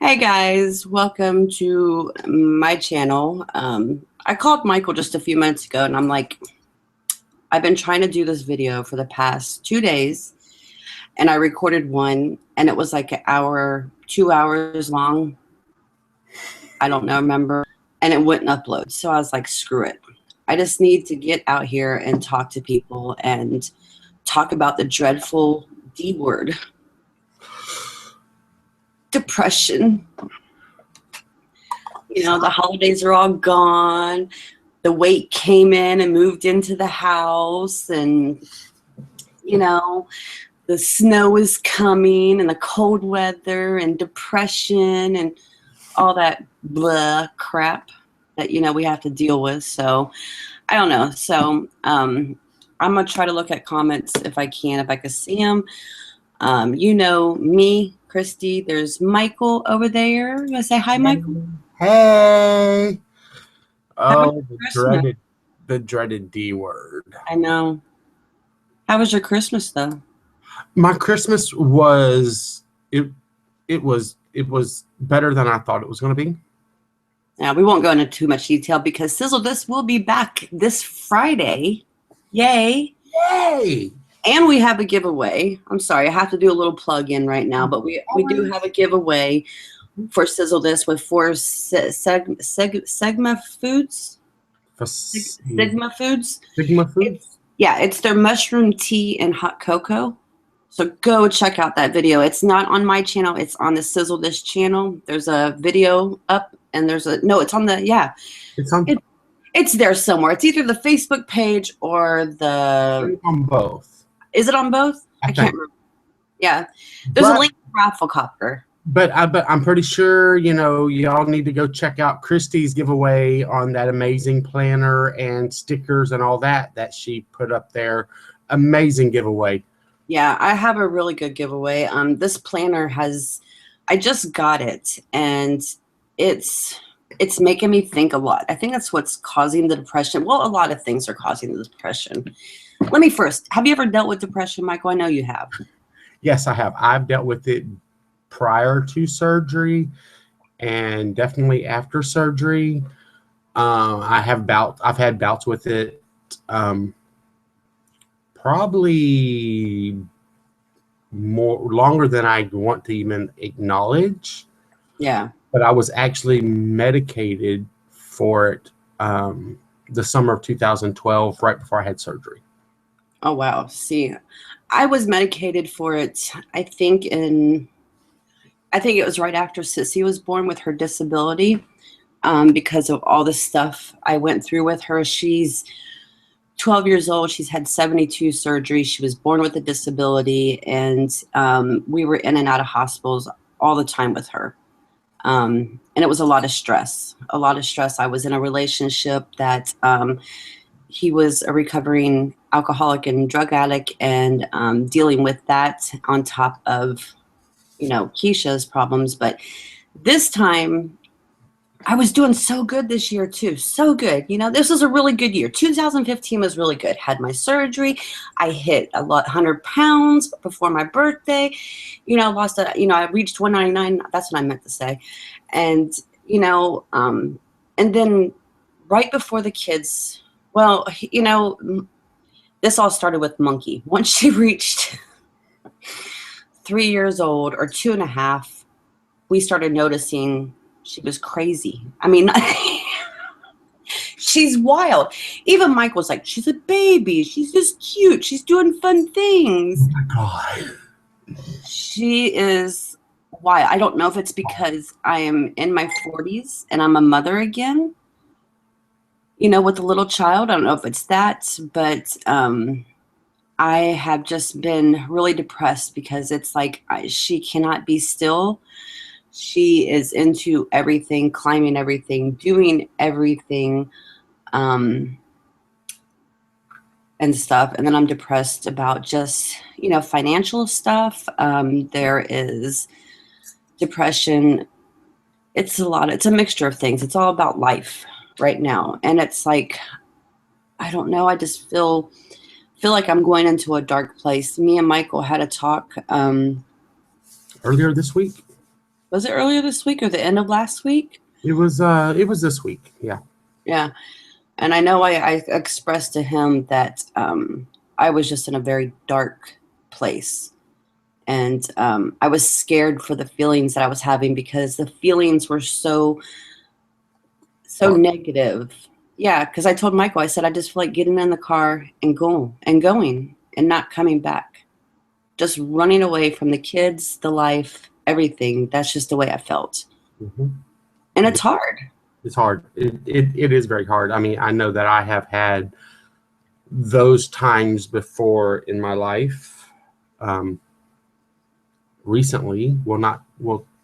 Hey guys, welcome to my channel. I called Michael just a few minutes ago and I'm like, I've been trying to do this video for the past 2 days and I recorded one and it was like an hour, 2 hours long. I don't know, remember, and it wouldn't upload. So I was like, screw it. I just need to get out here and talk to people and talk about the dreadful D word, depression. You know, the holidays are all gone. The weight came in and moved into the house, and, you know, the snow is coming and the cold weather and depression and all that blah crap that, you know, we have to deal with. So I don't know. So I'm going to try to look at comments if I can see them. You know me, Christy. There's Michael over there. You want to say hi, Michael? Hey. Oh, Christmas? the dreaded D word. I know. How was your Christmas though? My Christmas was it was better than I thought it was going to be. Now, we won't go into too much detail because Sizzle This will be back this Friday. Yay. Yay. And we have a giveaway. I'm sorry, I have to do a little plug in right now, but we do have a giveaway for Sizzle This with 4 Sigma Foods. Sigma Foods. Sigma Foods? It's their mushroom tea and hot cocoa. So go check out that video. It's not on my channel. It's on the Sizzle This channel. There's a video up and there's a, no, it's on the, it's there somewhere. It's either the Facebook page or the. It's on both. Is it on both? I can't remember. Yeah. There's a link to Raffle Copper. But I'm pretty sure, you know, y'all need to go check out Christy's giveaway on that amazing planner and stickers and all that she put up there. Amazing giveaway. Yeah, I have a really good giveaway. This planner I just got it and it's making me think a lot. I think that's what's causing the depression. Well, a lot of things are causing the depression. Let me first, have you ever dealt with depression, Michael? I know you have. Yes, I have. I've dealt with it prior to surgery and definitely after surgery. I've had bouts with it probably longer than I want to even acknowledge. Yeah. But I was actually medicated for it the summer of 2012, right before I had surgery. Oh, wow. See, I was medicated for it, I think it was right after Sissy was born with her disability, because of all the stuff I went through with her. She's 12 years old. She's had 72 surgeries. She was born with a disability, and we were in and out of hospitals all the time with her. And it was a lot of stress. I was in a relationship that he was a recovering alcoholic and drug addict, and dealing with that on top of, you know, Keisha's problems. But this time I was doing so good this year too. So good. You know, this was a really good year. 2015 was really good. Had my surgery. I hit 100 pounds before my birthday. You know, I reached 199. That's what I meant to say. And, you know, and then right before the kids, well, you know, this all started with Monkey. Once she reached 3 years old or 2.5, we started noticing she was crazy. I mean, she's wild. Even Mike was like, she's a baby. She's just cute. She's doing fun things. Oh my God. She is wild. I don't know if it's because I am in my 40s and I'm a mother again, you know, with a little child. I don't know if it's that, but I have just been really depressed because it's like she cannot be still. She is into everything, climbing everything, doing everything, and stuff. And then I'm depressed about just, you know, financial stuff. There is depression. It's a mixture of things. It's all about life right now. And it's like, I don't know. I just feel like I'm going into a dark place. Me and Michael had a talk earlier this week. Was it earlier this week or the end of last week? It was this week. Yeah. Yeah. And I know I expressed to him that I was just in a very dark place. And I was scared for the feelings that I was having because the feelings were so negative. Yeah, because I told Michael, I said, I just feel like getting in the car and going and not coming back. Just running away from the kids, the life, everything. That's just the way I felt. Mm-hmm. And it's hard. It's hard. It is very hard. I mean, I know that I have had those times before in my life. Recently,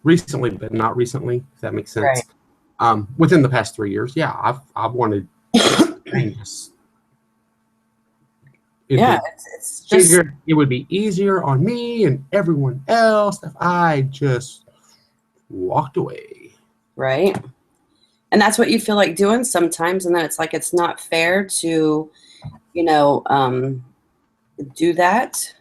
recently, but not recently, if that makes sense. Right. Within the past 3 years, yeah, I've wanted things. It's just, it would be easier on me and everyone else if I just walked away. Right. And that's what you feel like doing sometimes. And then it's like, it's not fair to, do that.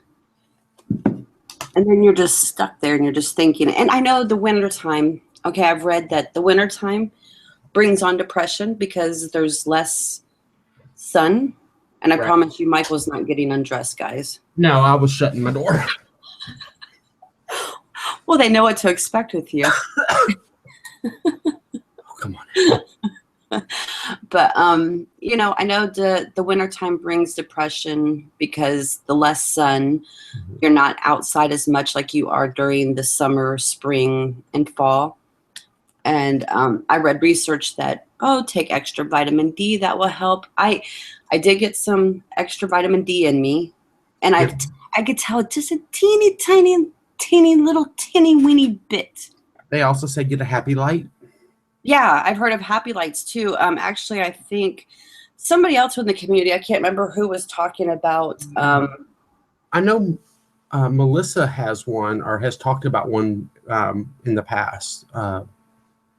And then you're just stuck there and you're just thinking. And I know the wintertime, okay, I've read that the wintertime brings on depression because there's less sun. And I promise you, Michael's not getting undressed, guys. No, I was shutting my door. Well, they know what to expect with you. Come on. But I know the wintertime brings depression because the less sun, you're not outside as much like you are during the summer, spring, and fall. And I read research that take extra vitamin D, that will help. I did get some extra vitamin D in me, and I could tell just a teeny little weeny bit. They also say get a happy light. Yeah, I've heard of happy lights too. Actually, I think somebody else in the community, I can't remember who, was talking about. I know Melissa has one or has talked about one in the past.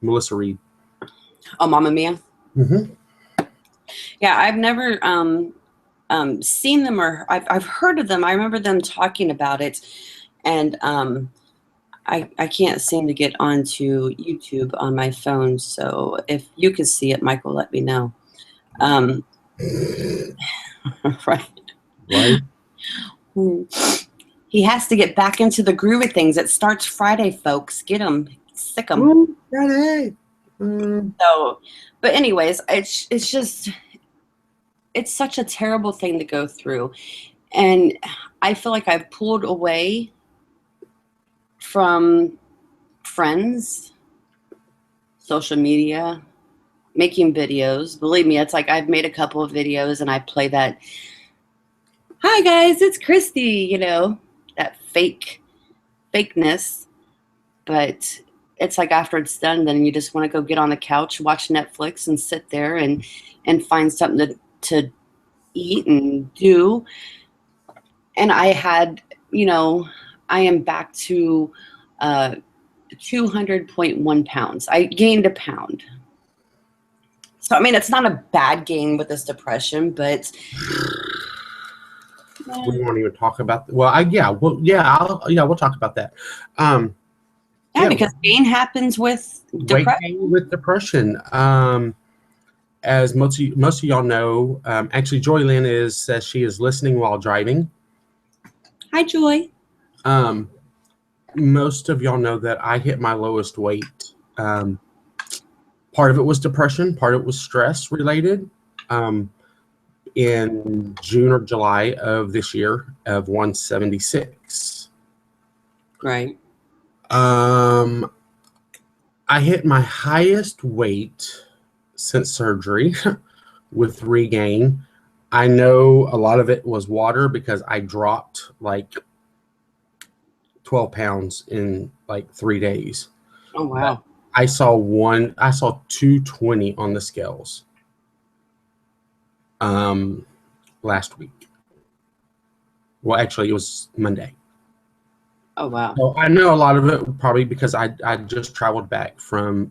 Melissa Reed. Oh, Mama Mia. Mm-hmm. Yeah, I've never seen them, or I've heard of them. I remember them talking about it, and I can't seem to get onto YouTube on my phone. So if you could see it, Michael, let me know. Right. He has to get back into the groove of things. It starts Friday, folks. Get him, sick him. Friday. So, but anyways, it's just, it's such a terrible thing to go through, and I feel like I've pulled away from friends, social media, making videos. Believe me, it's like I've made a couple of videos and I play that, hi guys, it's Christy, that fakeness. But it's like after it's done, then you just want to go get on the couch, watch Netflix, and sit there and find something to eat and do. And I had, I am back to 200.1 pounds. I gained a pound. So, I mean, it's not a bad gain with this depression, but we won't even talk about that. We'll talk about that. Because gain happens with depression. With depression. As most of y'all know, actually, Joy Lynn says she is listening while driving. Hi, Joy. Most of y'all know that I hit my lowest weight. Part of it was depression. Part of it was stress related. In June or July of this year, of 176. Right. I hit my highest weight since surgery with regain. I know a lot of it was water because I dropped like 12 pounds in like 3 days. Oh, wow. But I saw 220 on the scales last week. Well, actually, it was Monday. Oh, wow. So I know a lot of it probably because I just traveled back from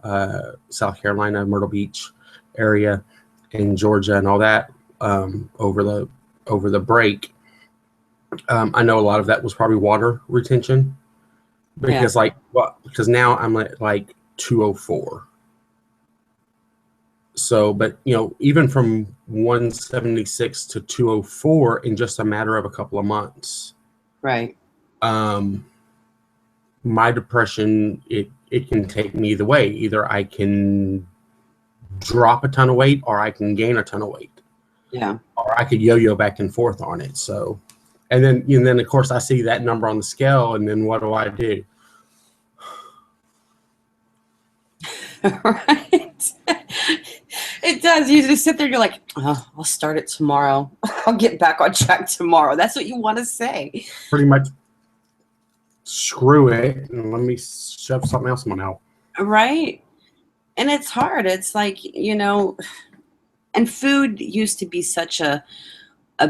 South Carolina, Myrtle Beach area, in Georgia and all that over the break. I know a lot of that was probably water retention, because because now I'm at like 204. So, but even from 176 to 204 in just a matter of a couple of months. Right. My depression, it can take me either way. Either I can drop a ton of weight or I can gain a ton of weight. Yeah. Or I could yo-yo back and forth on it. So, and then of course I see that number on the scale, and then what do I do? Right. It does. You just sit there, you're like, oh, I'll start it tomorrow. I'll get back on track tomorrow. That's what you want to say. Pretty much, screw it and let me shove something else in my mouth. Right. And it's hard. It's like, and food used to be such a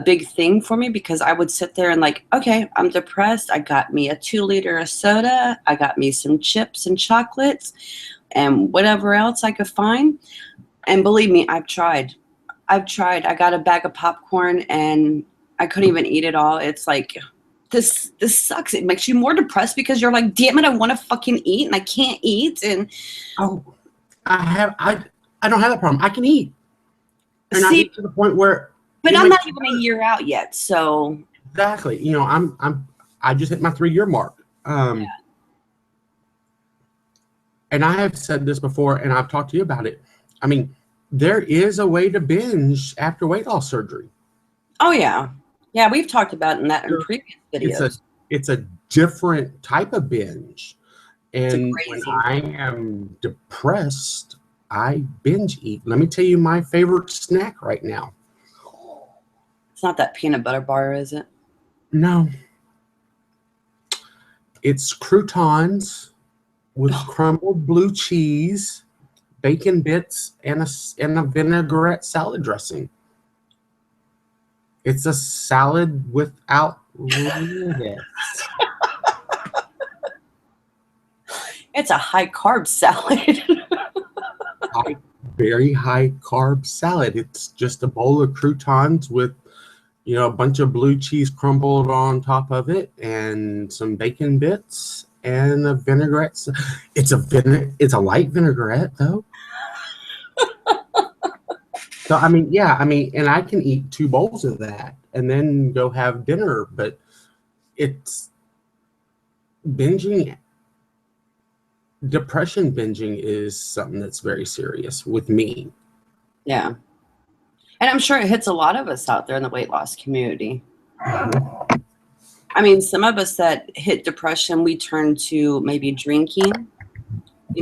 big thing for me, because I would sit there and like, okay, I'm depressed. I got me a 2-liter of soda. I got me some chips and chocolates and whatever else I could find. And believe me, I've tried. I got a bag of popcorn and I couldn't even eat it all. It's like, this sucks. It makes you more depressed because you're like, damn it, I want to fucking eat and I can't eat. And I don't have that problem. I can eat. And I get to the point where, but I'm not even a year out yet. So exactly, I just hit my 3-year mark. And I have said this before, and I've talked to you about it. I mean, there is a way to binge after weight loss surgery. Oh yeah, we've talked about in previous videos. It's a different type of binge, and when I am depressed, I binge eat. Let me tell you my favorite snack right now. It's not that peanut butter bar, is it? No. It's croutons with crumbled blue cheese, bacon bits, and a vinaigrette salad dressing. It's a salad without lettuce. It's a high carb salad. Very high carb salad. It's just a bowl of croutons with a bunch of blue cheese crumbled on top of it and some bacon bits and a vinaigrette. It's a light vinaigrette though. So and I can eat 2 bowls of that and then go have dinner, but it's binging. Depression binging is something that's very serious with me. Yeah. And I'm sure it hits a lot of us out there in the weight loss community. I mean, some of us that hit depression, we turn to maybe drinking.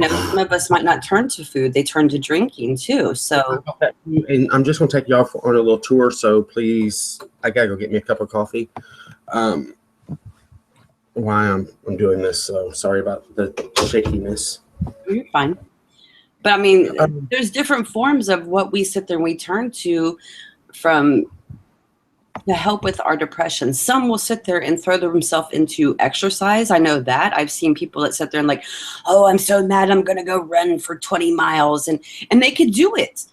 Some of us might not turn to food. They turn to drinking too. So, and I'm just going to take you off on a little tour. So please, I got to go get me a cup of coffee. Why I'm doing this. So sorry about the shakiness. You're fine. But I mean, there's different forms of what we sit there and we turn to from to help with our depression. Some will sit there and throw themselves into exercise. I know that. I've seen people that sit there and like, oh, I'm so mad, I'm going to go run for 20 miles. And they could do it.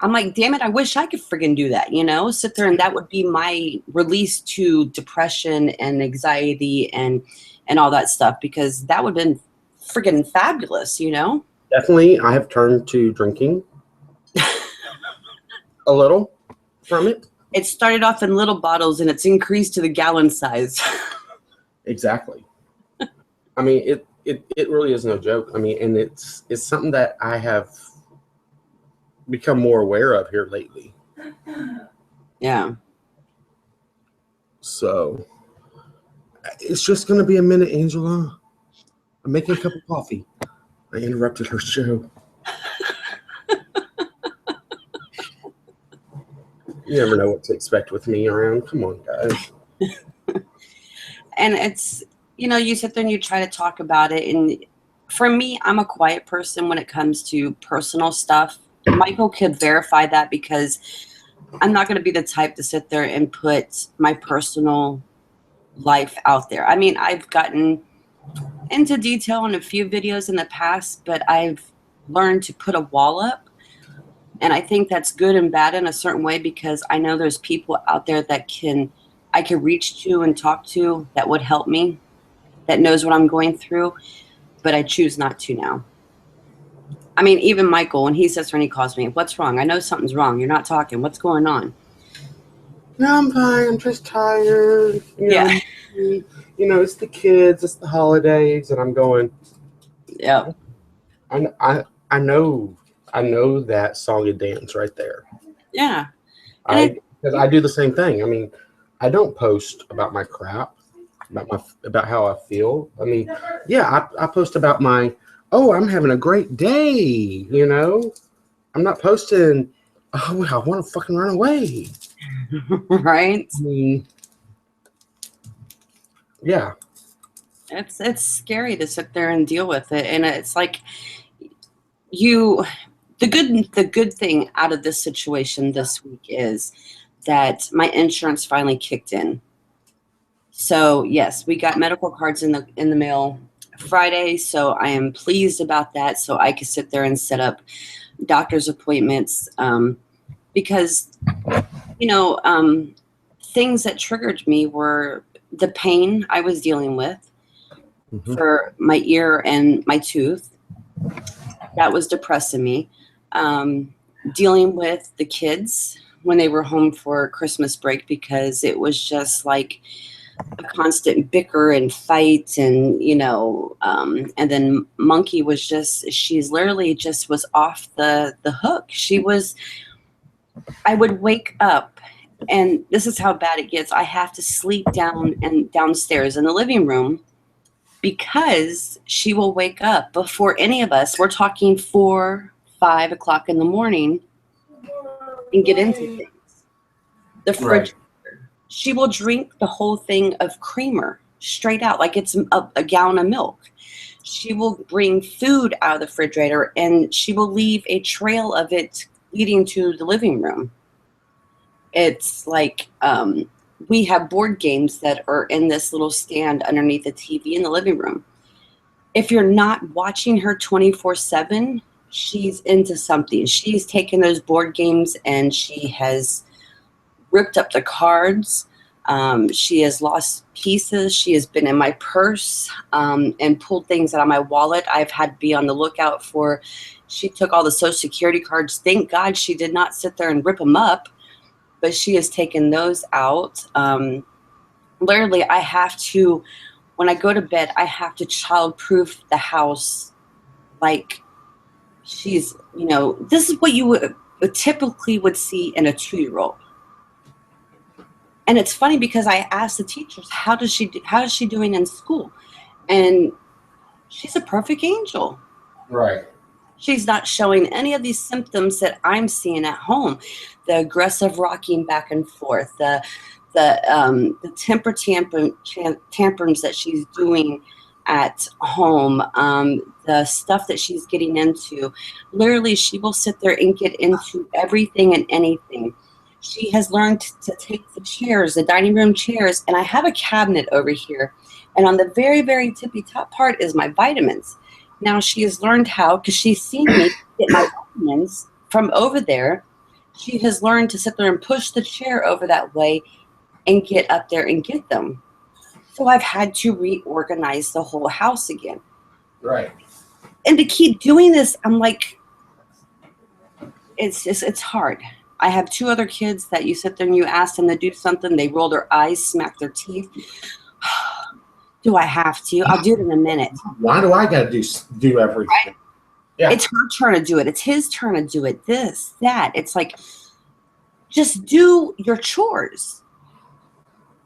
I'm like, damn it, I wish I could friggin' do that, sit there, and that would be my release to depression and anxiety and all that stuff, because that would have been friggin' fabulous, Definitely, I have turned to drinking a little from it. It started off in little bottles and it's increased to the gallon size. Exactly. I mean, it really is no joke. I mean, and it's something that I have become more aware of here lately. Yeah. So it's just going to be a minute, Angela. I'm making a cup of coffee. I interrupted her show. You never know what to expect with me around. Come on, guys. And it's, you sit there and you try to talk about it. And for me, I'm a quiet person when it comes to personal stuff. Michael could verify that, because I'm not going to be the type to sit there and put my personal life out there. I mean, I've gotten into detail in a few videos in the past, but I've learned to put a wall up. And I think that's good and bad in a certain way, because I know there's people out there that I can reach to and talk to that would help me. that knows what I'm going through, but I choose not to now. I mean, even Michael, when he sits there and he calls me, what's wrong? I know something's wrong. You're not talking. What's going on? No, I'm fine. I'm just tired. Yeah. It's the kids, it's the holidays, and I'm going. Yeah. I know that song and dance right there. Yeah. Because I do the same thing. I mean, I don't post about my crap, about how I feel. I mean, yeah, I post about I'm having a great day. I'm not posting. Oh, I want to fucking run away. Right. I mean, yeah. It's scary to sit there and deal with it, and it's like the good thing out of this situation this week is that my insurance finally kicked in. So yes, we got medical cards in the mail Friday, so I am pleased about that. So I could sit there and set up doctor's appointments, because things that triggered me were the pain I was dealing with for my ear and my tooth. That was depressing me. Dealing with the kids when they were home for Christmas break, because it was just like a constant bicker and fight, and and then Monkey she's literally just was off the hook. I would wake up, and this is how bad it gets. I have to sleep downstairs in the living room, because she will wake up before any of us. We're talking 4, 5 o'clock in the morning, and get into things. The fridge. Right. She will drink the whole thing of creamer straight out, like it's a gallon of milk. She will bring food out of the refrigerator, and she will leave a trail of it leading to the living room. It's like we have board games that are in this little stand underneath the TV in the living room. If you're not watching her 24/7, she's into something. She's taken those board games and she has ripped up the cards. She has lost pieces. She has been in my purse and pulled things out of my wallet. I've had to be on the lookout for. She took all the Social Security cards. Thank God she did not sit there and rip them up, but she has taken those out. Literally, I have to, when I go to bed, I have to child-proof the house. Like, she's, this is what you would typically would see in a 2-year-old. And it's funny because I asked the teachers, how is she doing in school? And she's a perfect angel. Right. She's not showing any of these symptoms that I'm seeing at home. The aggressive rocking back and forth, the temper tantrums that she's doing at home, the stuff that she's getting into. Literally, she will sit there and get into everything and anything. She has learned to take the chairs, the dining room chairs, and I have a cabinet over here. And on the very, very tippy top part is my vitamins. Now she has learned how, because she's seen me get my vitamins from over there. She has learned to sit there and push the chair over that way and get up there and get them. So I've had to reorganize the whole house again. Right. And to keep doing this, I'm like, it's hard. I have 2 other kids that you sit there and you ask them to do something, they roll their eyes, smack their teeth. Do I have to? I'll do it in a minute. Why do I got to do everything? Right? Yeah. It's her turn to do it. It's his turn to do it. This, that. It's like, just do your chores.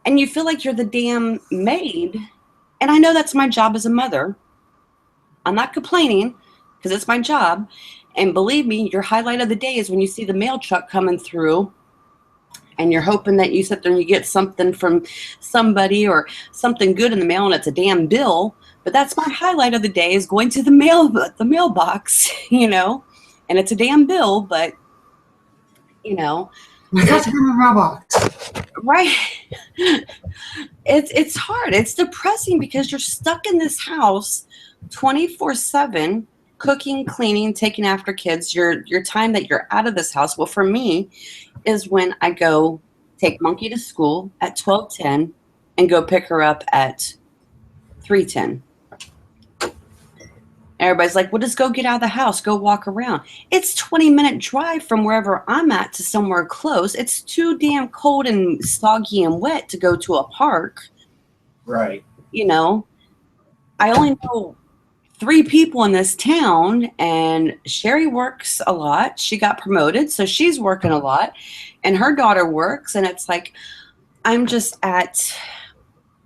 And you feel like you're the damn maid. And I know that's my job as a mother. I'm not complaining because it's my job. And believe me, your highlight of the day is when you see the mail truck coming through and you're hoping that you sit there and you get something from somebody or something good in the mail and it's a damn bill. But that's my highlight of the day, is going to the mailbox, and it's a damn bill, but that's in the mailbox. Right. It's hard. It's depressing because you're stuck in this house 24/7, cooking, cleaning, taking after kids. Your time that you're out of this house, well, for me, is when I go take Monkey to school at 12:10 and go pick her up at 3:10. Everybody's like, well, just go get out of the house, go walk around. It's 20-minute drive from wherever I'm at to somewhere close. It's too damn cold and soggy and wet to go to a park. Right. You know, I only know 3 people in this town, and Sherry works a lot. She got promoted, so she's working a lot, and her daughter works, and it's like, I'm just at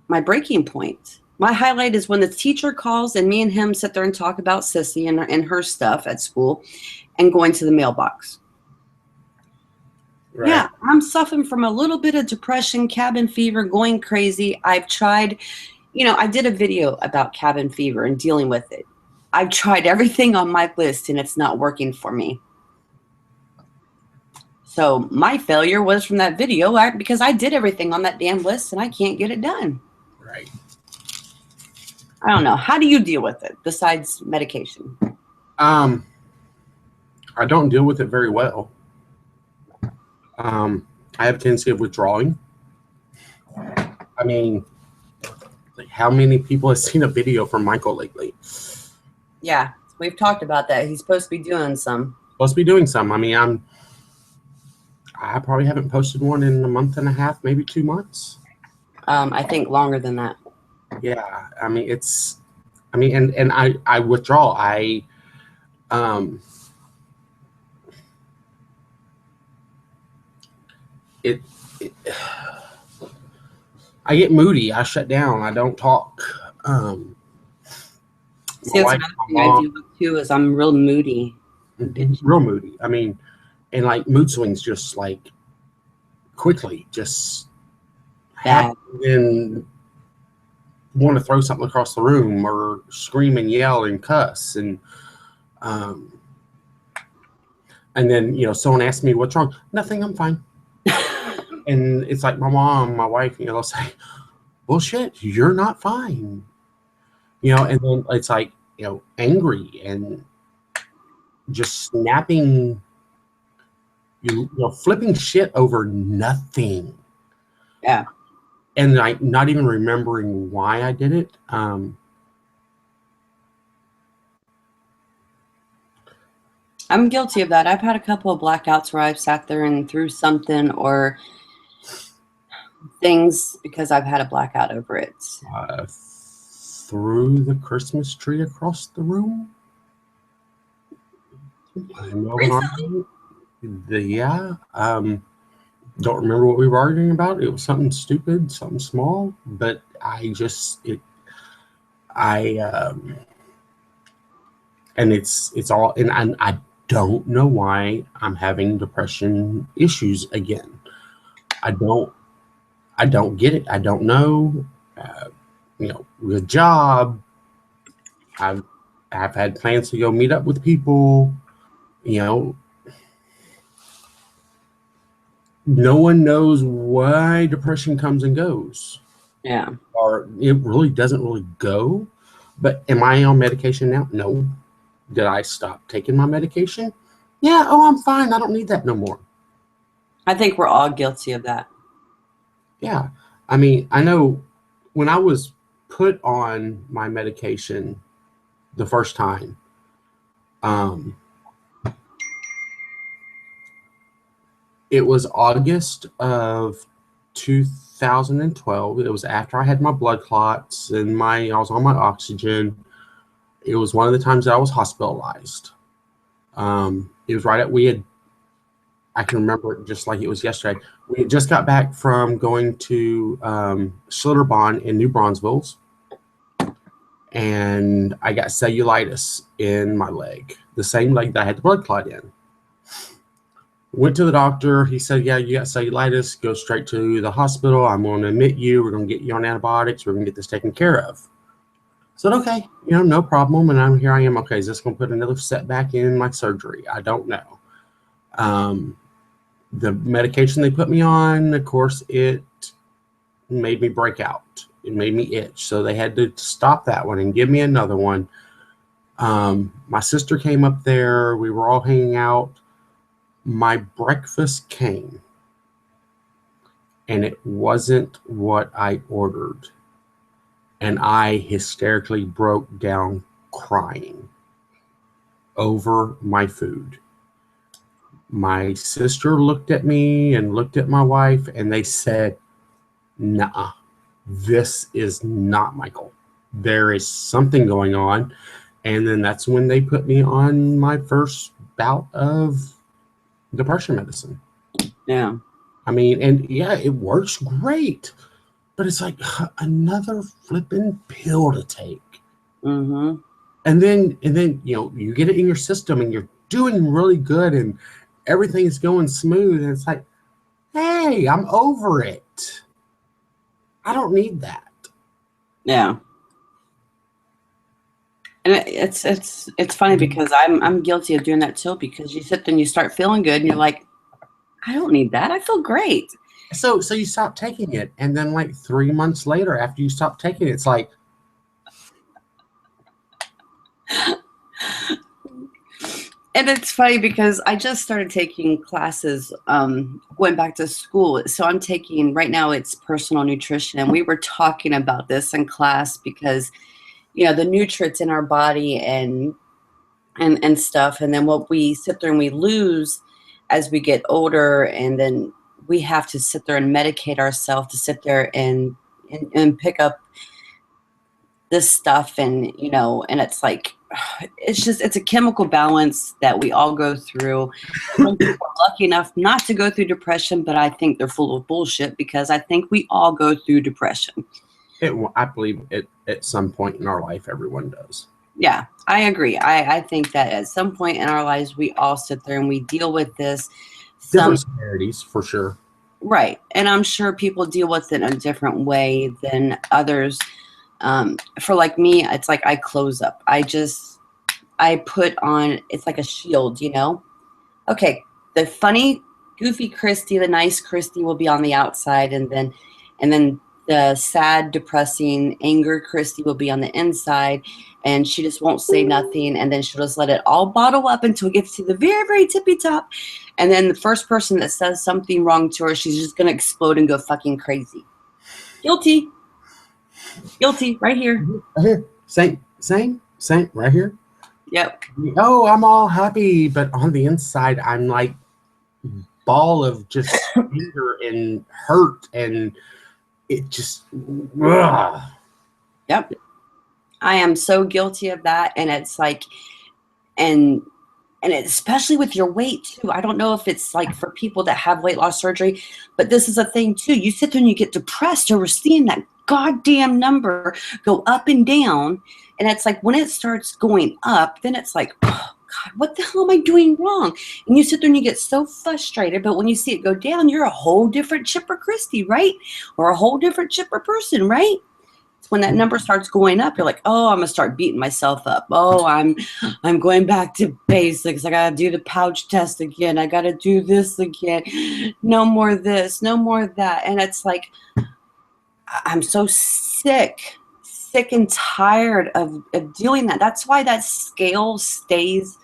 my breaking point. My highlight is when the teacher calls and me and him sit there and talk about Sissy and her stuff at school and going to the mailbox. Right. Yeah, I'm suffering from a little bit of depression, cabin fever, going crazy. I've tried, I did a video about cabin fever and dealing with it. I've tried everything on my list and it's not working for me. So my failure was from that video because I did everything on that damn list and I can't get it done. Right. I don't know. How do you deal with it besides medication? I don't deal with it very well. I have a tendency of withdrawing. I mean, like, how many people have seen a video from Michael lately? Yeah, we've talked about that. He's supposed to be doing some. I mean, I probably haven't posted one in a month and a half, maybe 2 months. I think longer than that. Yeah, I mean, and I withdraw. I get moody. I shut down. I don't talk. See, that's another thing I do too is I'm real moody. Real moody. I mean, and like mood swings just like quickly just happen and want to throw something across the room or scream and yell and cuss and then someone asks me what's wrong. Nothing, I'm fine. And it's like my mom, my wife, they'll say, bullshit, you're not fine. And then it's like, angry and just snapping, flipping shit over nothing. Yeah. And like not even remembering why I did it. I'm guilty of that. I've had a couple of blackouts where I've sat there and threw something or things because I've had a blackout over it. Threw the Christmas tree across the room. Recently? Yeah. Don't remember what we were arguing about. It was something stupid, something small, but and it's all, and I don't know why I'm having depression issues again. I don't get it. I don't know. With job, I've had plans to go meet up with people. No one knows why depression comes and goes. Yeah. Or it really doesn't really go. But am I on medication now? No. Did I stop taking my medication? Yeah. Oh, I'm fine. I don't need that no more. I think we're all guilty of that. Yeah. I mean, I know when I was put on my medication the first time, it was August of 2012. It was after I had my blood clots and I was on my oxygen. It was one of the times that I was hospitalized. It was right at I can remember it just like it was yesterday. We had just got back from going to Schlitterbahn in New Braunfels, and I got cellulitis in my leg, the same leg that I had the blood clot in. Went to the doctor. He said, yeah, you got cellulitis. Go straight to the hospital. I'm going to admit you. We're going to get you on antibiotics. We're going to get this taken care of. I said, okay, no problem. And here I am. Okay, is this going to put another setback in my surgery? I don't know. The medication they put me on, of course, it made me break out. It made me itch. So they had to stop that one and give me another one. My sister came up there. We were all hanging out. My breakfast came, and it wasn't what I ordered. and I hysterically broke down crying over my food. My sister looked at me and looked at my wife, and they said, "Nah, this is not Michael. There is something going on." And then that's when they put me on my first bout of depression medicine. Yeah. I mean, and yeah, it works great, but it's like another flipping pill to take. Mm-hmm. And then you get it in your system and you're doing really good and everything's going smooth. And it's like, hey, I'm over it. I don't need that. Yeah. And it's funny because I'm guilty of doing that too, because you sit there and you start feeling good and you're like, I don't need that. I feel great. So you stop taking it, and then like 3 months later, after you stop taking it, it's like, and it's funny because I just started taking classes, going back to school. So I'm taking right now, it's personal nutrition, and we were talking about this in class because, the nutrients in our body and stuff, and then what we sit there and we lose as we get older, and then we have to sit there and medicate ourselves to sit there and pick up this stuff, and and it's like, it's a chemical balance that we all go through. Some people are lucky enough not to go through depression, but I think they're full of bullshit, because I think we all go through depression. I believe it at some point in our life, everyone does. Yeah, I agree. I think that at some point in our lives, we all sit there and we deal with this. Different severities, for sure. Right. And I'm sure people deal with it in a different way than others. For like me, it's like I close up. I put on, it's like a shield, Okay, the funny, goofy Christy, the nice Christy will be on the outside, and then the sad, depressing, anger Christy will be on the inside, and she just won't say nothing, and then she'll just let it all bottle up until it gets to the very, very tippy top, and then the first person that says something wrong to her, she's just going to explode and go fucking crazy. Guilty. Guilty, right here. Right here. Same, right here. Yep. Oh, I'm all happy, but on the inside, I'm like ball of just anger and hurt, and it just, ugh. Yep. I am so guilty of that, and it's like, and especially with your weight too. I don't know if it's like for people that have weight loss surgery, but this is a thing too. You sit there and you get depressed over seeing that goddamn number go up and down, and it's like when it starts going up, then it's like, oh God, what the hell am I doing wrong? And you sit there and you get so frustrated, but when you see it go down, you're a whole different chipper Christy, right? Or a whole different chipper person, right? When that number starts going up, you're like, oh, I'm gonna start beating myself up. Oh, I'm going back to basics. I gotta do the pouch test again. I gotta do this again. No more this, no more that. And it's like, I'm so sick and tired of doing that. That's why that scale stays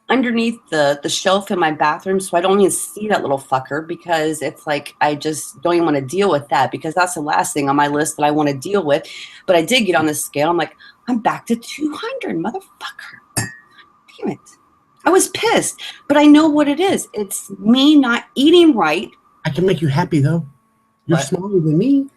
underneath the shelf in my bathroom, so I don't even see that little fucker, because it's like I just don't even want to deal with that, because that's the last thing on my list that I want to deal with. But I did get on the scale. I'm like, I'm back to 200, motherfucker. Damn it. I was pissed, but I know what it is. It's me not eating right. I can make you happy, though. You're smaller than me.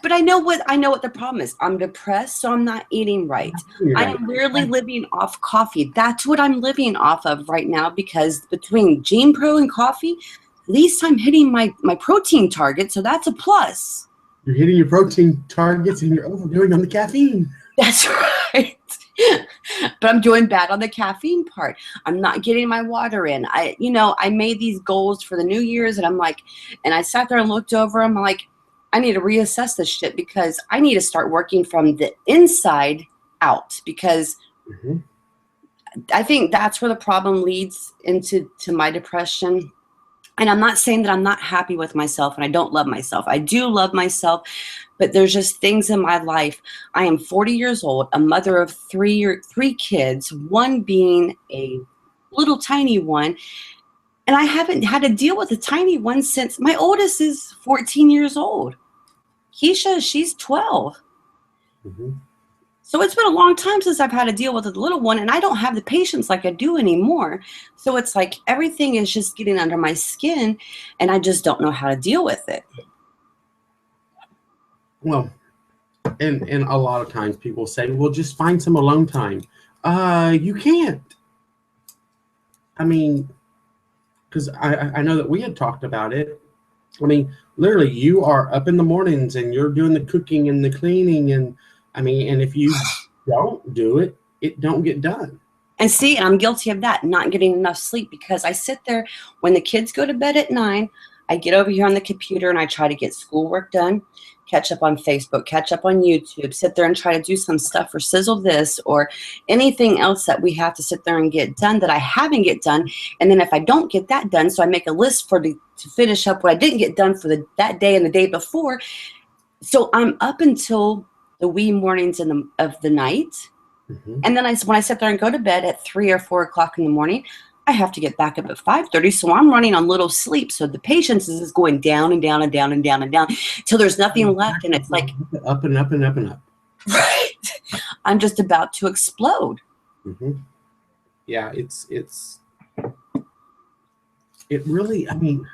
But I know what the problem is. I'm depressed, so I'm not eating right. I am literally living off coffee. That's what I'm living off of right now, because between Gene Pro and coffee, at least I'm hitting my protein target, so that's a plus. You're hitting your protein targets and you're overdoing on the caffeine. That's right. But I'm doing bad on the caffeine part. I'm not getting my water in. I made these goals for the New Year's, and I'm like, and I sat there and looked over them. I'm like, I need to reassess this shit, because I need to start working from the inside out, because I think that's where the problem leads into my depression. And I'm not saying that I'm not happy with myself and I don't love myself. I do love myself, but there's just things in my life. I am 40 years old, a mother of three kids, one being a little tiny one. And I haven't had to deal with a tiny one since my oldest is 14 years old. Keisha, she's 12. Mm-hmm. So it's been a long time since I've had to deal with a little one, and I don't have the patience like I do anymore. So it's like everything is just getting under my skin, and I just don't know how to deal with it. Well, and a lot of times people say, well, just find some alone time. You can't. I mean, because I know that we had talked about it. I mean, literally, you are up in the mornings and you're doing the cooking and the cleaning, and I mean, and if you don't do it, it don't get done. And see, I'm guilty of that, not getting enough sleep, because I sit there when the kids go to bed at 9, I get over here on the computer and I try to get schoolwork done, catch up on Facebook, catch up on YouTube, sit there and try to do some stuff or sizzle this or anything else that we have to sit there and get done that I haven't get done. And then if I don't get that done, so I make a list to finish up what I didn't get done for that day and the day before. So I'm up until the wee mornings of the night. Mm-hmm. And then when I sit there and go to bed at 3 or 4 o'clock in the morning, I have to get back up at 5:30. So I'm running on little sleep. So the patience is going down and down and down and down and down till there's nothing left. And it's like up and up and up and up. Right. I'm just about to explode. Mm-hmm. Yeah, it really, I mean,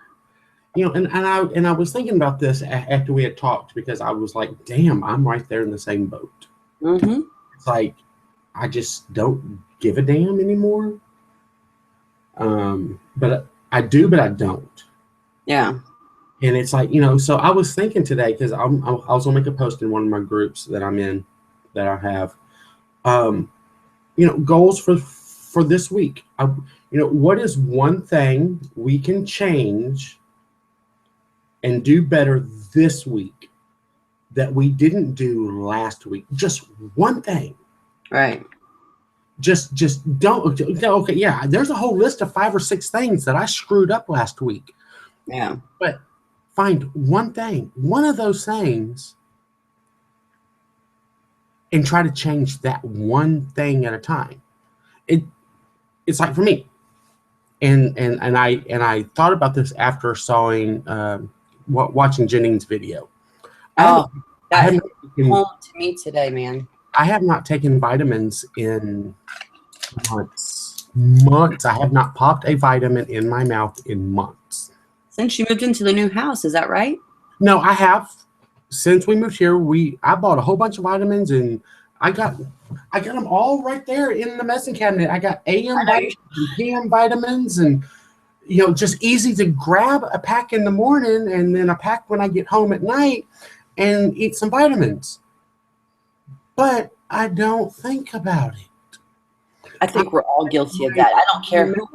you know, and I was thinking about this after we had talked, because I was like, damn, I'm right there in the same boat. Mm-hmm. It's like, I just don't give a damn anymore. But I do, but I don't. Yeah. And it's like, you know, so I was thinking today, because I was gonna make a post in one of my groups that I'm in, that I have, you know, goals for this week. You know, what is one thing we can change and do better this week that we didn't do last week? Just one thing. Right. Just don't. Okay, yeah, there's a whole list of 5 or 6 things that I screwed up last week. Yeah. But find one thing, one of those things, and try to change that one thing at a time. It's like for me, and I thought about this after watching Jennings' video. Oh, that hit home to me today, man. I have not taken vitamins in months. I have not popped a vitamin in my mouth in months. Since you moved into the new house, is that right? No, I have. Since we moved here, I bought a whole bunch of vitamins, and I got them all right there in the medicine cabinet. I got AM vitamins and PM vitamins, and you know, just easy to grab a pack in the morning and then a pack when I get home at night and eat some vitamins. But I don't think about it. I think we're all guilty of that. I don't care who.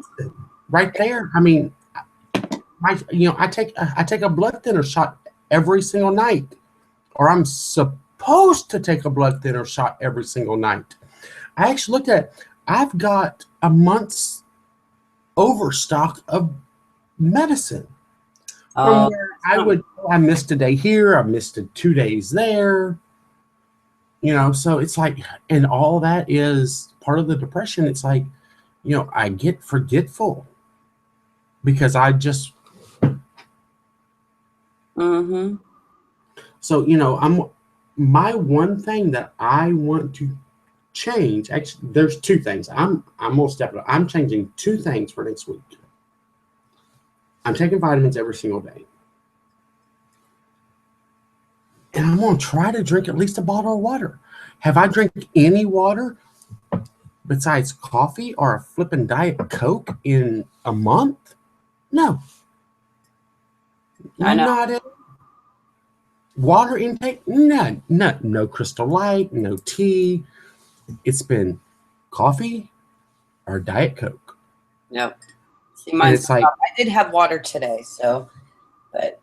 Right there. I mean, I take a blood thinner shot every single night, or I'm supposed to take a blood thinner shot every single night. I actually looked at it. I've got a month's overstock of medicine. From where I missed a day here, I missed 2 days there. You know, so it's like, and all that is part of the depression. It's like, you know, I get forgetful because I just. Mm-hmm. So, you know, my one thing that I want to change. Actually, there's 2 things. I'm gonna step it up. I'm changing 2 things for next week. I'm taking vitamins every single day. And I'm going to try to drink at least a bottle of water. Have I drank any water besides coffee or a flippin' Diet Coke in a month? No. I know. Not at all. Water intake? None. No Crystal Light, no tea. It's been coffee or Diet Coke. Yep. See, mine's like, I did have water today, but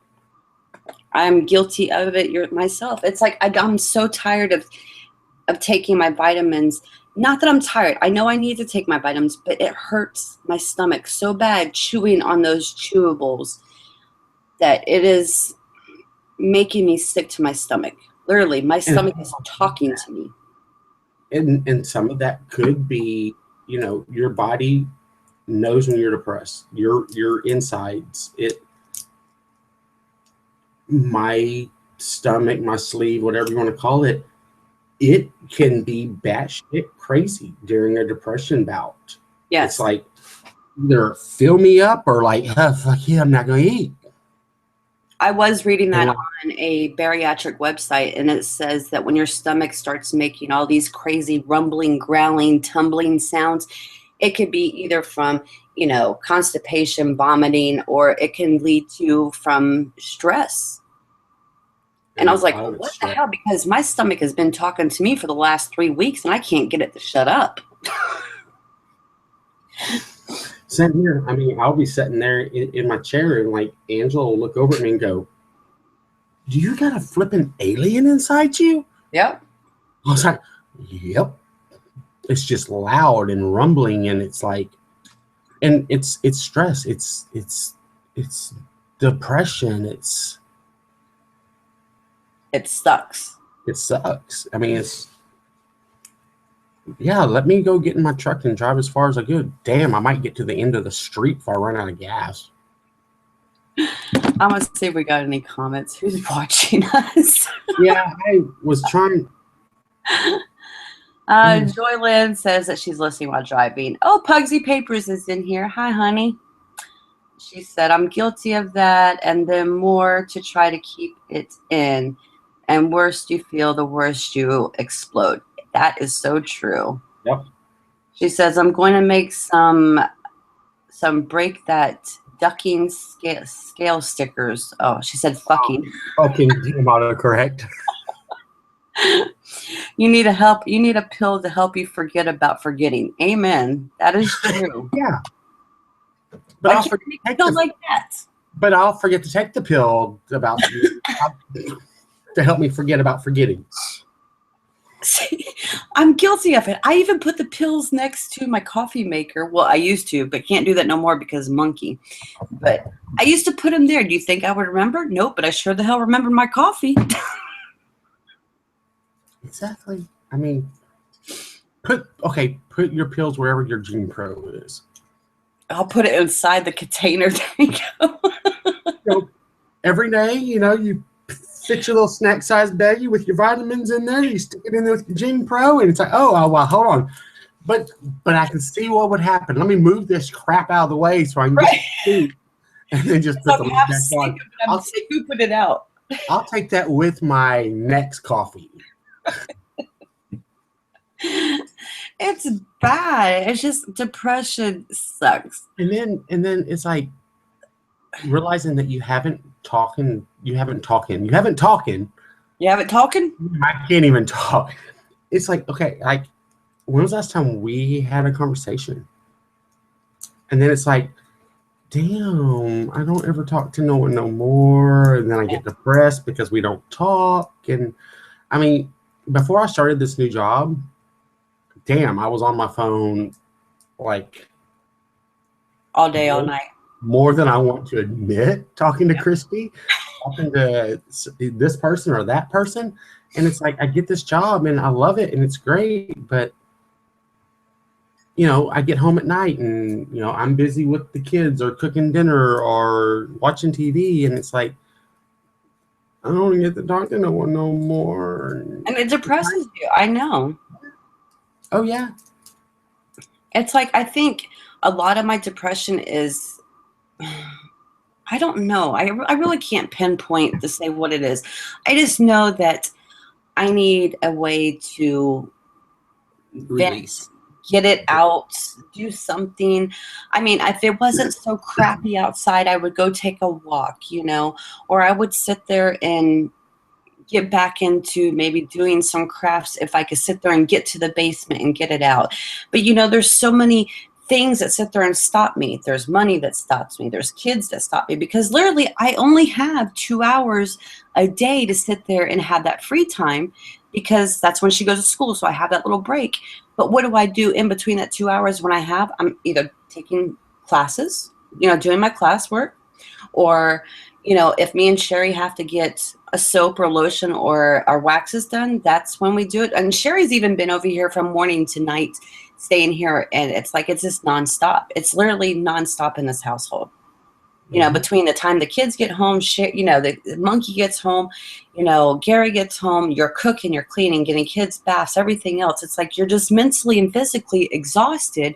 I'm guilty of it myself. It's like I'm so tired of taking my vitamins. Not that I'm tired. I know I need to take my vitamins, but it hurts my stomach so bad chewing on those chewables that it is making me sick to my stomach. Literally, my stomach is talking to me. And some of that could be, you know, your body knows when you're depressed. Your insides, my stomach, my sleeve, whatever you want to call it, it can be batshit crazy during a depression bout. Yes. It's like either fill me up or like, fuck yeah, I'm not going to eat. I was reading that on a bariatric website, and it says that when your stomach starts making all these crazy rumbling, growling, tumbling sounds, it could be either from, constipation, vomiting, or it can lead to from stress. And I was like, well, what the hell? Because my stomach has been talking to me for the last 3 weeks, and I can't get it to shut up. Same here. I mean, I'll be sitting there in my chair, and like Angela will look over at me and go, "Do you got a flipping alien inside you?" Yep. I was like, "Yep." It's just loud and rumbling, and it's like, and it's stress. It's depression. It sucks. It sucks. I mean, yeah, let me go get in my truck and drive as far as I could. Damn, I might get to the end of the street if I run out of gas. I'm going to see if we got any comments. Who's watching us? Yeah, I was trying. Joylyn says that she's listening while driving. Oh, Pugsy Papers is in here. Hi, honey. She said, I'm guilty of that, and then more to try to keep it in. And worst you feel, the worst you explode. That is so true. Yep. She says, I'm going to make some break that ducking scale stickers. Oh, she said fucking. Fucking autocorrect. You need a pill to help you forget about forgetting. Amen. That is true. Yeah. But I'll forget to take But I'll forget to take the pill about to help me forget about forgetting. See, I'm guilty of it. I even put the pills next to my coffee maker. Well, I used to, but can't do that no more because monkey. But I used to put them there. Do you think I would remember? Nope, but I sure the hell remember my coffee. Exactly. I mean, put your pills wherever your Gene Pro is. I'll put it inside the container. There you go. Every day, you fix your little snack-sized baggie with your vitamins in there. You stick it in there with your Gene Pro, and it's like, oh, well, hold on. But I can see what would happen. Let me move this crap out of the way so I can get food. And then just put the lid back on. I'll say who put it out. I'll take that with my next coffee. It's bad. It's just depression sucks. And then it's like realizing that you haven't talking. I can't even talk. It's like, okay, like when was the last time we had a conversation? And then it's like, damn, I don't ever talk to no one no more. And then I get depressed because we don't talk. And I mean, before I started this new job, damn, I was on my phone like all day, all night. More than I want to admit, talking to Christy, talking to this person or that person. And it's like, I get this job and I love it and it's great. But, I get home at night and, I'm busy with the kids or cooking dinner or watching TV. And it's like, I don't get to talk to no one no more. And it depresses you. I know. Oh, yeah. It's like, I think a lot of my depression is, I don't know. I really can't pinpoint to say what it is. I just know that I need a way to vent, get it out, do something. I mean, if it wasn't so crappy outside, I would go take a walk, or I would sit there and get back into maybe doing some crafts if I could sit there and get to the basement and get it out. But, there's so many things that sit there and stop me. There's money that stops me. There's kids that stop me because literally I only have 2 hours a day to sit there and have that free time because that's when she goes to school. So I have that little break. But what do I do in between that 2 hours when I'm either taking classes, doing my classwork, or, if me and Sherry have to get a soap or lotion or our wax is done, that's when we do it. And Sherry's even been over here from morning to night staying here, and it's like it's just nonstop. It's literally nonstop in this household. You know, between the time the kids get home, you know, the monkey gets home, you know, Gary gets home, you're cooking, you're cleaning, getting kids baths, everything else. It's like you're just mentally and physically exhausted,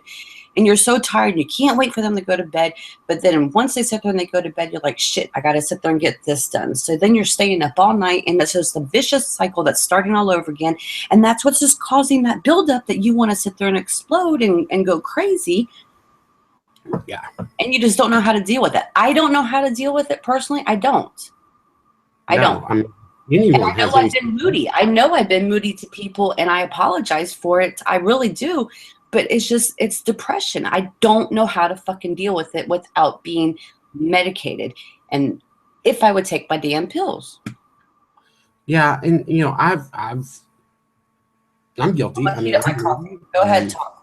and you're so tired and you can't wait for them to go to bed. But then once they sit there and they go to bed, you're like, shit, I got to sit there and get this done. So then you're staying up all night, and it's just a vicious cycle that's starting all over again. And that's what's just causing that buildup that you want to sit there and explode and go crazy. Yeah. And you just don't know how to deal with it. I don't know how to deal with it personally. I don't. I don't. I mean, anyone and I know has I've been moody. I know I've been moody to people, and I apologize for it. I really do. But it's depression. I don't know how to fucking deal with it without being medicated. And if I would take my damn pills. Yeah, and you know, I'm guilty. I mean, go ahead, talk.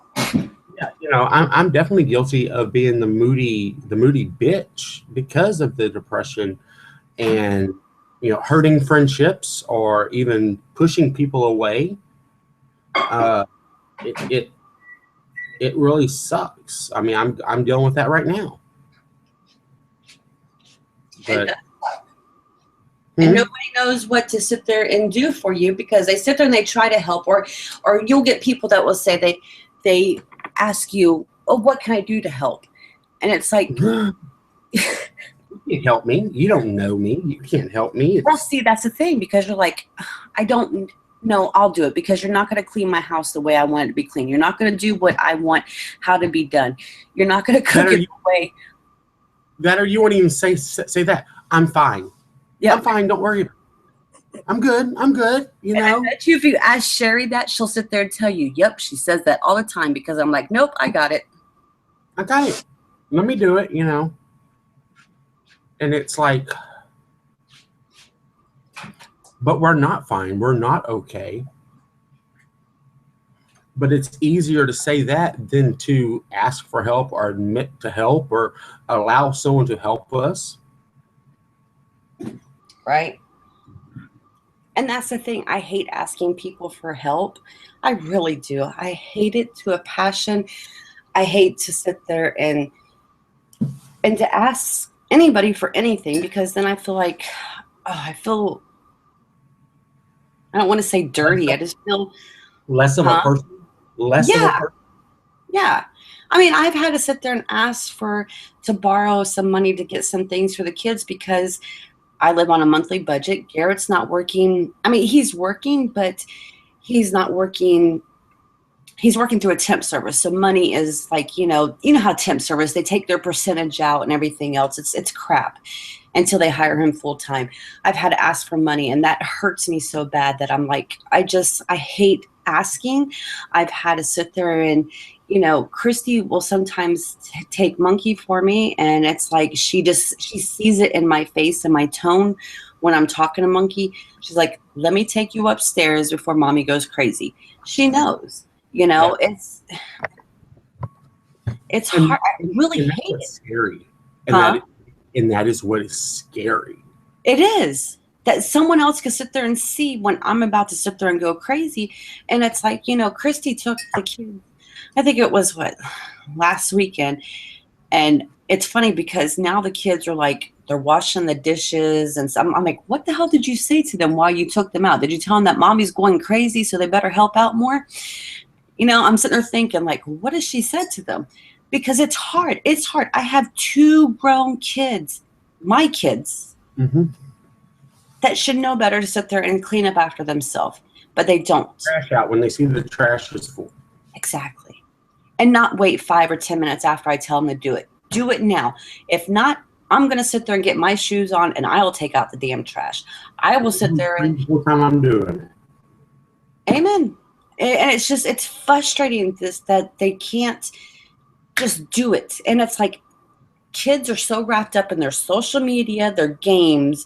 Yeah, you know, I'm definitely guilty of being the moody bitch because of the depression, and you know, hurting friendships or even pushing people away. It really sucks. I mean, I'm dealing with that right now. But and nobody knows what to sit there and do for you, because they sit there and they try to help, or you'll get people that will say they ask you, oh, what can I do to help? And it's like, you can't help me. You don't know me. You can't help me. Well, see, that's the thing, because you're like, I don't know, I'll do it, because you're not going to clean my house the way I want it to be clean. You're not going to do what I want, how to be done. You're not going to cook it the way. That, or you won't even say that. I'm fine. Yeah, I'm fine. Don't worry about it. I'm good. You know. I bet you if you ask Sherry that, she'll sit there and tell you, yep, she says that all the time, because I'm like, nope, I got it. I got it. Let me do it, you know. And it's like, but we're not fine. We're not okay. But it's easier to say that than to ask for help or admit to help or allow someone to help us. Right. And that's the thing. I hate asking people for help. I really do. I hate it to a passion. I hate to sit there and to ask anybody for anything, because then I feel like, I don't want to say dirty. I just feel less of a person. Less of a person. Yeah. I mean, I've had to sit there and ask to borrow some money to get some things for the kids, because I live on a monthly budget. Garrett's not working. I mean, he's working, but he's not working. He's working through a temp service. So money is like, you know how temp service, they take their percentage out and everything else. It's crap until they hire him full time. I've had to ask for money, and that hurts me so bad that I'm like, I hate asking. I've had to sit there and, Christy will sometimes take Monkey for me, and it's like she sees it in my face and my tone when I'm talking to Monkey. She's like, let me take you upstairs before mommy goes crazy. She knows, it's hard. I really hate it. Scary. And that is what is scary. It is. That someone else could sit there and see when I'm about to sit there and go crazy. And it's like, Christy took the kids, I think it was last weekend. And it's funny because now the kids are like, they're washing the dishes. And so I'm like, what the hell did you say to them while you took them out? Did you tell them that mommy's going crazy, so they better help out more? I'm sitting there thinking, like, what has she said to them? Because it's hard. It's hard. I have 2 grown kids, my kids, that should know better to sit there and clean up after themselves, but they don't. Trash out when they see the trash is full. Exactly. And not wait 5 or 10 minutes after I tell them to do it. Do it now. If not, I'm going to sit there and get my shoes on, and I will take out the damn trash. I will sit there and... What time I'm doing it. Amen. And it's frustrating that they can't just do it. And it's like kids are so wrapped up in their social media, their games,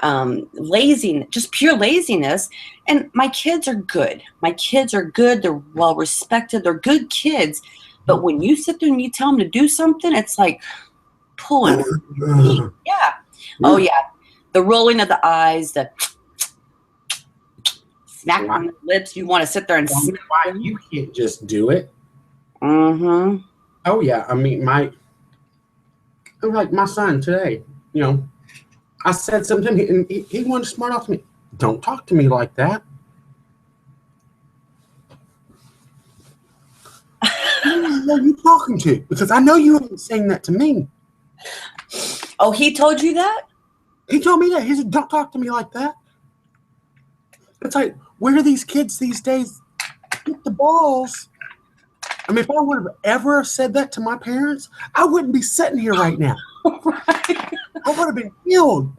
laziness, just pure laziness. And my kids are good. They're well respected. They're good kids. But when you sit there and you tell them to do something, it's like pulling. Yeah. Oh yeah. the rolling of the eyes, the smack Why, on the lips. You want to sit there and smack why them. you can't just do it? Mm-hmm. Oh yeah, I mean like my son today. You know, I said something to him, and he wanted to smart off me. Don't talk to me like that. Who are you talking to? Because I know you ain't saying that to me. Oh, he told you that? He told me that. He said, don't talk to me like that. It's like, where do these kids these days get the balls? I mean, if I would have ever said that to my parents, I wouldn't be sitting here right now. Right. I would have been killed.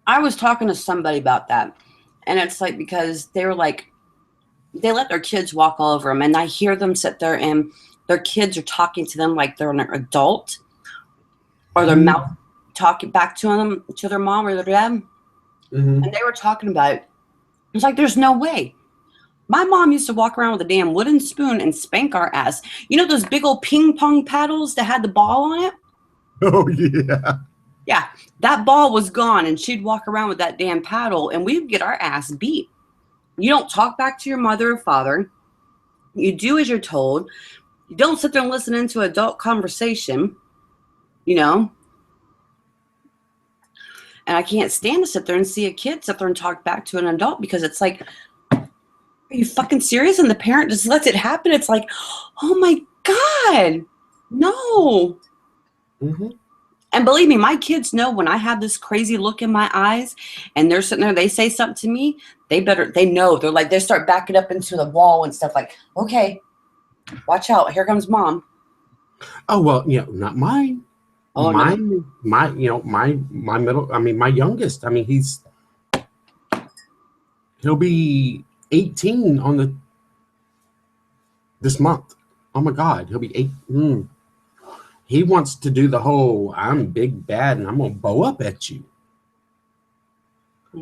I was talking to somebody about that, and it's like because they were like, they let their kids walk all over them, and I hear them sit there and their kids are talking to them like they're an adult, or their mouth talking back to them, to their mom or their dad. Mm-hmm. And they were talking about it. It's like, there's no way. My mom used to walk around with a damn wooden spoon and spank our ass. You know those big old ping pong paddles that had the ball on it? Oh, yeah. Yeah, that ball was gone, and she'd walk around with that damn paddle, and we'd get our ass beat. You don't talk back to your mother or father. You do as you're told. You don't sit there and listen into adult conversation, you know. And I can't stand to sit there and see a kid sit there and talk back to an adult, because it's like, are you fucking serious? And the parent just lets it happen. It's like, oh my God, no. Mm-hmm. And believe me, my kids know when I have this crazy look in my eyes and they're sitting there, they say something to me, they know. They're like, they start backing up into the wall and stuff like, okay, watch out. Here comes mom. Oh, well, not mine. Oh, mine, no. my middle, I mean, my youngest, I mean, he'll be 18 on this month. Oh my God, he'll be 8. He wants to do the whole, I'm big bad and I'm going to bow up at you.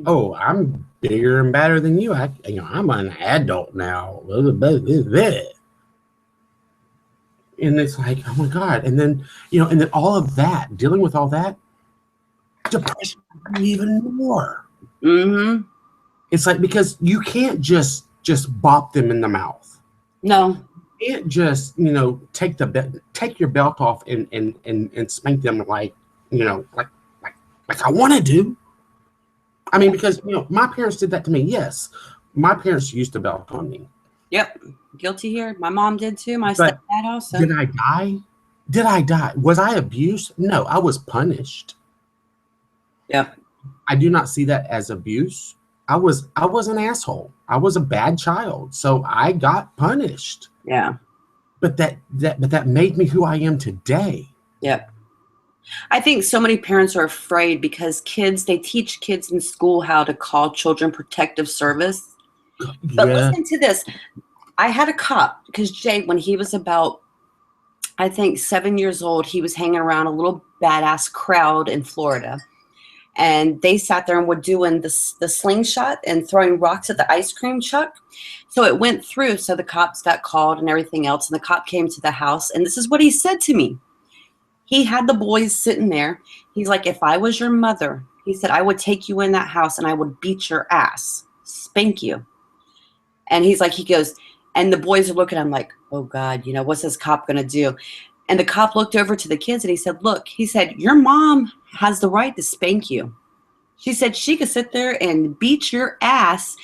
Oh, I'm bigger and badder than you. I'm an adult now. And it's like, oh my God. And then, and then all of that, dealing with all that, depression even more. Mm-hmm. It's like, because you can't just bop them in the mouth. No. You can't just, take your belt off and spank them like I want to do. I mean, because, my parents did that to me. Yes, my parents used to belt on me. Yep. Guilty here. My mom did too. My stepdad also. Did I die? Did I die? Was I abused? No, I was punished. Yep. I do not see that as abuse. I was an asshole. I was a bad child. So I got punished. Yeah. But that made me who I am today. Yep. I think so many parents are afraid because they teach kids in school how to call children protective service. But listen to this. I had a cop, because Jay, when he was about, I think, 7 years old, he was hanging around a little badass crowd in Florida. And they sat there and were doing the slingshot and throwing rocks at the ice cream truck. So it went through. So the cops got called and everything else. And the cop came to the house. And this is what he said to me. He had the boys sitting there. He's like, if I was your mother, he said, I would take you in that house and I would beat your ass, spank you. And he's like, he goes, and the boys are looking at him like, oh God, what's this cop going to do? And the cop looked over to the kids and he said, look, he said, your mom has the right to spank you. She said she could sit there and beat your ass,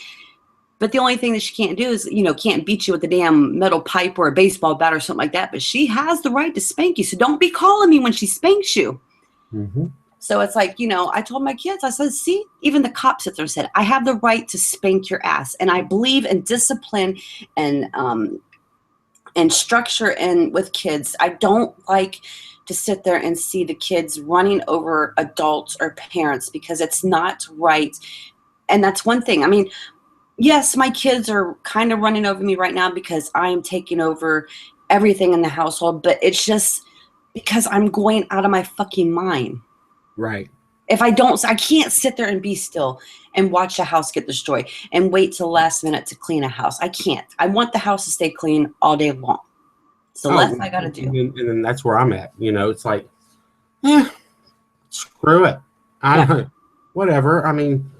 but the only thing that she can't do is, can't beat you with a damn metal pipe or a baseball bat or something like that. But she has the right to spank you. So don't be calling me when she spanks you. Mm-hmm. So it's like, I told my kids, I said, see, even the cop sits there and said, I have the right to spank your ass. And I believe in discipline and structure and with kids. I don't like to sit there and see the kids running over adults or parents, because it's not right. And that's one thing. I mean, yes, my kids are kind of running over me right now because I am taking over everything in the household, but it's just because I'm going out of my fucking mind. Right. If I don't, I can't sit there and be still and watch a house get destroyed and wait till the last minute to clean a house. I can't. I want the house to stay clean all day long. It's the less I got to do. And then that's where I'm at. It's like, Yeah, screw it. I Yeah. don't, whatever. I mean,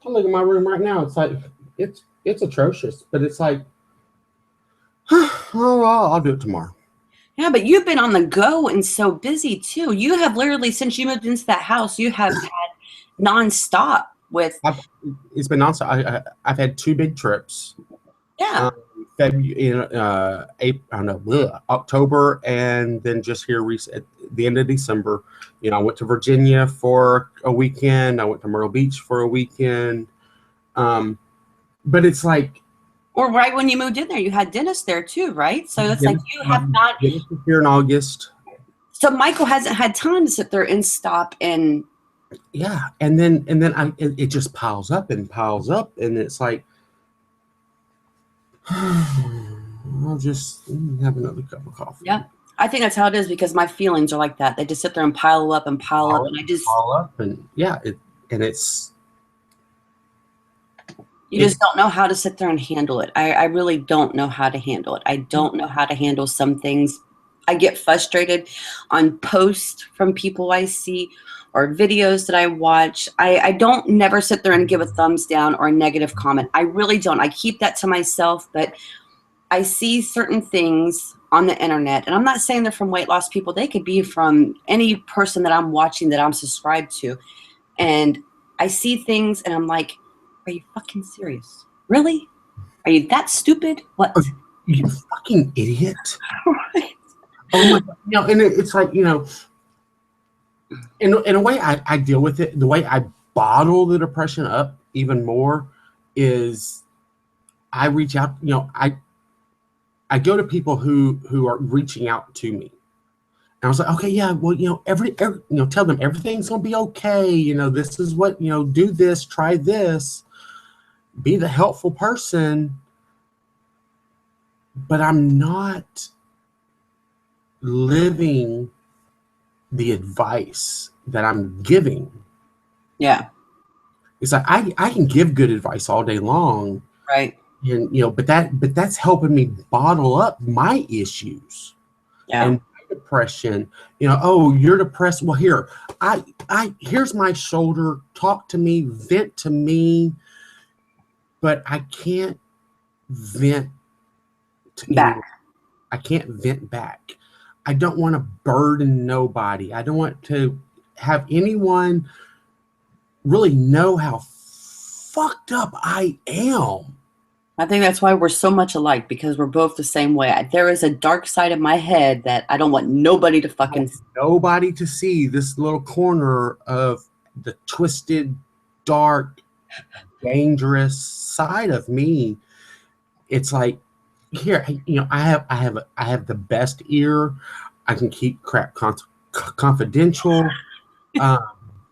I look at my room right now. It's like it's atrocious, but it's like, oh well, I'll do it tomorrow. Yeah, but you've been on the go and so busy too. You have literally, since you moved into that house, you have had nonstop with, I've, it's been nonstop. I've had two big trips. yeah. February, April, I don't know, October, and then just here at the end of December. I went to Virginia for a weekend. I went to Myrtle Beach for a weekend. But it's like, Or right when you moved in there, you had Dennis there too, right? So it's like you have not. Dennis is here in August. So Michael hasn't had time to sit there and stop and. Yeah, and then it just piles up, and it's like, I'll just have another cup of coffee. Yeah, I think that's how it is because my feelings are like that. They just sit there and pile up and pile up, and I just pile up, and yeah, it's you just don't know how to sit there and handle it. I really don't know how to handle it. I don't know how to handle some things. I get frustrated on posts from people I see or videos that I watch. I don't never sit there and give a thumbs down or a negative comment. I really don't. I keep that to myself, but I see certain things on the internet, and I'm not saying they're from weight loss people. They could be from any person that I'm watching that I'm subscribed to. And I see things and I'm like, are you fucking serious? Really? Are you that stupid? What? You fucking idiot. Right. Oh my God. And it's like, in a way I deal with it. The way I bottle the depression up even more is I reach out, I go to people who are reaching out to me. And I was like, okay, yeah, well, tell them everything's gonna be okay. This is what, do this, try this, be the helpful person. But I'm not living the advice that I'm giving. Yeah. It's like I can give good advice all day long. Right. And but that's helping me bottle up my issues. Yeah. And depression. Oh, you're depressed. Well, here's my shoulder. Talk to me, vent to me. But I can't vent back. I can't vent back. I don't want to burden nobody. I don't want to have anyone really know how fucked up I am. I think that's why we're so much alike, because we're both the same way. There is a dark side of my head that I don't want nobody to fucking see. Nobody to see this little corner of the twisted, dark, dangerous side of me. It's like, here, I have the best ear. I can keep crap confidential.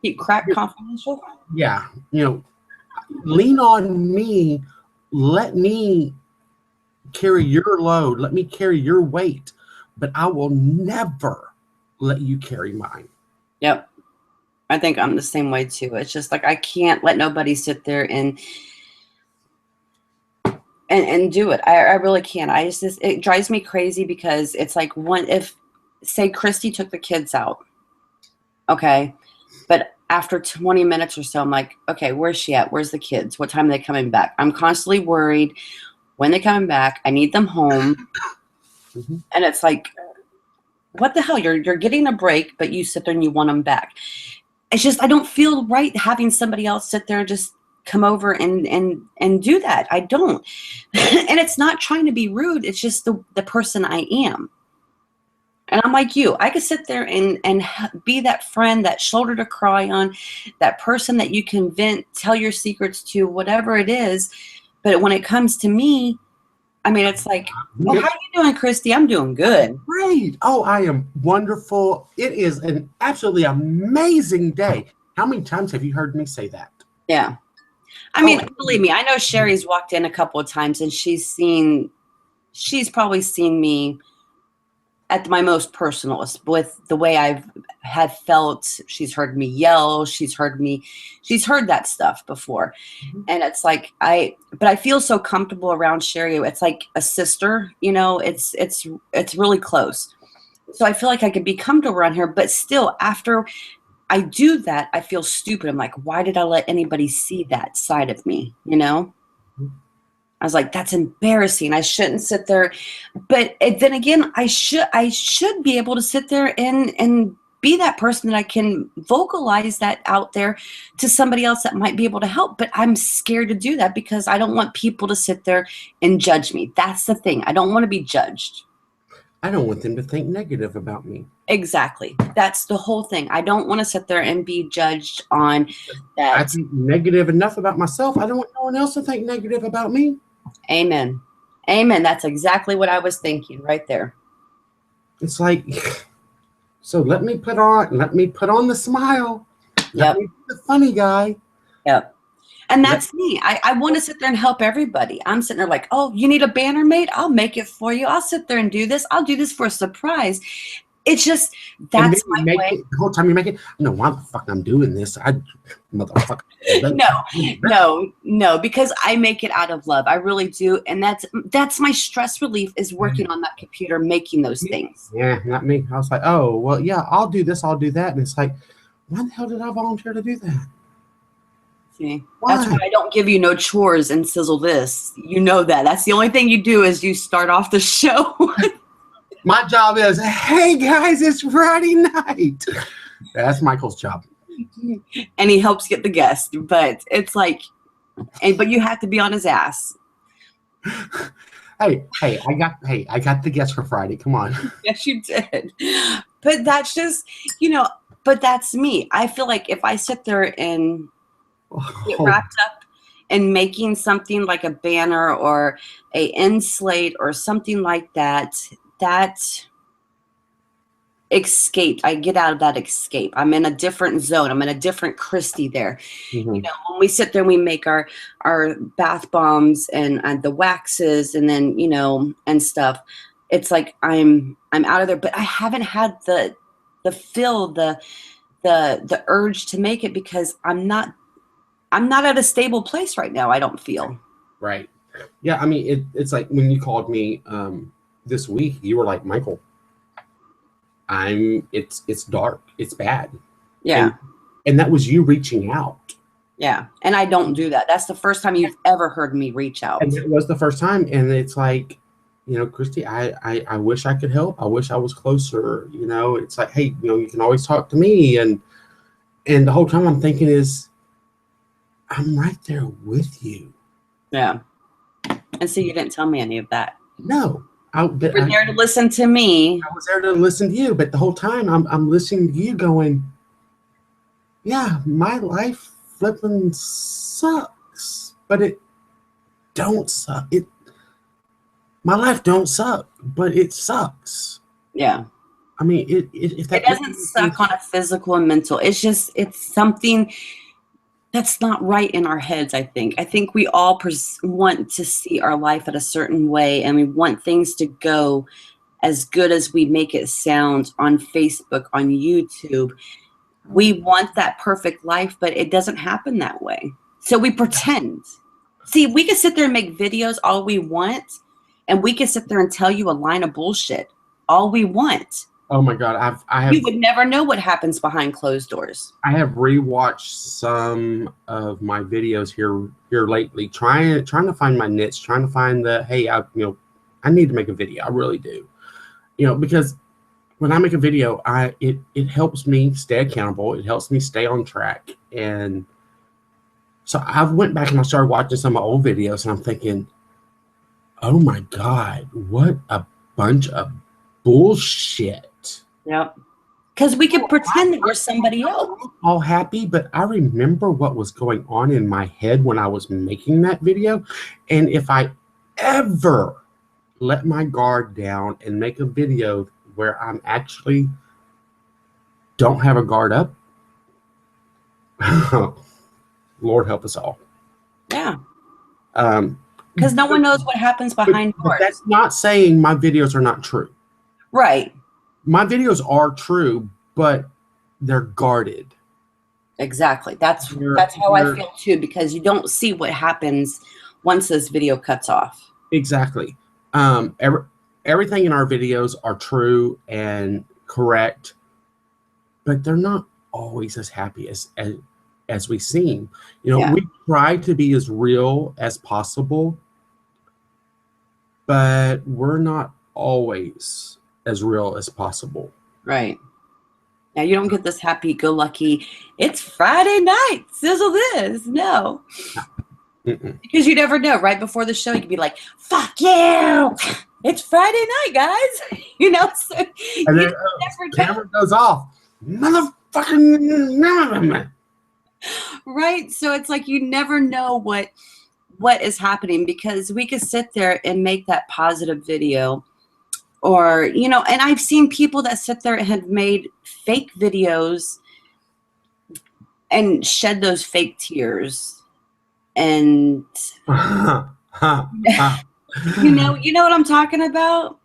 Keep crap confidential? Yeah, lean on me. Let me carry your load. Let me carry your weight. But I will never let you carry mine. Yep. I think I'm the same way too. It's just like I can't let nobody sit there and do it. I really can't. It drives me crazy because it's like if say Christy took the kids out, okay, but after 20 minutes or so, I'm like, okay, where's she at? Where's the kids? What time are they coming back? I'm constantly worried when they're coming back. I need them home. Mm-hmm. And it's like, what the hell? You're getting a break, but you sit there and you want them back. It's just, I don't feel right having somebody else sit there and just come over and do that. I don't. And it's not trying to be rude. It's just the person I am. And I'm like you. I could sit there and be that friend, that shoulder to cry on, that person that you can vent, tell your secrets to, whatever it is. But when it comes to me, I mean, it's like, oh, how are you doing, Christy? I'm doing good. Great. Oh, I am wonderful. It is an absolutely amazing day. How many times have you heard me say that? Yeah. I mean, believe me, I know Sherry's walked in a couple of times and she's probably seen me at my most personalist with the way I've had felt. She's heard me yell. She's heard that stuff before. Mm-hmm. And it's like, but I feel so comfortable around Sherry. It's like a sister, it's really close. So I feel like I could be comfortable around here, but still, after I do that, I feel stupid. I'm like, why did I let anybody see that side of me? You know? I was like, that's embarrassing. I shouldn't sit there. But then again, I should be able to sit there and be that person that I can vocalize that out there to somebody else that might be able to help. But I'm scared to do that because I don't want people to sit there and judge me. That's the thing. I don't want to be judged. I don't want them to think negative about me. Exactly. That's the whole thing. I don't want to sit there and be judged on that. I think negative enough about myself. I don't want no one else to think negative about me. Amen. Amen. That's exactly what I was thinking right there. It's like, so let me put on the smile. Let me be the funny guy. Yep. And that's me. I want to sit there and help everybody. I'm sitting there like, oh, you need a banner made? I'll make it for you. I'll sit there and do this. I'll do this for a surprise. It's just, that's my way. The whole time you make it, no, why the fuck I'm doing this? Motherfucker. No, because I make it out of love. I really do. And that's my stress relief, is working on that computer, making those things. Yeah, not me. I was like, oh, well, yeah, I'll do this, I'll do that. And it's like, why the hell did I volunteer to do that? See, that's why I don't give you no chores and sizzle this. You know that. That's the only thing you do is you start off the show. My job is, hey guys, it's Friday night. That's Michael's job. And he helps get the guest, but it's like, but you have to be on his ass. Hey, I got the guest for Friday. Come on. Yes, you did. But that's just, but that's me. I feel like if I sit there and get wrapped up in making something like a banner or a end slate or something like that, that escape, I get out of that escape. I'm in a different zone. I'm in a different Christy there. Mm-hmm. When we sit there and we make our bath bombs and the waxes and then, and stuff, it's like I'm out of there, but I haven't had the feel, the urge to make it because I'm not at a stable place right now. I don't feel. Right. Yeah. I mean, it's like when you called me, this week, you were like, Michael, it's dark, it's bad. Yeah. And that was you reaching out. Yeah. And I don't do that. That's the first time you've ever heard me reach out. And it was the first time. And it's like, Christy, I wish I could help. I wish I was closer. It's like, hey, you can always talk to me. And the whole time I'm thinking is, I'm right there with you. Yeah. And so you didn't tell me any of that. No. You were there to listen to me. I was there to listen to you, but the whole time I'm listening to you going, yeah, my life flipping sucks, but it don't suck. My life don't suck, but it sucks. Yeah. I mean, it doesn't suck on a physical and mental. It's something that's not right in our heads, I think. I think we all want to see our life at a certain way, and we want things to go as good as we make it sound on Facebook, on YouTube. We want that perfect life, but it doesn't happen that way. So we pretend. See, we can sit there and make videos all we want, and we can sit there and tell you a line of bullshit all we want. Oh my God, I have. You would never know what happens behind closed doors. I have rewatched some of my videos here lately, trying to find my niche, trying to find hey, I need to make a video. I really do, because when I make a video, it helps me stay accountable. It helps me stay on track, and so I went back and I started watching some of my old videos, and I'm thinking, oh my God, what a bunch of bullshit. Yep. Because we can pretend that we're somebody else. All happy, but I remember what was going on in my head when I was making that video. And if I ever let my guard down and make a video where I'm actually don't have a guard up, Lord help us all. Yeah. Because no one knows what happens behind doors. But that's not saying my videos are not true. Right. My videos are true, but they're guarded. Exactly. That's how I feel too, because you don't see what happens once this video cuts off. Exactly. everything in our videos are true and correct, but they're not always as happy as we seem. You know, Yeah. we try to be as real as possible, but we're not always as real as possible. Right. Now you don't get this happy-go-lucky, it's Friday night, sizzle this. No. Mm-mm. Because you never know. Right before the show, you could be like, fuck you. It's Friday night, guys. You know, so And you then never know. camera goes off. Motherfucking. Right? So it's like you never know what is happening, because we could sit there and make that positive video, or, you know, and I've seen people that sit there and have made fake videos and shed those fake tears. And you know what I'm talking about?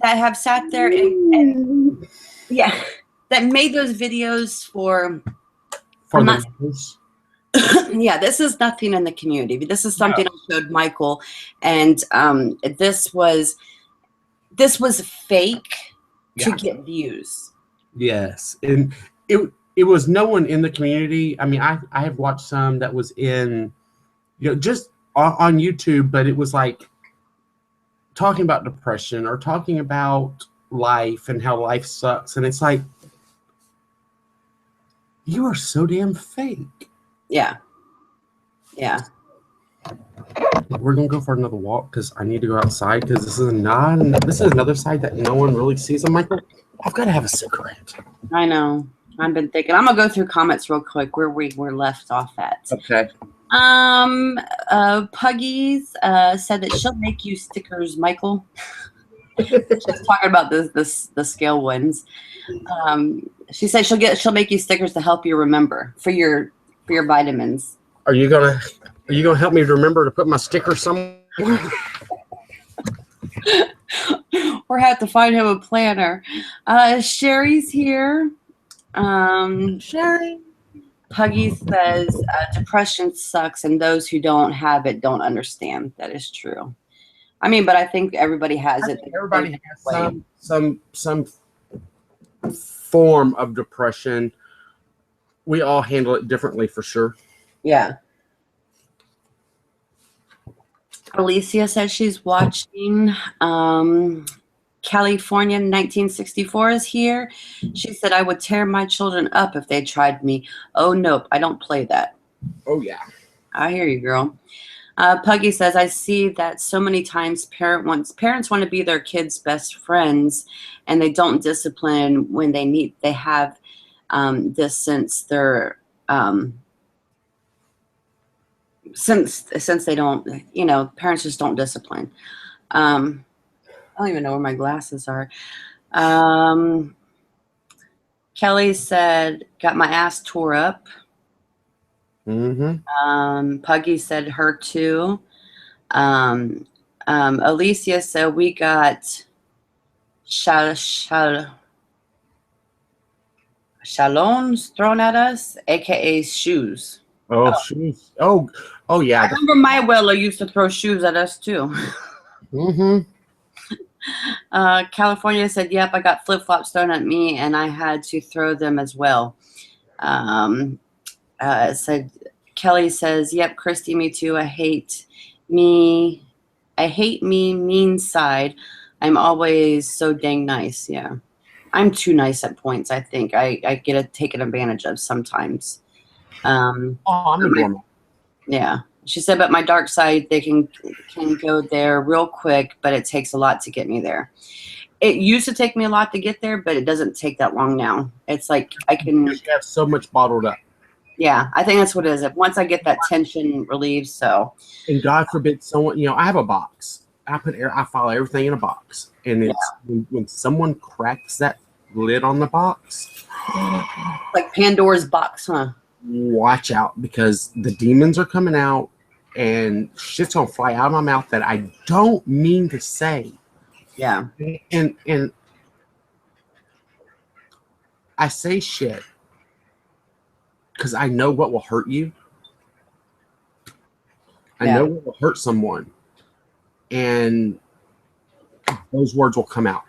That have sat there and yeah, that made those videos for For not, the numbers. yeah, this is nothing in the community. This is something I showed Michael, and this was fake to get views. Yes, and it was no one in the community. I mean, I have watched some that was in, you know, just on YouTube, but it was like talking about depression or talking about life and how life sucks, and it's like, you are so damn fake. Yeah. Yeah. We're gonna go for another walk because I need to go outside, because this is another side that no one really sees. I'm Michael. I've got to have a cigarette. I know. I've been thinking. I'm gonna go through comments real quick where we were left off at. Okay. Puggies said that she'll make you stickers, Michael. She's talking about the scale ones. She said she'll make you stickers to help you remember for your vitamins. Are you gonna help me remember to put my sticker somewhere? Or have to find him a planner. Sherry's here. Sherry. Puggy says depression sucks, and those who don't have it don't understand. That is true. I mean, but I think everybody has it. Everybody has some form of depression. We all handle it differently, for sure. Yeah. Alicia says she's watching. California 1964 is here. She said, I would tear my children up if they tried me. Oh, nope, I don't play that. Oh, yeah. I hear you, girl. Puggy says, I see that so many times parents want to be their kids' best friends, and they don't discipline when they have this since they're since they don't, you know, parents just don't discipline. I don't even know where my glasses are. Kelly said, got my ass tore up. Mm-hmm. Puggy said her too. Alicia said we got shallows thrown at us, aka shoes. Oh, shoes. Oh, yeah. I remember my abuela used to throw shoes at us too. Mm-hmm. California said, yep, I got flip-flops thrown at me and I had to throw them as well. Said Kelly says, yep, Christy, me too. I hate me mean side. I'm always so dang nice. Yeah. I'm too nice at points. I think I get taken advantage of sometimes. I'm a normal. Yeah. She said, but my dark side, they can go there real quick, but it takes a lot to get me there. It used to take me a lot to get there, but it doesn't take that long now. It's like I can You have so much bottled up. Yeah, I think that's what it is. If once I get that tension relieved, so. And God forbid someone, you know, I have a box. I file everything in a box, and it's when someone cracks that lid on the box, like Pandora's box, huh? Watch out, because the demons are coming out, and shit's gonna fly out of my mouth that I don't mean to say. Yeah. And I say shit because I know what will hurt you. I know what will hurt someone. And those words will come out.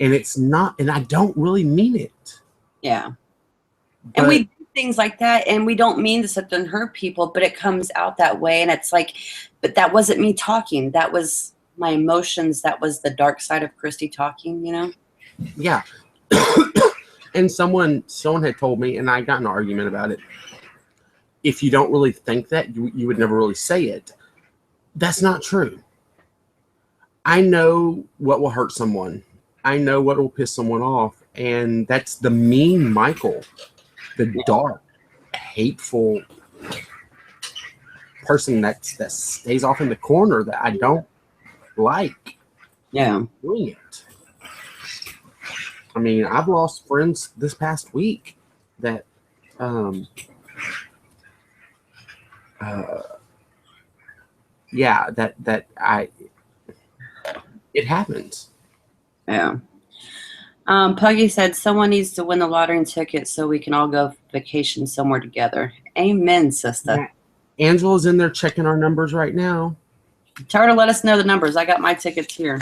And it's not, and I don't really mean it. Yeah. But, and we do things like that, and we don't mean to sit there and hurt people, but it comes out that way. And it's like, but that wasn't me talking. That was my emotions. That was the dark side of Christy talking, you know? Yeah. And someone had told me, and I got in an argument about it, if you don't really think that, you would never really say it. That's not true. I know what will hurt someone. I know what will piss someone off. And that's the mean Michael, the dark, hateful person that stays off in the corner that I don't like. Yeah. Doing it. I mean, I've lost friends this past week that it happens. Yeah. Puggy said someone needs to win the lottery ticket so we can all go vacation somewhere together. Amen, sister. Yeah. Angela's in there checking our numbers right now. Tell her to let us know the numbers. I got my tickets here.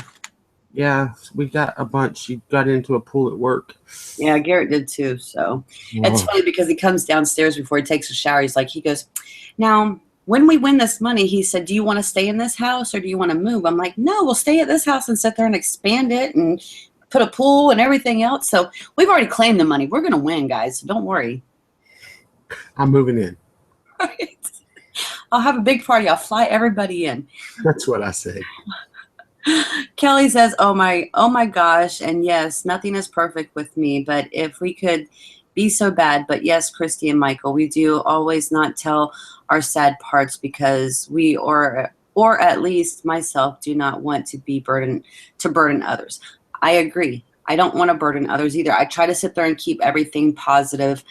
Yeah, we got a bunch. She got into a pool at work. Yeah, Garrett did too. So It's funny because he comes downstairs before he takes a shower. He goes, now, when we win this money, he said, do you want to stay in this house or do you want to move? I'm like, no, we'll stay at this house and sit there and expand it and put a pool and everything else. So we've already claimed the money. We're going to win, guys. So don't worry. I'm moving in. Right. I'll have a big party. I'll fly everybody in. That's what I say. Kelly says, oh my gosh. And yes, nothing is perfect with me, but if we could be so bad, but yes, Christy and Michael, we do always not tell our sad parts because we, or at least myself, do not want to burden others. I agree. I don't want to burden others either. I try to sit there and keep everything positive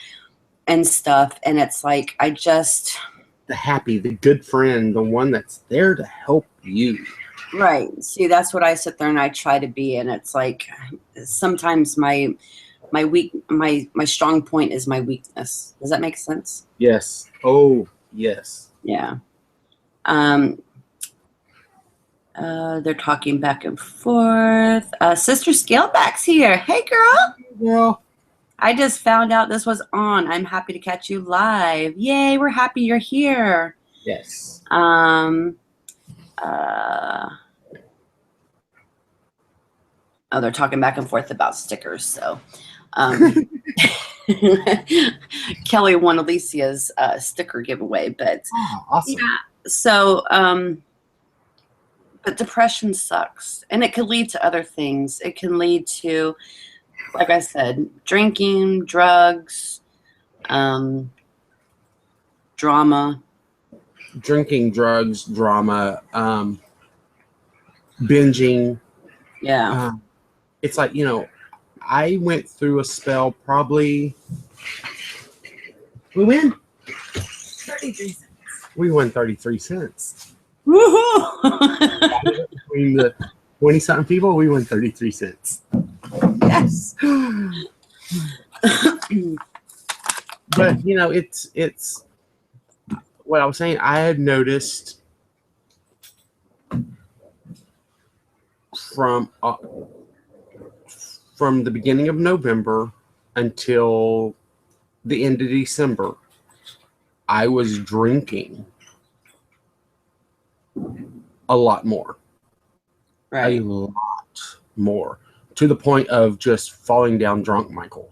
and stuff. And it's like, the happy, the good friend, the one that's there to help you. Right. See, that's what I sit there and I try to be. And it's like, sometimes my strong point is my weakness. Does that make sense? Yes. Oh, yes. Yeah. They're talking back and forth. Sister Scaleback's here. Hey, girl. Girl. I just found out this was on. I'm happy to catch you live. Yay, we're happy you're here. Yes. They're talking back and forth about stickers. So Kelly won Alicia's sticker giveaway. But awesome. Yeah. So but depression sucks. And it could lead to other things. It can lead to, like I said, drinking, drugs, drama. Drinking, drugs, drama, binging. Yeah. It's like, I went through a spell probably. We win 33 cents. We won 33 cents. Woohoo! Between the 20-something people, we won 33 cents. Yes. But, it's what I was saying. I had noticed from the beginning of November until the end of December, I was drinking a lot more. Right. A lot more. To the point of just falling down drunk, Michael.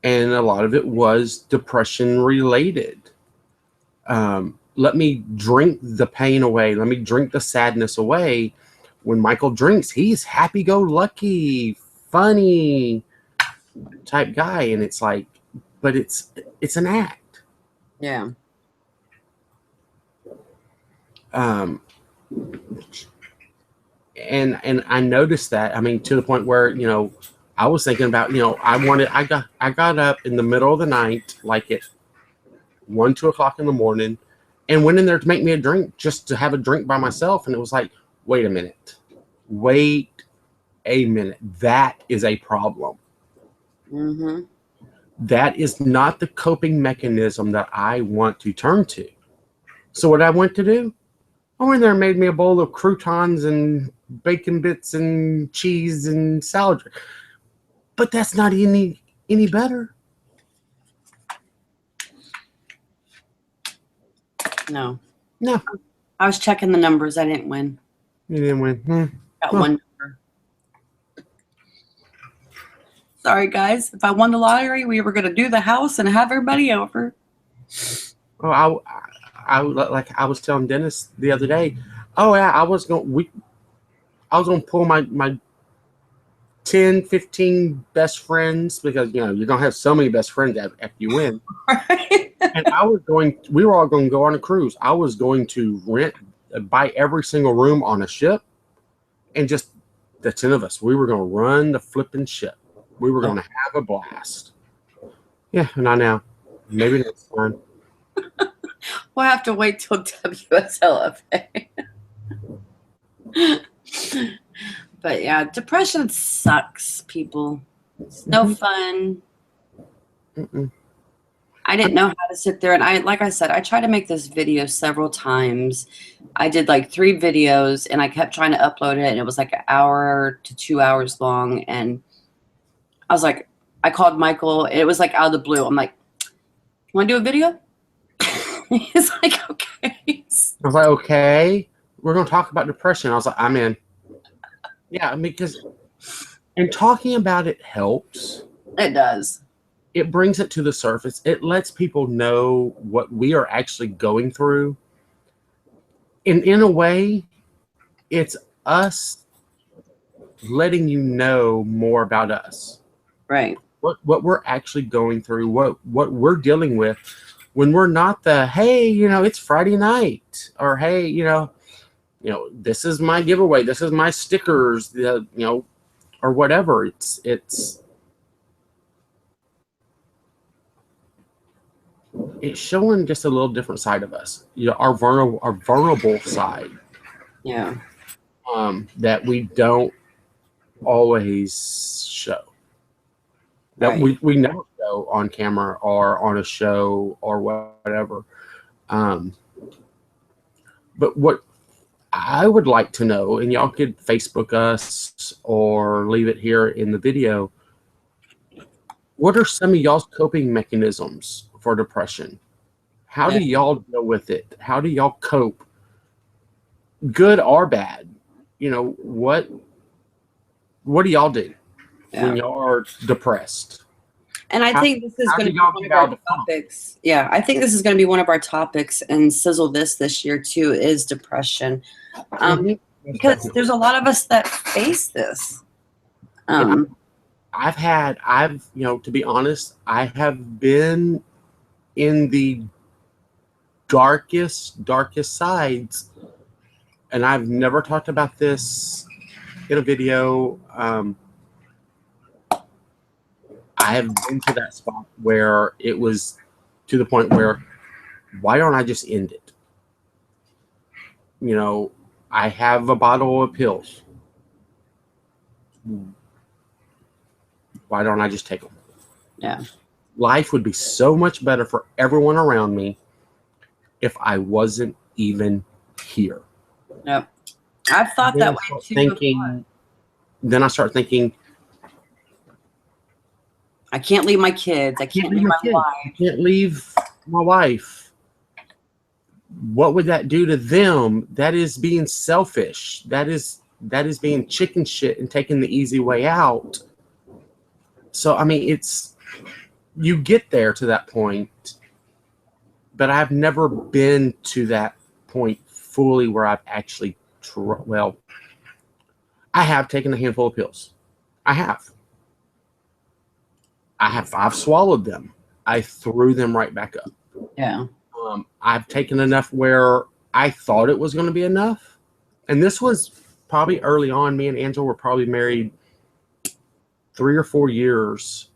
And a lot of it was depression related. Let me drink the pain away. Let me drink the sadness away. When Michael drinks, he's happy-go-lucky, funny type guy. And it's like, but it's an act. Yeah. And I noticed that, to the point where, I was thinking about, I got up in the middle of the night, like at 1, 2 o'clock in the morning, and went in there to make me a drink, just to have a drink by myself. And it was like, wait a minute. That is a problem. Mm-hmm. That is not the coping mechanism that I want to turn to. So what I went to do, I went in there and made me a bowl of croutons and bacon bits and cheese and salad. But that's not any better. No. No. I was checking the numbers. I didn't win. You didn't win. Got one number. Sorry, guys. If I won the lottery, we were going to do the house and have everybody over. Oh, I like I was telling Dennis the other day. Oh yeah, I was going to pull my 10, 15 best friends, because you don't have so many best friends after you win. Right. And we were all going to go on a cruise. I was going to buy every single room on a ship, and just the 10 of us, we were going to run the flipping ship. We were going to have a blast. Yeah, not now. Maybe next time. We'll have to wait till WSLFA. But yeah, depression sucks, people. It's no fun. Mm-mm. I didn't know how to sit there. And like I said, I tried to make this video several times. I did like 3 videos and I kept trying to upload it. And it was like an hour to 2 hours long. And I was like, I called Michael. And it was like out of the blue. I'm like, you want to do a video? He's like, okay. I was like, okay, we're going to talk about depression. I was like, I'm in. Yeah, because and talking about it helps. It does. It brings it to the surface. It lets people know what we are actually going through. And in a way, it's us letting you know more about us. Right. What we're actually going through, what we're dealing with, when we're not the, hey, it's Friday night, or hey, this is my giveaway, this is my stickers, or whatever. It's showing just a little different side of us, our vulnerable side. Yeah. That we don't always show. That right. we never show on camera or on a show or whatever. But what I would like to know, and y'all could Facebook us or leave it here in the video, what are some of y'all's coping mechanisms for depression? How do y'all deal with it? How do y'all cope? Good or bad? What do y'all do when y'all are depressed? And I think this is going to be one of our topics. Yeah, I think this is going to be one of our topics and Sizzle this year too, is depression. Because there's a lot of us that face this. To be honest, I have been in the darkest sides, and I've never talked about this in a video. I have been to that spot where it was to the point where, why don't I just end it? I have a bottle of pills. Why don't I just take them? Yeah. Life would be so much better for everyone around me if I wasn't even here. Yep. I've thought that way too. Then I start thinking, I can't leave my kids. I can't leave my wife. I can't leave my wife. What would that do to them? That is being selfish. That is being chicken shit and taking the easy way out. So, I mean, you get there to that point, but I've never been to that point fully where I've actually, I have taken a handful of pills. I've swallowed them. I threw them right back up. Yeah. I've taken enough where I thought it was going to be enough. And this was probably early on. Me and Angela were probably married 3 or 4 years.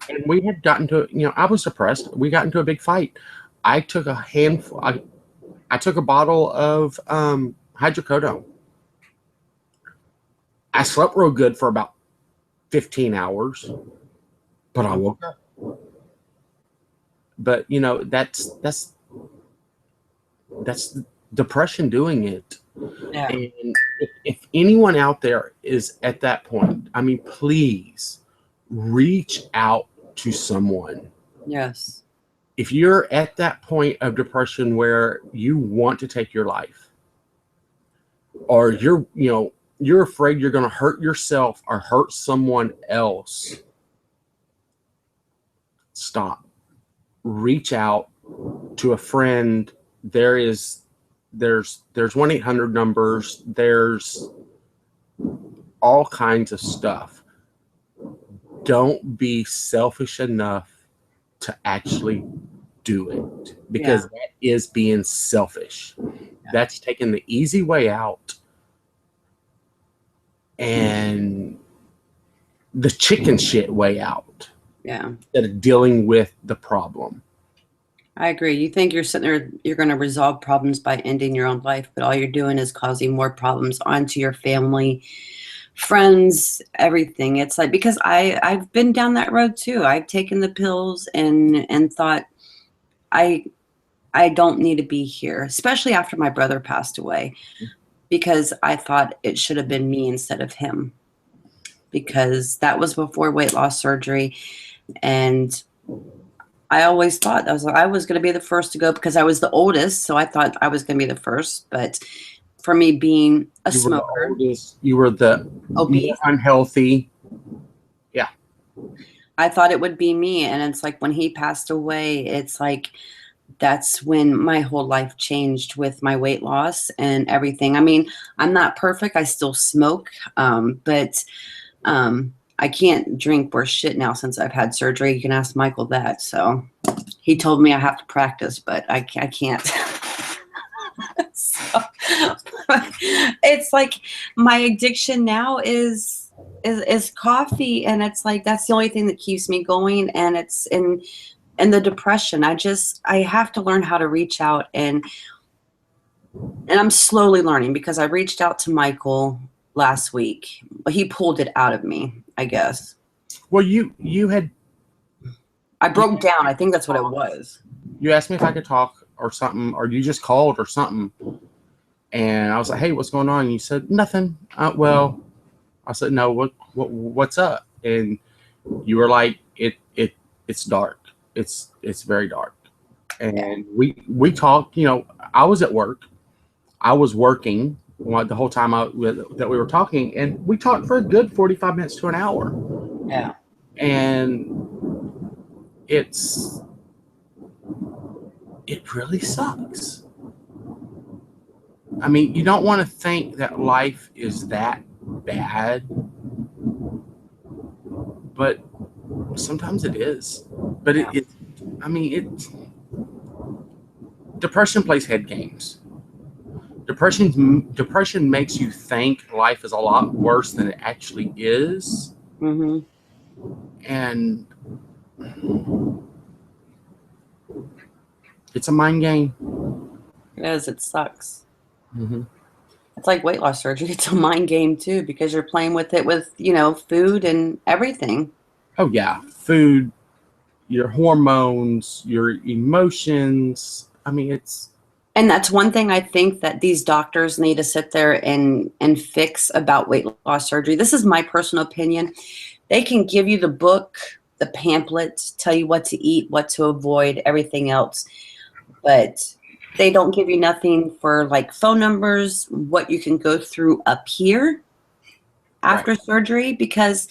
And we had gotten to, I was depressed. We got into a big fight. I took a handful. I took a bottle of hydrocodone. I slept real good for about 15 hours. But I woke up. But that's depression doing it. Yeah. And if anyone out there is at that point, I mean, please reach out to someone. Yes. If you're at that point of depression where you want to take your life, or you're afraid you're going to hurt yourself or hurt someone else, stop. Reach out to a friend. There's 1-800 numbers. There's all kinds of stuff. Don't be selfish enough to actually do it, because that is being selfish. That's taking the easy way out and the chicken shit way out. Yeah. Instead of dealing with the problem. I agree. You think you're sitting there, you're going to resolve problems by ending your own life, but all you're doing is causing more problems onto your family, friends, everything. It's like, because I've been down that road too. I've taken the pills and thought I don't need to be here, especially after my brother passed away, because I thought it should have been me instead of him, because that was before weight loss surgery. And I always thought I was going to be the first to go because I was the oldest. So I thought I was going to be the first. But for me being a smoker, you were the obese, unhealthy. Yeah. I thought it would be me. And it's like when he passed away, it's like that's when my whole life changed with my weight loss and everything. I mean, I'm not perfect. I still smoke, but I can't drink worth shit now since I've had surgery. You can ask Michael that. So he told me I have to practice, but I can't. So, it's like my addiction now is coffee, and it's like that's the only thing that keeps me going. And it's in the depression. I have to learn how to reach out, and I'm slowly learning, because I reached out to Michael last week. He pulled it out of me, I guess. Well, you had. I broke down. I think that's what it was. You asked me if I could talk or something, or you just called or something. And I was like, hey, what's going on? And you said, nothing. Well, I said, no, what's up? And you were like, it's dark. It's very dark. And we talked, I was at work. I was working the whole time that we were talking, and we talked for a good 45 minutes to an hour. Yeah. And it really sucks. I mean, you don't want to think that life is that bad, but sometimes it is. But depression plays head games. Depression makes you think life is a lot worse than it actually is. Mm-hmm. And it's a mind game. It is. It sucks. Mm-hmm. It's like weight loss surgery. It's a mind game too, because you're playing with it with, food and everything. Oh yeah. Food, your hormones, your emotions. I mean, and that's one thing I think that these doctors need to sit there and fix about weight loss surgery. This is my personal opinion. They can give you the book, the pamphlet, tell you what to eat, what to avoid, everything else. But they don't give you nothing for like phone numbers, what you can go through up here after surgery, because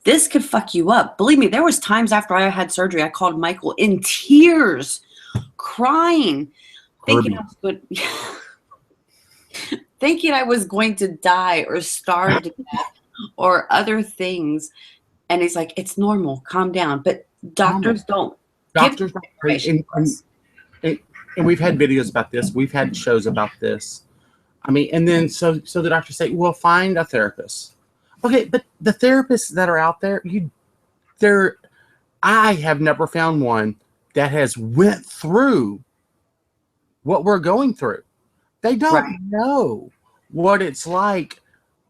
this could fuck you up. Believe me, there was times after I had surgery, I called Michael in tears, crying, thinking I was going to die or starve to death or other things. And he's like, it's normal, calm down. But doctors don't. Doctors don't. And we've had videos about this. We've had shows about this. I mean, and then so the doctors say, well, find a therapist. Okay, but the therapists that are out there, I have never found one that has went through what we're going through. They don't know what it's like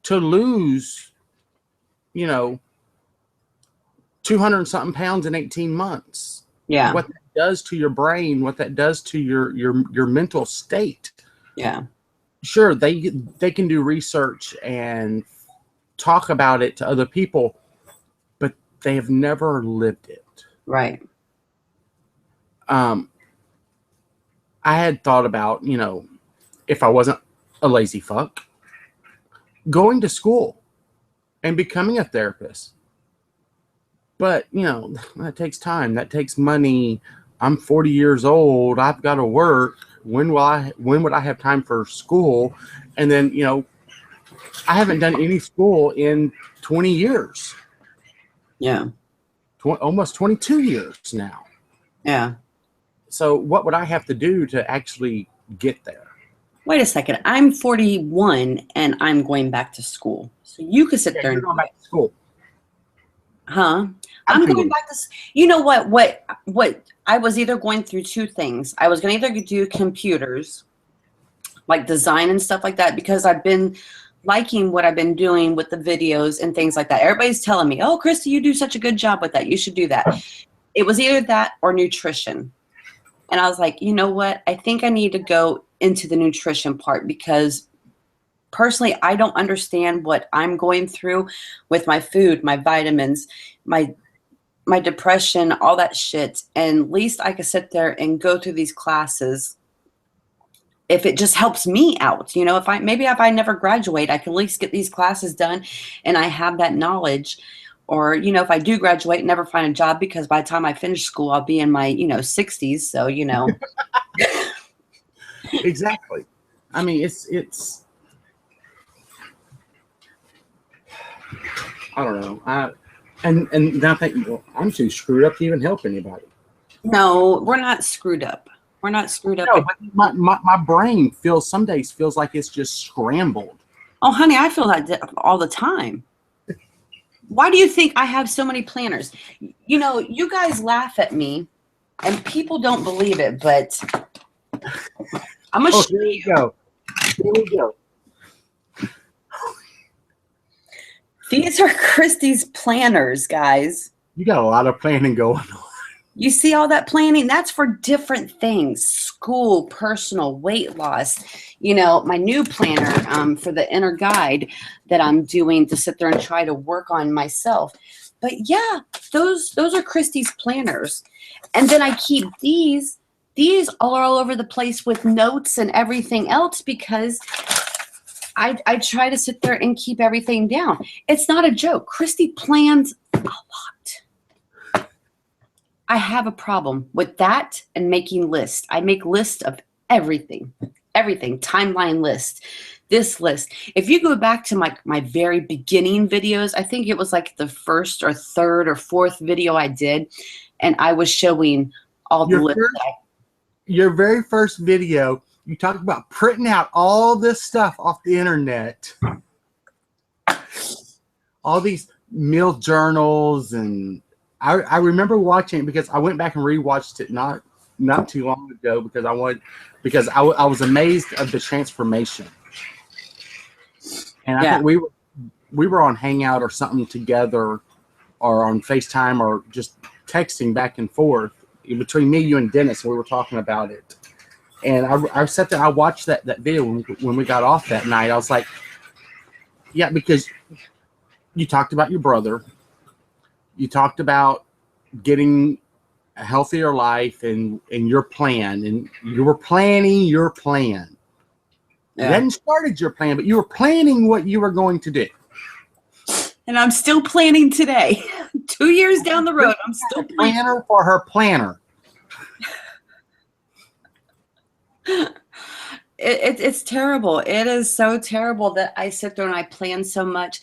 to lose, 200 something pounds in 18 months. Yeah. What that does to your brain, what that does to your mental state. Yeah. Sure, they can do research and talk about it to other people, but they have never lived it. Right. I had thought about, if I wasn't a lazy fuck, going to school and becoming a therapist. But, that takes time. That takes money. I'm 40 years old. I've got to work. When would I have time for school? And then, I haven't done any school in 20 years. Yeah. Almost 22 years now. Yeah. So what would I have to do to actually get there? Wait a second. I'm 41 and I'm going back to school. So you could sit there and going back to school. Huh? I'm going back to, you know what I was either going through two things. I was going to either do computers, like design and stuff like that, because I've been liking what I've been doing with the videos and things like that. Everybody's telling me, oh, Christy, you do such a good job with that. You should do that. It was either that or nutrition. And I was like, you know what? I think I need to go into the nutrition part, because personally, I don't understand what I'm going through with my food, my vitamins, my depression, all that shit. And at least I could sit there and go through these classes. If it just helps me out, if I never graduate, I can at least get these classes done and I have that knowledge. Or, if I do graduate, never find a job, because by the time I finish school, I'll be in my, 60s. So, Exactly. I mean, it's, I don't know. And now I think, well, I'm too screwed up to even help anybody. No, we're not screwed up. We're not screwed up. No, but my brain some days feels like it's just scrambled. Oh, honey, I feel that all the time. Why do you think I have so many planners? You guys laugh at me and people don't believe it, but I'm going to show you. Here we go. These are Christy's planners, guys. You got a lot of planning going on. You see all that planning? That's for different things. School, personal, weight loss. My new planner for the inner guide that I'm doing to sit there and try to work on myself. But yeah, those are Christy's planners. And then I keep these all over the place with notes and everything else, because I try to sit there and keep everything down. It's not a joke. Christy plans a lot. I have a problem with that and making lists. I make lists of everything, timeline list, this list. If you go back to my very beginning videos, I think it was like the first or third or fourth video I did, and I was showing all the lists. Your very first video, you talked about printing out all this stuff off the internet. All these meal journals, and I remember watching it because I went back and rewatched it not too long ago, because I was amazed of the transformation. And I think we were on Hangout or something together, or on FaceTime, or just texting back and forth between me, you, and Dennis. We were talking about it. And I sat there, I watched that video when we got off that night. I was like, yeah, because you talked about your brother. You talked about getting a healthier life and your plan. And you were planning your plan. Yeah. You hadn't started your plan, but you were planning what you were going to do. And I'm still planning today. 2 years down the road, I'm still planning. Planner for her planner. It's terrible. It is so terrible that I sit there and I plan so much.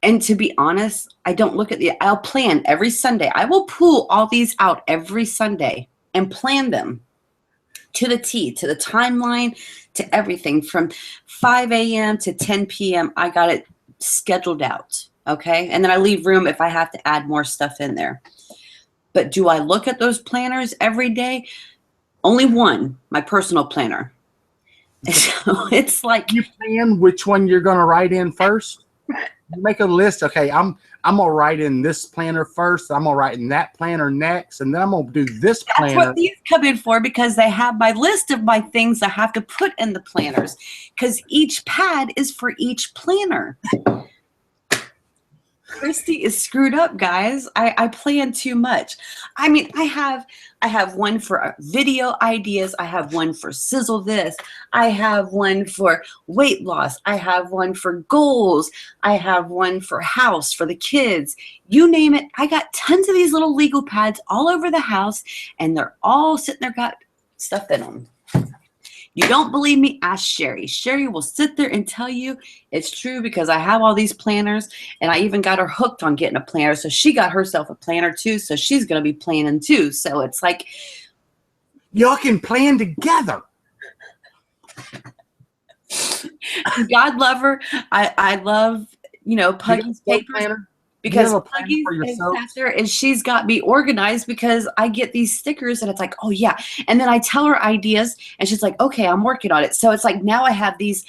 And to be honest, I don't look at I'll plan every Sunday. I will pull all these out every Sunday and plan them to the T, to the timeline, to everything from 5 a.m. to 10 p.m. I got it scheduled out. Okay. And then I leave room if I have to add more stuff in there. But do I look at those planners every day? Only one, my personal planner. So it's like, you plan which one you're going to write in first? You make a list. Okay, I'm gonna write in this planner first. I'm gonna write in that planner next, and then I'm gonna do this That's planner. what these come in for, because they have my list of my things I have to put in the planners, because each pad is for each planner. Christy is screwed up, guys. I plan too much. I mean, I have one for video ideas. I have one for sizzle this. I have one for weight loss. I have one for goals. I have one for house, for the kids. You name it. I got tons of these little legal pads all over the house, and they're all sitting there, got stuff in them. You don't believe me? Ask Sherry. Sherry will sit there and tell you it's true, because I have all these planners, and I even got her hooked on getting a planner. So she got herself a planner too. So she's going to be planning too. So it's like, y'all can plan together. God love her. I love, Puggy's papers. Because Puggy is sat there and she's got me organized, because I get these stickers and it's like, oh yeah. And then I tell her ideas and she's like, okay, I'm working on it. So it's like, now I have these,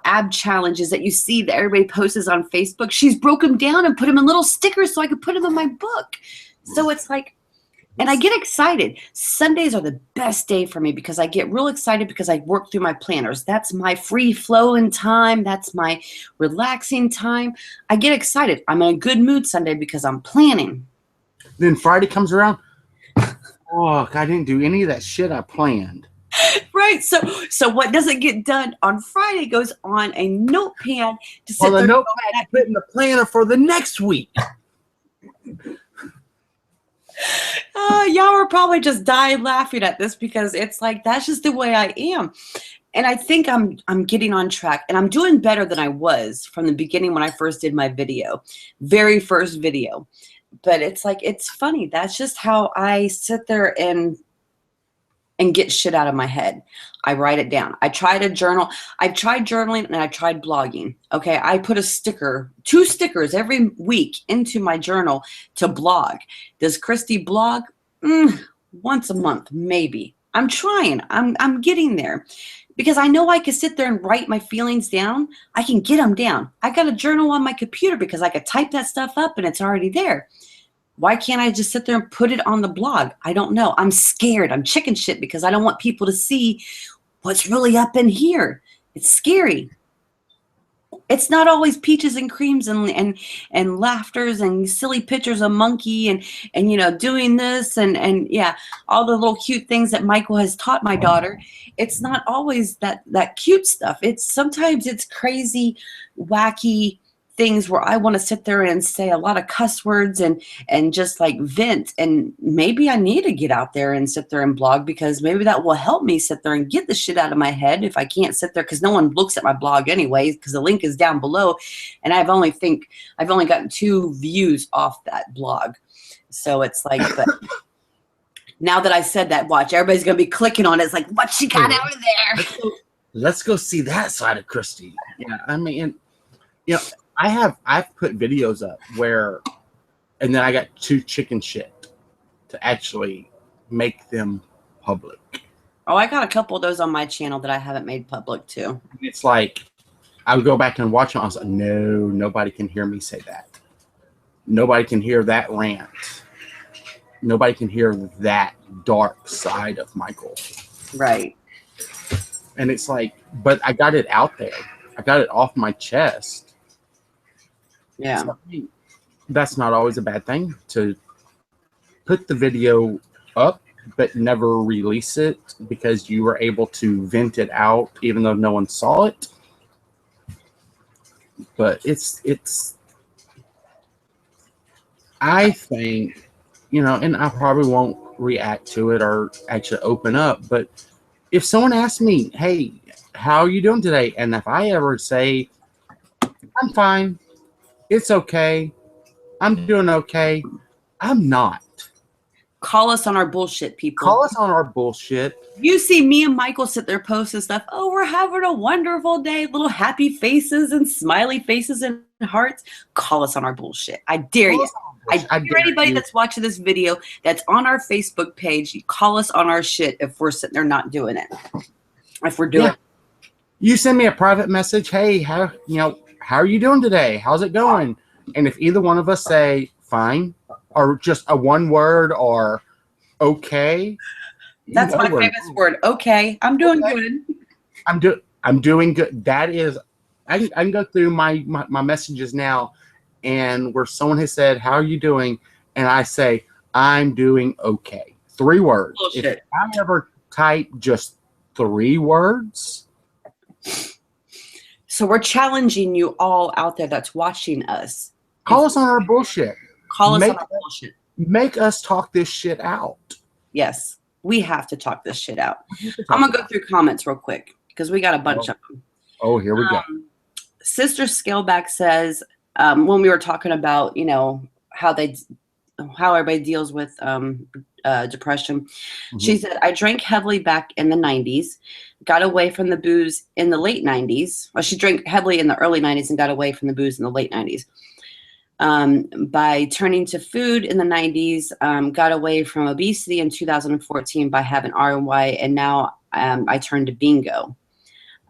ab challenges that you see that everybody posts on Facebook. She's broke them down and put them in little stickers so I could put them in my book. So it's like, and I get excited. Sundays are the best day for me, because I get real excited because I work through my planners. That's my free flowing time. That's my relaxing time. I get excited. I'm in a good mood Sunday because I'm planning. Then Friday comes around. Oh, I didn't do any of that shit I planned. Right. So what doesn't get done on Friday goes on a notepad to sit there. The notepad to put in the planner for the next week. Y'all are probably just dying laughing at this, because it's like, that's just the way I am. And I think I'm getting on track, and I'm doing better than I was from the beginning when I first did my very first video. But it's like, it's funny. That's just how I sit there and get shit out of my head. I write it down. I try to journal. I've tried journaling and I tried blogging. Okay. I put 2 stickers every week into my journal to blog. Does Christy blog? Once a month, maybe. I'm trying. I'm getting there, because I know I can sit there and write my feelings down. I can get them down. I got a journal on my computer, because I could type that stuff up and it's already there. Why can't I just sit there and put it on the blog? I don't know. I'm scared. I'm chicken shit, because I don't want people to see what's really up in here. It's scary. It's not always peaches and creams and laughters and silly pictures of monkey and doing this and yeah, all the little cute things that Michael has taught my daughter. It's not always that cute stuff. Sometimes it's crazy, wacky things where I want to sit there and say a lot of cuss words and just like vent. And maybe I need to get out there and sit there and blog, because maybe that will help me sit there and get the shit out of my head if I can't sit there, because no one looks at my blog anyway, because the link is down below. And I've only gotten 2 views off that blog. So it's like, but now that I said that, watch, everybody's going to be clicking on it. It's like, what she got out of there? Let's go see that side of Christy. Yeah. I mean, I've put videos up and then I got 2 chicken shit to actually make them public. Oh, I got a couple of those on my channel that I haven't made public too. It's like, I would go back and watch them. I was like, no, nobody can hear me say that. Nobody can hear that rant. Nobody can hear that dark side of Michael. Right. And it's like, but I got it out there. I got it off my chest. Yeah. So, that's not always a bad thing, to put the video up but never release it, because you were able to vent it out even though no one saw it. But it's I think, and I probably won't react to it or actually open up, but if someone asks me, hey, how are you doing today? And if I ever say, I'm fine, it's okay, I'm doing okay, I'm not. Call us on our bullshit, people. Call us on our bullshit. You see me and Michael sit there posting stuff. Oh, we're having a wonderful day. Little happy faces and smiley faces and hearts. Call us on our bullshit. I dare you. I dare anybody that's watching this video that's on our Facebook page, you call us on our shit if we're sitting there not doing it. If we're doing it. You send me a private message. Hey, how are you doing today? How's it going? And if either one of us say fine, or just a one word, or okay, That's my famous word. Okay, I'm doing good. I'm doing good. That is, I can go through my messages now, and where someone has said, "How are you doing?" and I say, "I'm doing okay." 3 words. Bullshit. If I ever type just 3 words, so we're challenging you all out there that's watching us. call us on our bullshit. Call us on our bullshit. Make us talk this shit out. Yes, we have to talk this shit out. I'm gonna go through comments real quick because we got a bunch of them. Oh, here we go. Sister Scaleback says, when we were talking about, how everybody deals with depression, she said, I drank heavily back in the 90s, got away from the booze in the late 90s. Well, she drank heavily in the early 90s and got away from the booze in the late 90s. By turning to food in the 90s, got away from obesity in 2014 by having RY, and now I turned to bingo.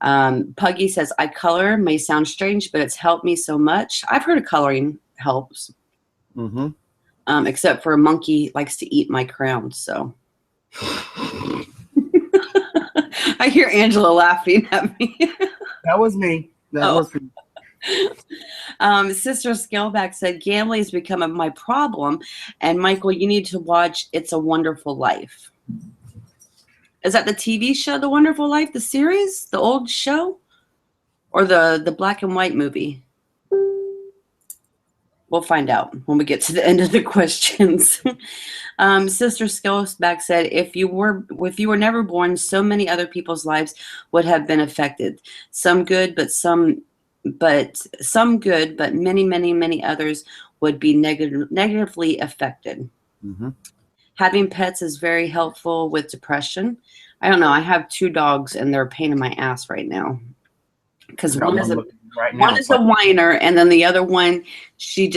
Puggy says, I color, may sound strange, but it's helped me so much. I've heard of coloring helps. Except for a monkey likes to eat my crown, so. I hear Angela laughing at me. That was me. That was me. Sister Scaleback said, gambling has become my problem, and Michael, you need to watch It's a Wonderful Life. Is that the TV show, The Wonderful Life, the series, the old show, or the black and white movie? We'll find out when we get to the end of the questions. Sister Scaleback said, if you were never born, so many other people's lives would have been affected. Some good, but many, many, many others would be negatively affected. Having pets is very helpful with depression. I don't know. I have 2 dogs, and they're a pain in my ass right now. Because one is a whiner, and then the other one, she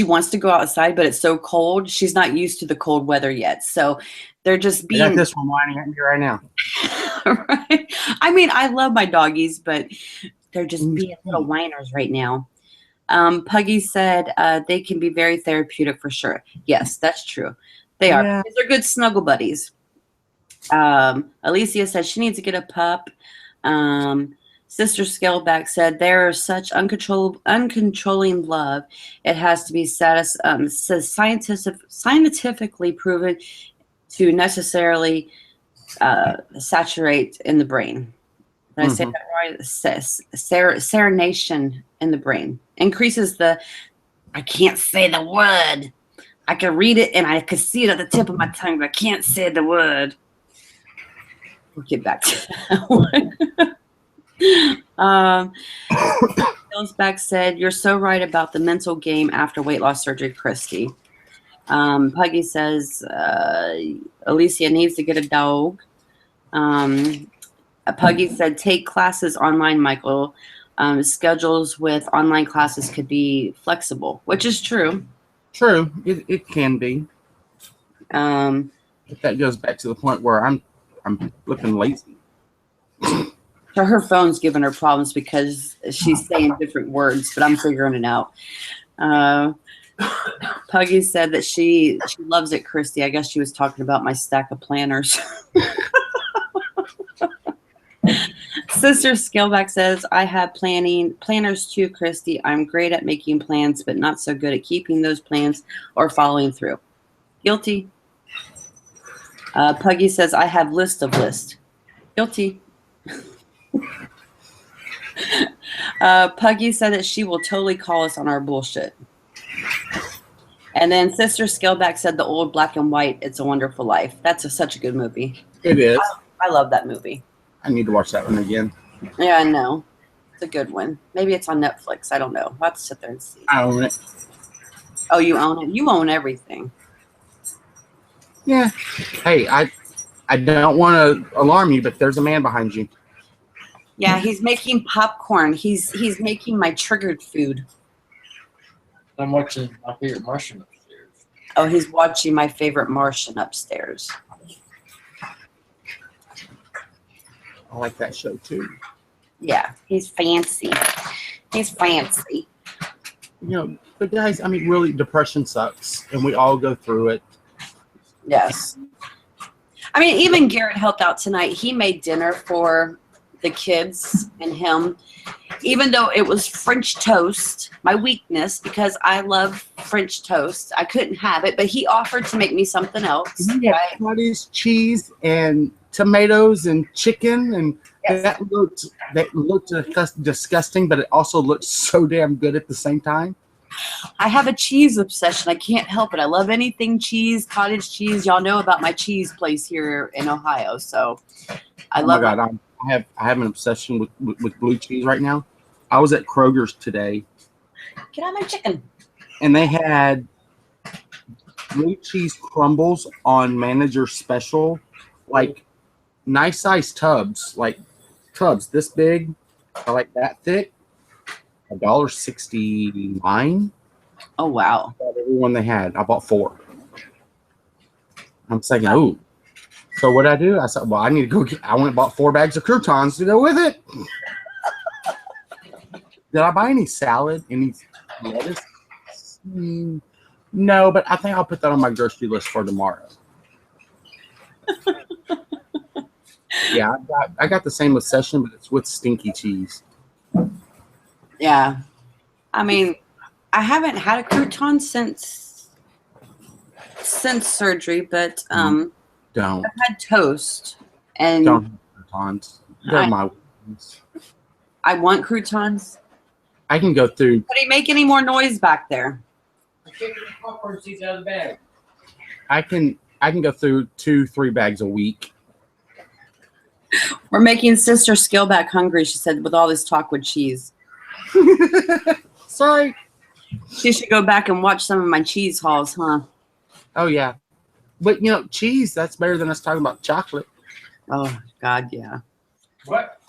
wants to go outside, but it's so cold. She's not used to the cold weather yet. So they're just being. I got this one whining at me right now. Right? I mean, I love my doggies, but they're just being little whiners right now. Puggy said they can be very therapeutic for sure. Yes, that's true. They are. They're good snuggle buddies. Alicia said she needs to get a pup. Sister Scaleback said there is such uncontrolling love. It has to be scientifically proven to necessarily saturate in the brain. Did I say that right? Serenation in the brain increases the. I can't say the word. I can read it and I can see it at the tip of my tongue, but I can't say the word. We'll get back to that one. Back said, you're so right about the mental game after weight loss surgery, Christy. Puggy says, Alicia needs to get a dog. Puggy said, take classes online, Michael. Schedules with online classes could be flexible, which is true. True, it can be. But that goes back to the point where I'm flipping lazy. So her phone's giving her problems because she's saying different words, but I'm figuring it out. Puggy said that she loves it, Christy. I guess she was talking about my stack of planners. Sister Scaleback says, I have planners too, Christy. I'm great at making plans, but not so good at keeping those plans or following through. Guilty. Puggy says, I have list of lists. Guilty. Puggy said that she will totally call us on our bullshit. And then Sister Scaleback said the old black and white, It's a Wonderful Life. That's such a good movie. It is. I love that movie. I need to watch that one again. Yeah, I know. It's a good one. Maybe it's on Netflix. I don't know. I'll have to sit there and see. I own it. Oh, you own it? You own everything. Yeah. Hey, I don't want to alarm you, but there's a man behind you. Yeah, he's making popcorn. He's making my triggered food. I'm watching my favorite Martian upstairs. Oh, he's watching my favorite Martian upstairs. I like that show too. Yeah, he's fancy. He's fancy. You know, but guys, I mean, really, depression sucks, and we all go through it. Yes. I mean, even Garrett helped out tonight. He made dinner for the kids and him, even though it was French toast, my weakness, because I love French toast. I couldn't have it, but he offered to make me something else. Yeah, Right? cottage cheese and tomatoes and chicken, and Yes. that looked disgusting, but it also looked so damn good at the same time. I have a cheese obsession. I can't help it. I love anything cheese, cottage cheese. Y'all know about my cheese place here in Ohio, so I Oh love my God, I have an obsession with blue cheese right now. I was at Kroger's today, Get out my chicken. and they had blue cheese crumbles on manager special, like nice sized tubs, like tubs this big, or like that thick. $1.69. Oh wow. About every one they had. I bought 4. I'm thinking, oh. So what I do? I said, well, I need to go get. I went and bought 4 bags of croutons to go with it. Did I buy any salad? Any lettuce? No, but I think I'll put that on my grocery list for tomorrow. Yeah, I got the same obsession, but it's with stinky cheese. Yeah. I mean, I haven't had a crouton since surgery, but Don't I've had toast, and have croutons. They're my ones. I want croutons. I can go through. Could he make any more noise back there? Popcorn seeds out of the bag. I can go through 2-3 bags a week. We're making Sister Skillback hungry, she said, with all this talk with cheese. Sorry. She should go back and watch some of my cheese hauls, huh? Oh yeah, but you know, cheese, that's better than us talking about chocolate. Oh, God, yeah. What?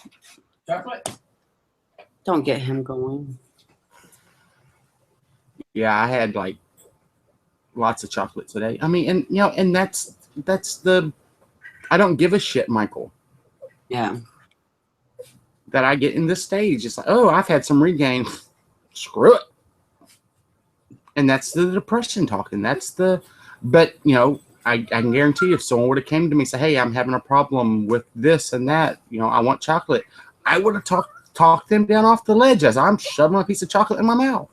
Chocolate? Don't get him going. Yeah, I had like lots of chocolate today. I mean, and you know, and that's the I don't give a shit, Michael, Yeah. that I get in this stage. It's like, oh, I've had some regain. Screw it. And that's the depression talking. But you know, I can guarantee if someone would have came to me and said, hey, I'm having a problem with this and that, you know, I want chocolate, I would have talked them down off the ledge as I'm shoving a piece of chocolate in my mouth.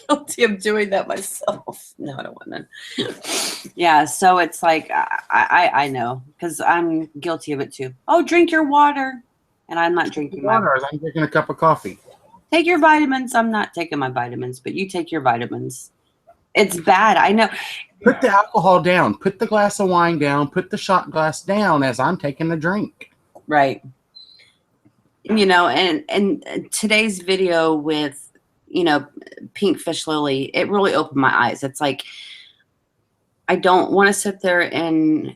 Guilty of doing that myself. No, I don't want to. Yeah, so it's like, I know, because I'm guilty of it too. Oh, drink your water. And I'm not drinking my Water, I'm drinking a cup of coffee. Take your vitamins. I'm not taking my vitamins, but you take your vitamins. It's bad. I know. Put the alcohol down. Put the glass of wine down. Put the shot glass down as I'm taking a drink. Right. You know, and today's video with, you know, Pink Fish Lily, it really opened my eyes. It's like, I don't want to sit there and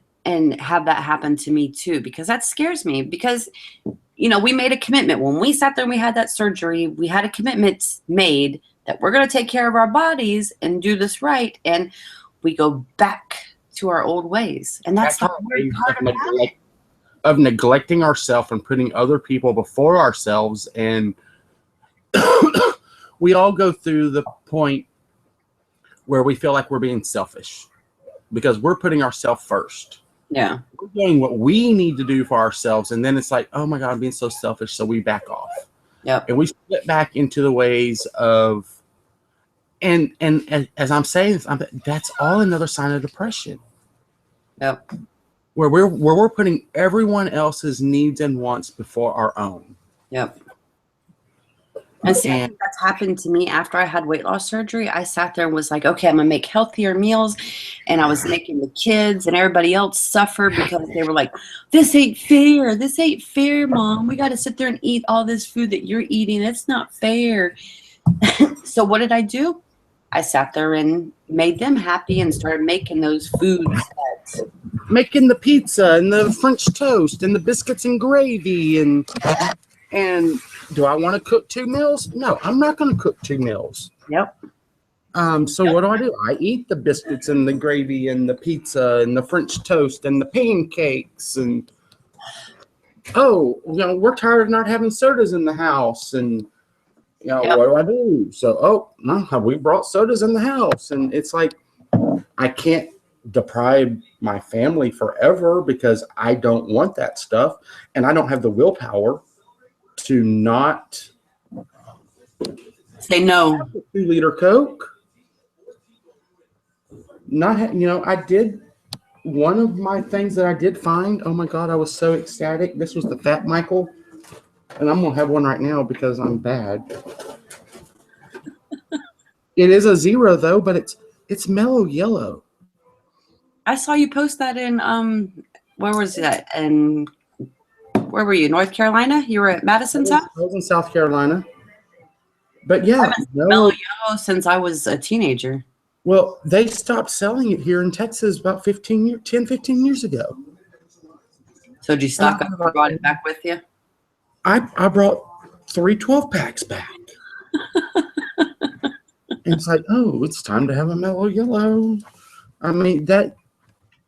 have that happen to me too, because that scares me. Because, you know, we made a commitment when we sat there and we had that surgery. We had a commitment made that we're going to take care of our bodies and do this right, and we go back to our old ways. And that's the hard part about it. Of neglecting ourselves and putting other people before ourselves. And we all go through the point where we feel like we're being selfish because we're putting ourselves first. Yeah. We're doing what we need to do for ourselves. And then it's like, oh my God, I'm being so selfish. So we back off. Yep. And we slip back into the ways of, and as I'm saying, that's all another sign of depression. Yep. Where we're putting everyone else's needs and wants before our own. Yep. And see, I think that's happened to me after I had weight loss surgery. I sat there and was like, okay, I'm going to make healthier meals. And I was making the kids and everybody else suffer because they were like, this ain't fair. This ain't fair, Mom. We got to sit there and eat all this food that you're eating. It's not fair. So what did I do? I sat there and made them happy and started making those foods. Making the pizza and the French toast and the biscuits and gravy and do I want to cook 2 meals? No, I'm not going to cook 2 meals. Yep. So what do? I eat the biscuits and the gravy and the pizza and the French toast and the pancakes and oh, we're tired of not having sodas in the house, and Yep. what do I do? So, oh, no, we brought sodas in the house, and it's like I can't deprive my family forever because I don't want that stuff, and I don't have the willpower to not Say no. 2-liter Coke. I did. One of my things that I did find, oh my God, I was so ecstatic. This was the Fat Michael, and I'm gonna have one right now because I'm bad. It is a 0 though, but it's mellow yellow. I saw you post that in where was that? And where were you? North Carolina? You were at Madison's house? I was in South Carolina. But yeah, Mellow yellow since I was a teenager. well, they stopped selling it here in Texas about 10, 15 years ago. So did you stock up and brought it back with you? I brought 3 12-packs back. And it's like, oh, it's time to have a mellow yellow. I mean, that,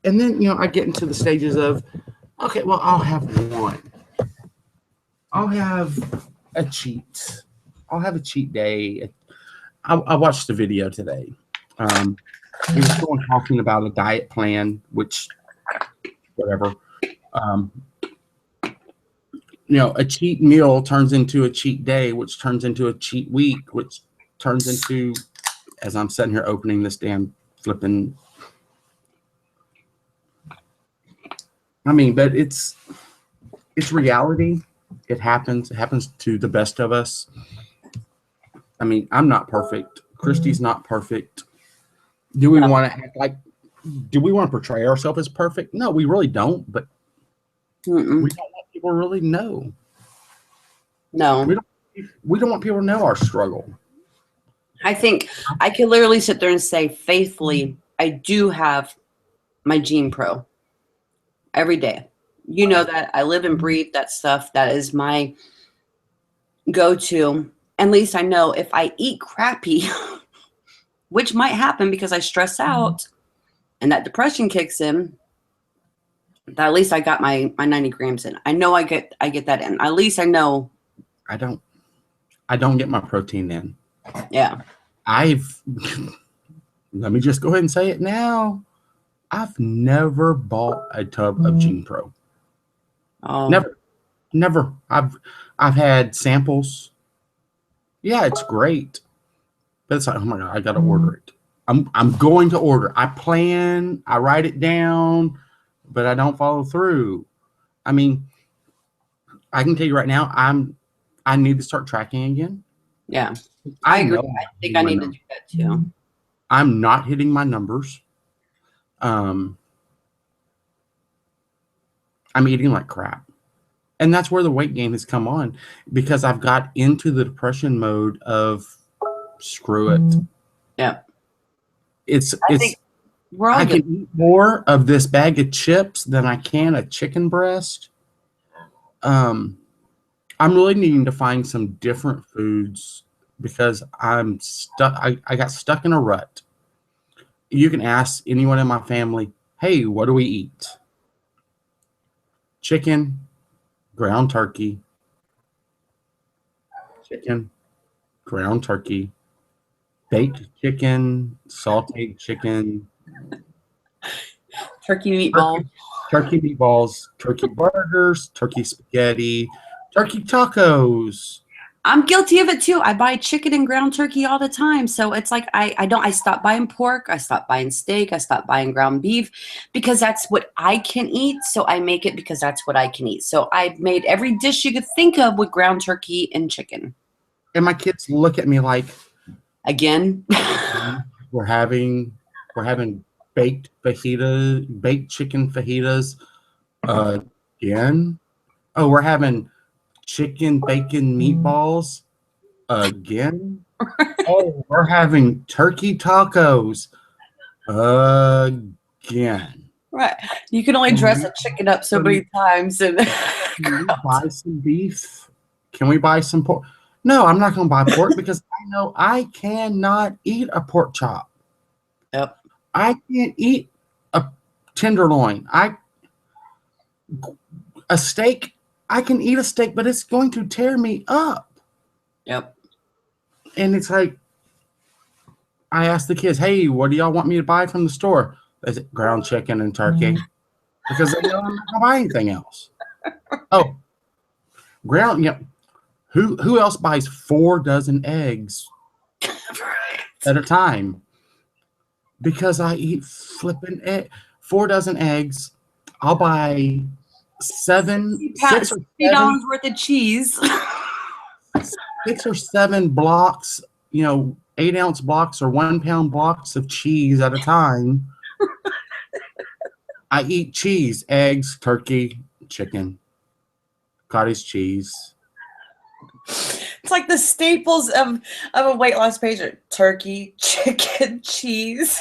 and then, I get into the stages of, okay, well, I'll have one. I'll have a cheat. I'll have a cheat day. I watched the video today. He was someone talking about a diet plan, which, whatever. A cheat meal turns into a cheat day, which turns into a cheat week, which turns into, as I'm sitting here opening this damn flipping. I mean, but it's reality. It happens. It happens to the best of us. I mean, I'm not perfect. Christy's not perfect. Do we want to act like? Do we want to portray ourselves as perfect? No, we really don't. But we don't want people to really know. No, we don't want people to know our struggle. I think I can literally sit there and say faithfully, I do have my Gene Pro every day. You know that I live and breathe that stuff. That is my go-to. At least I know if I eat crappy, which might happen because I stress out and that depression kicks in, that at least I got my 90 grams in. I know I get that in. At least I know. I don't get my protein in. Yeah. Let me just go ahead and say it now. I've never bought a tub of Gene Pro. Oh. Never. I've had samples. Yeah, it's great. But it's like, oh my God, I gotta order it. I'm going to order. I plan, I write it down, but I don't follow through. I mean, I can tell you right now, I need to start tracking again. Yeah. I agree. I think I need to do that too. I'm not hitting my numbers. I'm eating like crap. And that's where the weight gain has come on, because I've got into the depression mode of screw it. Yeah. I can eat more of this bag of chips than I can a chicken breast. I'm really needing to find some different foods because I'm stuck. I got stuck in a rut. You can ask anyone in my family, hey, what do we eat? Chicken, ground turkey, chicken, ground turkey, baked chicken, sauteed chicken, turkey meatballs, turkey meatballs, turkey burgers, turkey spaghetti, turkey tacos. I'm guilty of it too. I buy chicken and ground turkey all the time. So it's like I stop buying pork, I stop buying steak, I stop buying ground beef because that's what I can eat. So I make it because that's what I can eat. So I've made every dish you could think of with ground turkey and chicken. And my kids look at me like, again, we're having baked chicken fajitas again. Oh, we're having chicken bacon meatballs again. Oh, we're having turkey tacos again. Right. You can only dress a chicken up so many times. And can we buy some beef? Can we buy some pork? No, I'm not going to buy pork because I know I cannot eat a pork chop. Yep. I can't eat a tenderloin. A steak I can eat a steak, but it's going to tear me up. Yep. And it's like, I asked the kids, hey, what do y'all want me to buy from the store? They said ground chicken and turkey. Because they know I'm not going to buy anything else. Oh, ground, yeah. Who else buys 4 dozen eggs at a time? Because I eat flipping 4 dozen eggs. I'll buy 6 or $50 worth of cheese. 6 or 7 blocks, 8-ounce blocks or 1-pound blocks of cheese at a time. I eat cheese, eggs, turkey, chicken, cottage cheese. It's like the staples of a weight loss patient: turkey, chicken, cheese,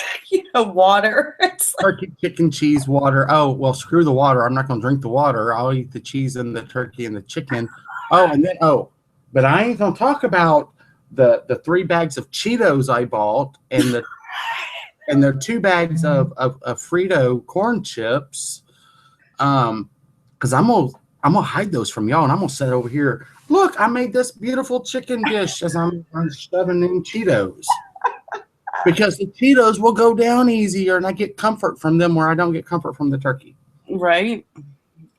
water. It's like, Turkey, chicken, cheese, water. Oh, well, screw the water. I'm not going to drink the water. I'll eat the cheese and the turkey and the chicken. But I ain't going to talk about the 3 bags of Cheetos I bought and the 2 bags of Frito corn chips. Because I'm gonna hide those from y'all, and I'm gonna sit over here. Look, I made this beautiful chicken dish as I'm shoving in Cheetos. Because the Cheetos will go down easier, and I get comfort from them where I don't get comfort from the turkey. right.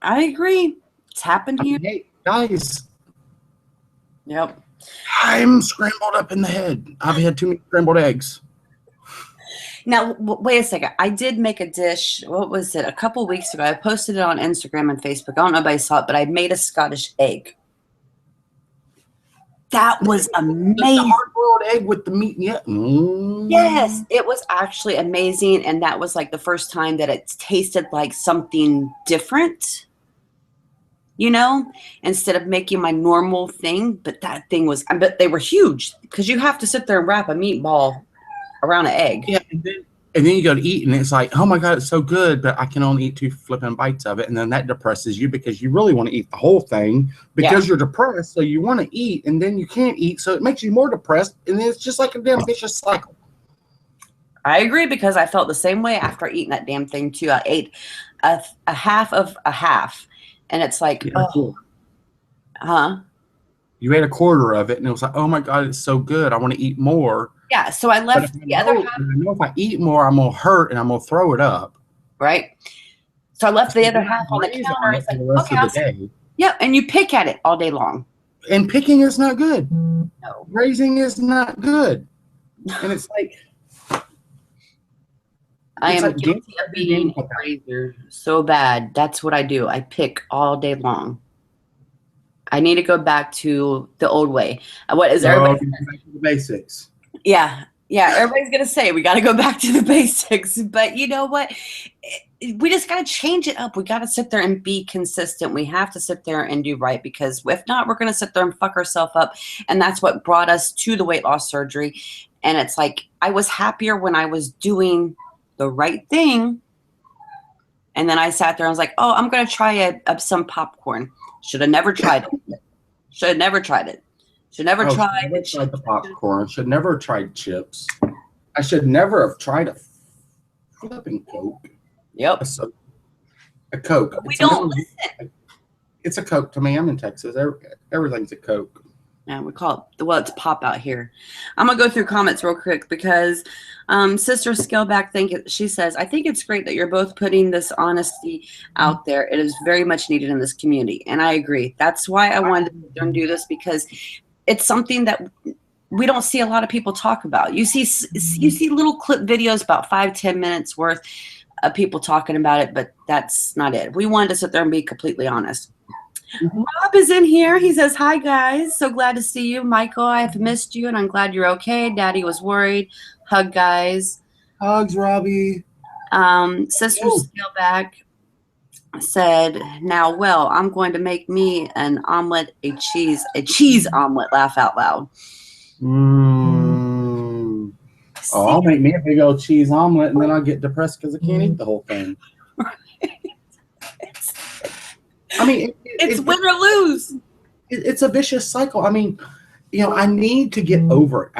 I agree. It's happened here. Hey, guys, Yep. I'm scrambled up in the head. I've had too many scrambled eggs. Now, wait a second. I did make a dish. What was it? A couple weeks ago. I posted it on Instagram and Facebook. I don't know if anybody saw it, but I made a Scottish egg. That was amazing. The hard-boiled egg with the meat. Yeah. Yes, it was actually amazing. And that was like the first time that it tasted like something different, instead of making my normal thing. But that thing was, but they were huge because you have to sit there and wrap a meatball around an egg. Yeah, and then you go to eat, and it's like, oh my God, it's so good, but I can only eat 2 flipping bites of it, and then that depresses you because you really want to eat the whole thing because you're depressed, so you want to eat, and then you can't eat, so it makes you more depressed, and then it's just like a damn vicious cycle. I agree because I felt the same way after eating that damn thing too. I ate a half of a half, and it's like, You ate a quarter of it, and it was like, oh my God, it's so good. I want to eat more. Yeah, so I left the other half. I know if I eat more, I'm going to hurt, and I'm going to throw it up. Right. So I left the other half on the counter. It's like, okay, yeah, and you pick at it all day long. And picking is not good. No. Raising is not good. And it's like, I am guilty of being a raiser so bad. That's what I do. I pick all day long. I need to go back to the old way. What is everybody? Back to the basics. Yeah. Everybody's gonna say we got to go back to the basics, but you know what? We just got to change it up. We got to sit there and be consistent. We have to sit there and do right, because if not, we're gonna sit there and fuck ourselves up. And that's what brought us to the weight loss surgery. And it's like, I was happier when I was doing the right thing. And then I sat there and was like, oh, I'm gonna try some popcorn. Should have never tried it. Should have never tried it. Should never tried the popcorn. Should never have tried chips. I should never have tried a flipping Coke. Yep. A Coke. We don't listen. It's a Coke to me. I'm in Texas. Everything's a Coke. Yeah, we call it, it's pop out here. I'm going to go through comments real quick because Sister Scaleback, she says, I think it's great that you're both putting this honesty out there. It is very much needed in this community. And I agree. That's why I wanted to do this, because it's something that we don't see a lot of people talk about. You see little clip videos about 5-10 minutes worth of people talking about it, but that's not it. We wanted to sit there and be completely honest. Mm-hmm. Rob is in here. He says, hi, guys. So glad to see you. Michael, I have missed you, and I'm glad you're okay. Daddy was worried. Hug, guys. Hugs, Robbie. Sister Scaleback said, now, well, I'm going to make me an omelet, a cheese omelet. Laugh out loud. Oh, I'll make me a big old cheese omelet, and then I'll get depressed because I can't eat the whole thing. I mean, it's win or lose. It's a vicious cycle. I mean, I need to get over it.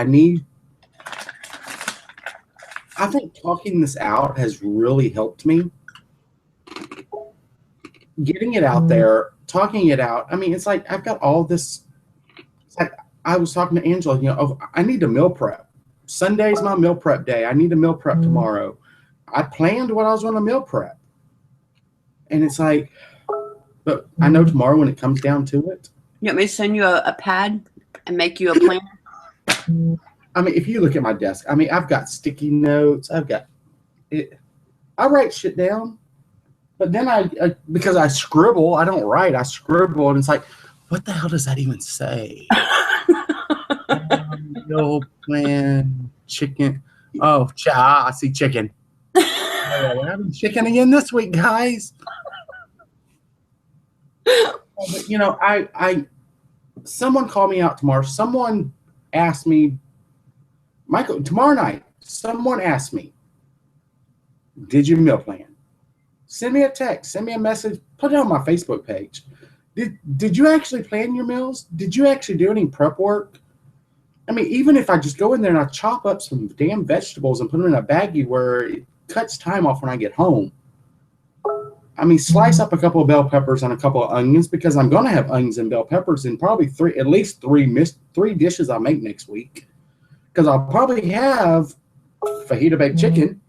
I think talking this out has really helped me. Getting it out there, talking it out. I mean, it's like I've got all this. It's like I was talking to Angela, you know, oh, I need to meal prep. Sunday's my meal prep day. I need to meal prep tomorrow. I planned what I was going to meal prep. And it's like, but I know tomorrow when it comes down to it. You want me to send you a pad and make you a plan? I mean, if you look at my desk, I mean, I've got sticky notes. I've got it. I write shit down, but then I because I scribble, I don't write. I scribble, and it's like, what the hell does that even say? Meal plan, chicken. Oh, I see chicken. Oh, we're having chicken again this week, guys. But, you know, someone called me out tomorrow. Someone asked me, Michael, tomorrow night, someone asked me, did you meal plan? Send me a text, send me a message, put it on my Facebook page. Did you actually plan your meals? Did you actually do any prep work? I mean, even if I just go in there and I chop up some damn vegetables and put them in a baggie where it cuts time off when I get home. I mean, slice up a couple of bell peppers and a couple of onions because I'm going to have onions and bell peppers in probably at least three dishes I'll make next week. Because I'll probably have fajita baked chicken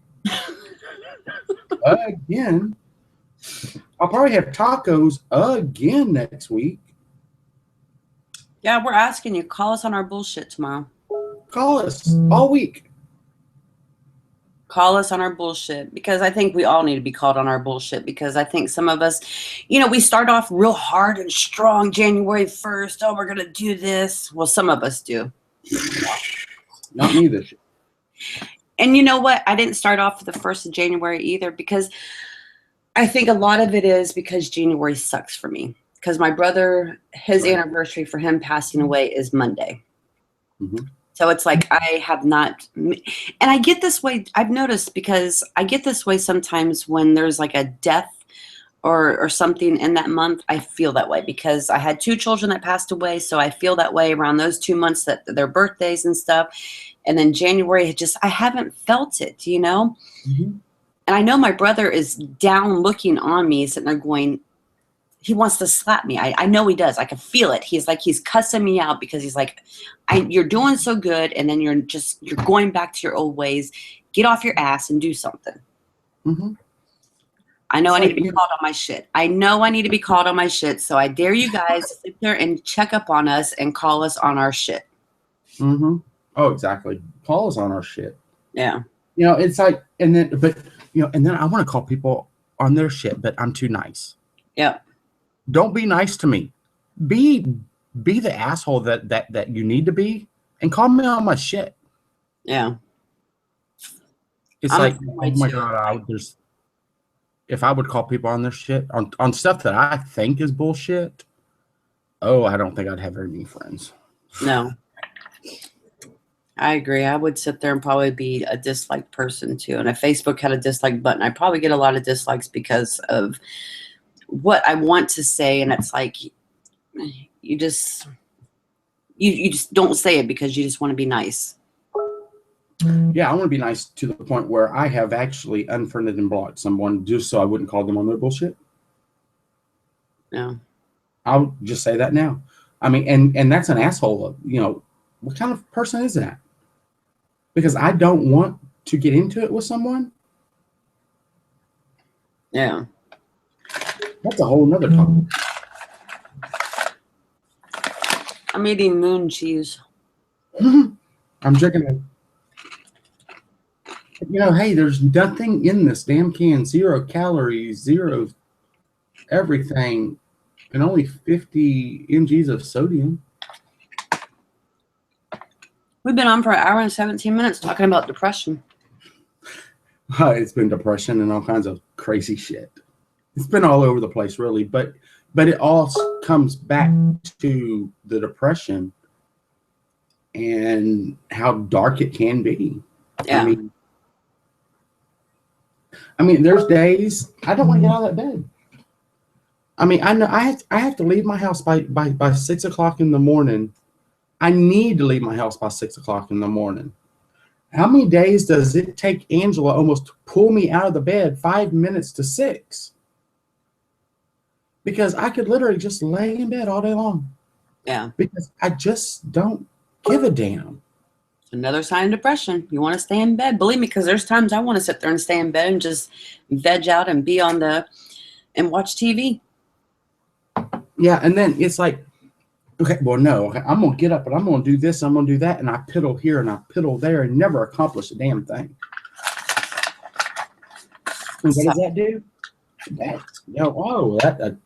again. I'll probably have tacos again next week. Yeah, we're asking you. Call us on our bullshit tomorrow. Call us all week. Call us on our bullshit, because I think we all need to be called on our bullshit, because I think some of us, you know, we start off real hard and strong January 1st. Oh, we're going to do this. Well, some of us do. Not me this year. And you know what? I didn't start off the 1st of January either, because I think a lot of it is because January sucks for me. Because my brother, his anniversary for him passing away is Monday. Mm-hmm. So it's like I have not, and I get this way, I've noticed, because I get this way sometimes when there's like a death or something in that month. I feel that way because I had 2 children that passed away. So I feel that way around those 2 months, that their birthdays and stuff. And then January, I haven't felt it, you know? Mm-hmm. And I know my brother is down looking on me, sitting there going, he wants to slap me. I know he does. I can feel it. He's cussing me out because he's like, you're doing so good. And then you're going back to your old ways. Get off your ass and do something. Mm-hmm. I know I need to be called on my shit. I know I need to be called on my shit. So I dare you guys to sit there and check up on us and call us on our shit. Mm-hmm. Oh, exactly. Call us on our shit. Yeah. You know, it's like, and then I want to call people on their shit, but I'm too nice. Yeah. Don't be nice to me. Be the asshole that you need to be, and call me on my shit. Yeah. It's I'm like, the same oh way my too. God, if I would call people on their shit, on stuff that I think is bullshit, oh, I don't think I'd have very many friends. No. I agree. I would sit there and probably be a disliked person too. And if Facebook had a dislike button, I'd probably get a lot of dislikes because of what I want to say. And it's like, you just don't say it because you just want to be nice. Yeah, I want to be nice to the point where I have actually unfriended and blocked someone just so I wouldn't call them on their bullshit. Yeah. I'll just say that now. I mean, and that's an asshole. You know, what kind of person is that? Because I don't want to get into it with someone. Yeah. That's a whole nother topic. I'm eating moon cheese. I'm drinking it. You know, hey, there's nothing in this damn can. 0 calories, 0 everything, and only 50 mgs of sodium. We've been on for an hour and 17 minutes talking about depression. It's been depression and all kinds of crazy shit. It's been all over the place, really. But it all comes back to the depression and how dark it can be. Yeah. I mean, there's days I don't want to get out of that bed. I mean, I know I have to leave my house by 6 o'clock in the morning. I need to leave my house by 6 o'clock in the morning. How many days does it take Angela almost to pull me out of the bed 5 minutes to 6? because I could literally just lay in bed all day long. Yeah. Because I just don't give a damn. Another sign of depression. You want to stay in bed. Believe me, because there's times I want to sit there and stay in bed and just veg out and be on and watch TV. Yeah, and then it's like, okay, well, no, okay, I'm going to get up and I'm going to do this, I'm going to do that, and I piddle here and I piddle there and never accomplish a damn thing. And what does that do? That, that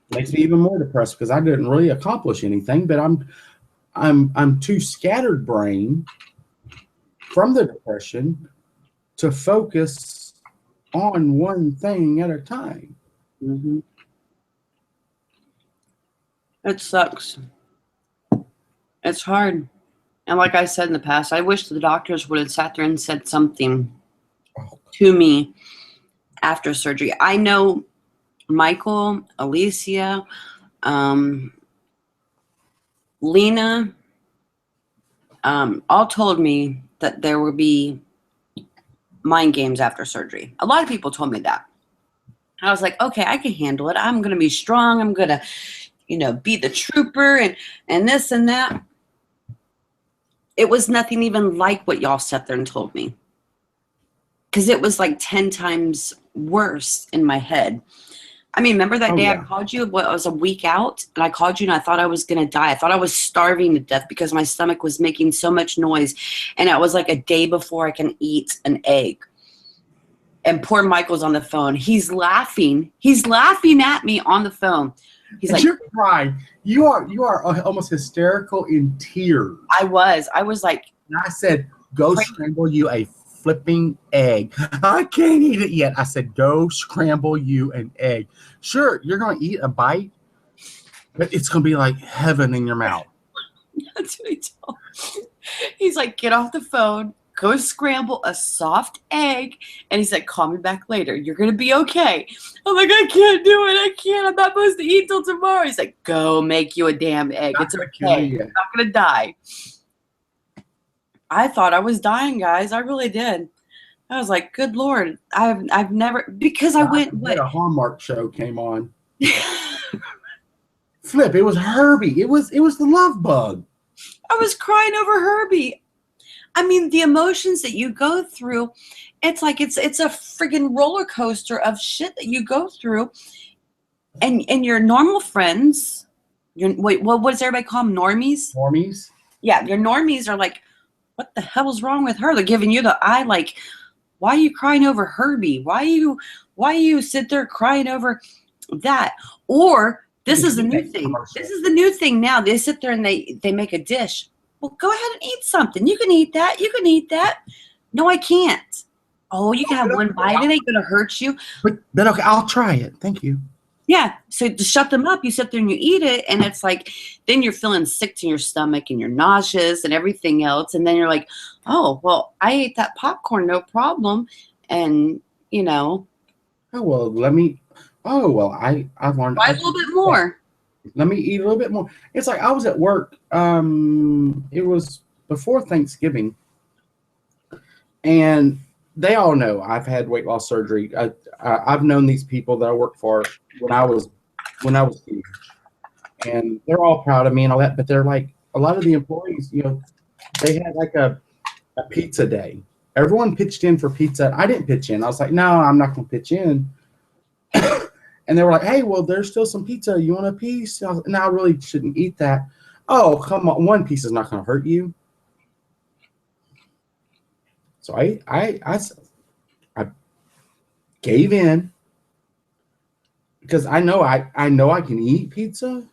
makes me even more depressed because I didn't really accomplish anything, but I'm too scattered brain from the depression to focus on one thing at a time. Mm-hmm. It sucks. It's hard. And like I said in the past, I wish the doctors would have sat there and said something to me after surgery. I know Michael, Alicia, Lena, all told me that there would be mind games after surgery. A lot of people told me that. I was like, okay, I can handle it. I'm going to be strong. I'm going to, be the trooper and this and that. It was nothing even like what y'all sat there and told me. Because it was like 10 times worse in my head. I mean, remember that day I called you? What, I was a week out, and I called you, and I thought I was going to die. I thought I was starving to death because my stomach was making so much noise. And it was like a day before I can eat an egg. And poor Michael's on the phone. He's laughing. He's laughing at me on the phone. He's like, you're crying. You are almost hysterical in tears. I was like, and I said, go scramble you a flipping egg. I can't eat it yet. I said, go scramble you an egg. Sure, you're going to eat a bite, but it's going to be like heaven in your mouth. That's what he told me. He's like, get off the phone, go scramble a soft egg, and he said, call me back later. You're going to be okay. I'm like, I can't do it. I can't. I'm not supposed to eat till tomorrow. He's like, go make you a damn egg. It's okay. You're not going to die. I thought I was dying, guys. I really did. I was like, good Lord. I've never, because I went. A Hallmark show came on. Flip, it was Herbie. It was the love bug. I was crying over Herbie. I mean, the emotions that you go through, it's like it's a friggin' roller coaster of shit that you go through. And your normal friends, what does everybody call them? Normies? Normies? Yeah, your normies are like, what the hell's wrong with her? They're giving you the eye like, why are you crying over Herbie? Why you sit there crying over that? Or this is the new thing. This is the new thing now. They sit there and they make a dish. Well, go ahead and eat something. You can eat that. You can eat that. No, I can't. Oh, you can have one bite. It ain't going to hurt you. But okay, I'll try it. Thank you. Yeah. So to shut them up, you sit there and you eat it. And it's like, then you're feeling sick to your stomach and you're nauseous and everything else. And then you're like, oh, well, I ate that popcorn, no problem. And, Oh, well, I've learned. Try a little bit more. Let me eat a little bit more. It's like I was at work. It was before Thanksgiving. And they all know I've had weight loss surgery. I've known these people that I worked for when I was huge, and they're all proud of me and all that. But they're like, a lot of the employees, they had like a pizza day. Everyone pitched in for pizza. I didn't pitch in. I was like, no, I'm not going to pitch in. And they were like, hey, well, there's still some pizza. You want a piece? I was like, no, I really shouldn't eat that. Oh, come on. One piece is not going to hurt you. So I gave in because I know I can eat pizza,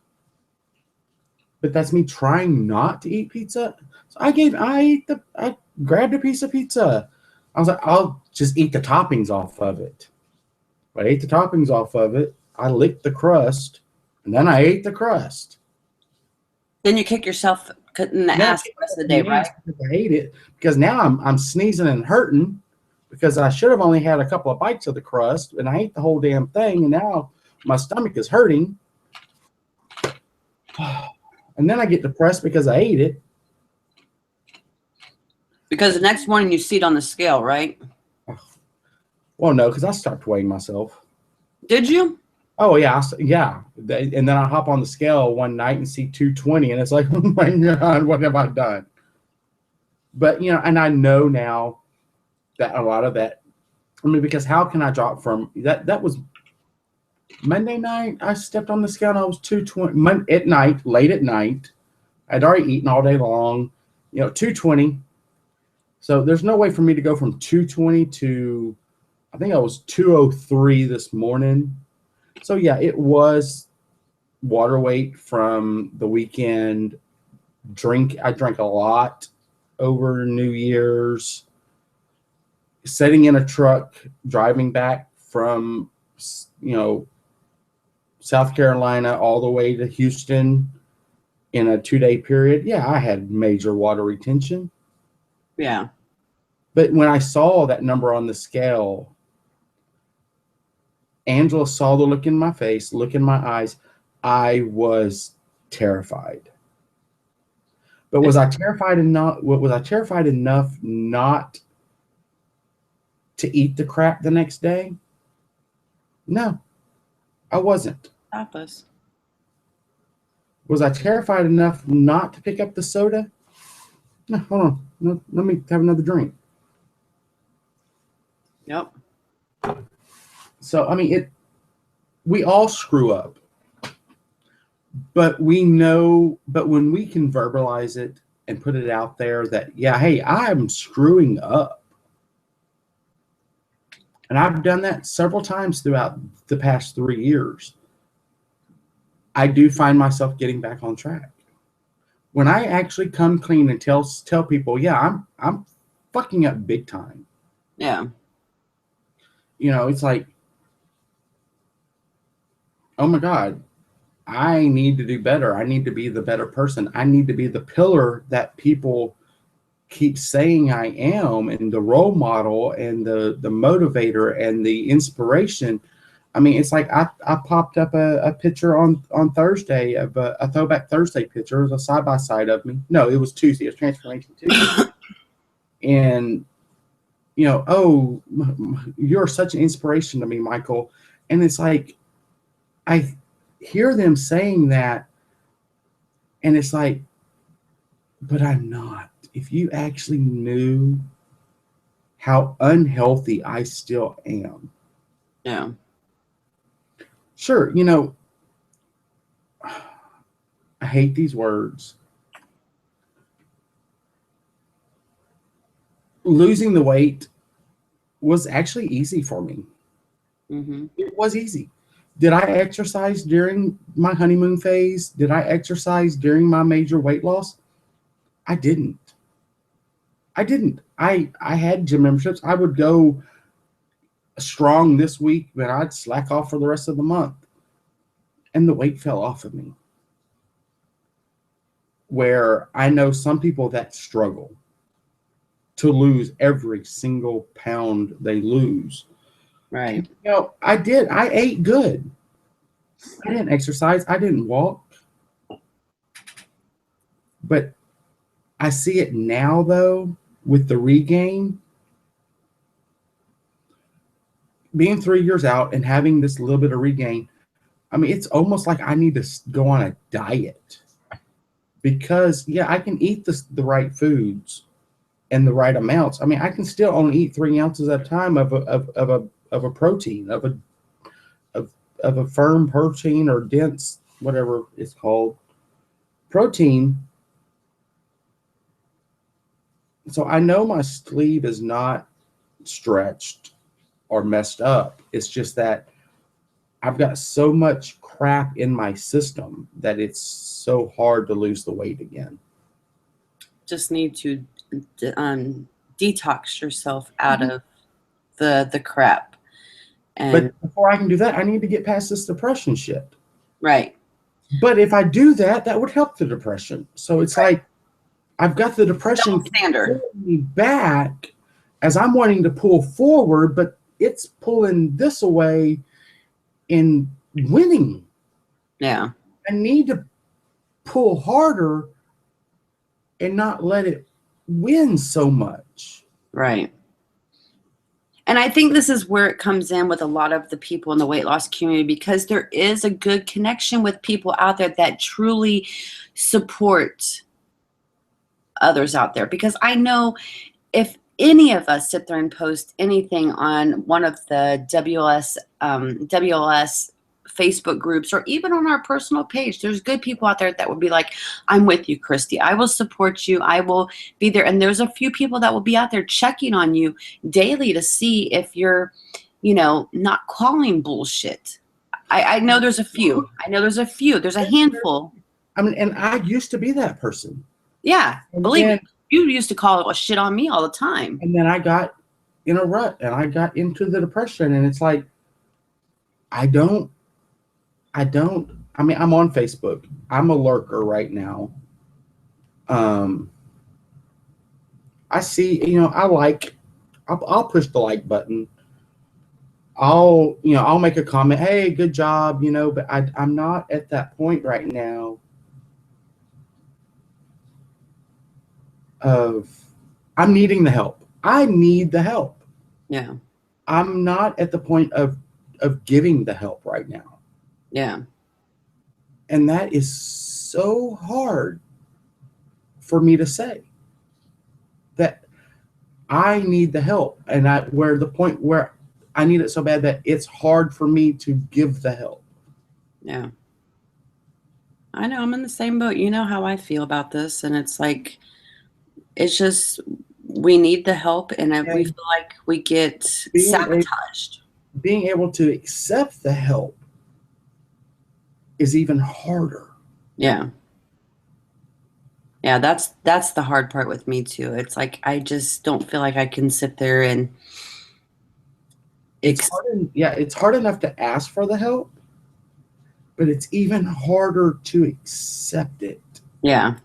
but that's me trying not to eat pizza. So I grabbed a piece of pizza. I was like, I'll just eat the toppings off of it. I ate the toppings off of it. I licked the crust, and then I ate the crust. Then you kick yourself in the ass the rest of the day, right? I hate it because now I'm sneezing and hurting because I should have only had a couple of bites of the crust, and I ate the whole damn thing, and now my stomach is hurting. And then I get depressed because I ate it. Because the next morning you see it on the scale, right? Well, no, because I stopped weighing myself. Did you? Oh yeah, yeah. And then I hop on the scale one night and see 220, and it's like, oh my God, what have I done? But and I know now that a lot of that. I mean, because how can I drop from that? That was Monday night. I stepped on the scale and I was 220 at night, late at night. I'd already eaten all day long. 220. So there's no way for me to go from 220 to, I think I was 203 this morning. So yeah, it was water weight from the weekend. I drank a lot over New Year's. Sitting in a truck, driving back from, South Carolina all the way to Houston in a 2-day period. Yeah, I had major water retention. Yeah. But when I saw that number on the scale, Angela saw the look in my face, look in my eyes. I was terrified. But was I terrified enough not to eat the crap the next day? No, I wasn't. Stop us. Was I terrified enough not to pick up the soda? No, hold on. No, let me have another drink. Yep. So, I mean, we all screw up. But when we can verbalize it and put it out there that, yeah, hey, I'm screwing up. And I've done that several times throughout the past 3 years. I do find myself getting back on track. When I actually come clean and tell people, yeah, I'm fucking up big time. Yeah. It's like, oh my God, I need to do better. I need to be the better person. I need to be the pillar that people keep saying I am, and the role model and the motivator and the inspiration. I mean, it's like I popped up a picture on Thursday of a Throwback Thursday picture. It was a side-by-side of me. No, it was Tuesday. It was Transformation Tuesday. And, oh, you're such an inspiration to me, Michael. And it's like, I hear them saying that, and it's like, but I'm not. If you actually knew how unhealthy I still am. Yeah. Sure, I hate these words. Losing the weight was actually easy for me. Mm-hmm. It was easy. Did I exercise during my honeymoon phase? Did I exercise during my major weight loss? I didn't. I had gym memberships. I would go strong this week, but I'd slack off for the rest of the month. And the weight fell off of me. Where I know some people that struggle to lose every single pound they lose. Right. I did. I ate good. I didn't exercise. I didn't walk. But I see it now, though, with the regain. Being 3 years out and having this little bit of regain, I mean, it's almost like I need to go on a diet. Because, yeah, I can eat the right foods and the right amounts. I mean, I can still only eat 3 ounces at a time of a protein, of a firm protein or dense, whatever it's called, protein. So I know my sleeve is not stretched or messed up. It's just that I've got so much crap in my system that it's so hard to lose the weight again. Just need to detox yourself out of the crap. And But before I can do that, I need to get past this depression shit. right. But if I do that, that would help the depression. So it's like I've got the depression Double standard. pulling me back as I'm wanting to pull forward, but it's pulling this away in winning. Yeah. I need to pull harder and not let it win so much. Right. And I think this is where it comes in with a lot of the people in the weight loss community, because there is a good connection with people out there that truly support others out there. Because I know if any of us sit there and post anything on one of the WLS Facebook groups, or even on our personal page, there's good people out there that will be like, I'm with you, Christy. I will support you. I will be there. And there's a few people that will be out there checking on you daily to see if you're, not calling bullshit. I know there's a few. There's a handful. I mean, and I used to be that person. Yeah. And Believe then- me, you used to call shit on me all the time. And then I got in a rut and I got into the depression, and it's like, I mean, I'm on Facebook. I'm a lurker right now. I see, I'll push the like button. I'll make a comment. Hey, good job, but I'm not at that point right now of I'm needing the help. I need the help. Yeah. I'm not at the point of giving the help right now. Yeah. And that is so hard for me to say, that I need the help. And where the point where I need it so bad that it's hard for me to give the help. Yeah. I know, I'm in the same boat. You know how I feel about this. And it's like, it's just, we need the help, and we feel like we get sabotaged. Being able to accept the help is even harder. Yeah. Yeah, that's the hard part with me too. It's like, I just don't feel like I can sit there and it's hard enough to ask for the help, but it's even harder to accept it. Yeah.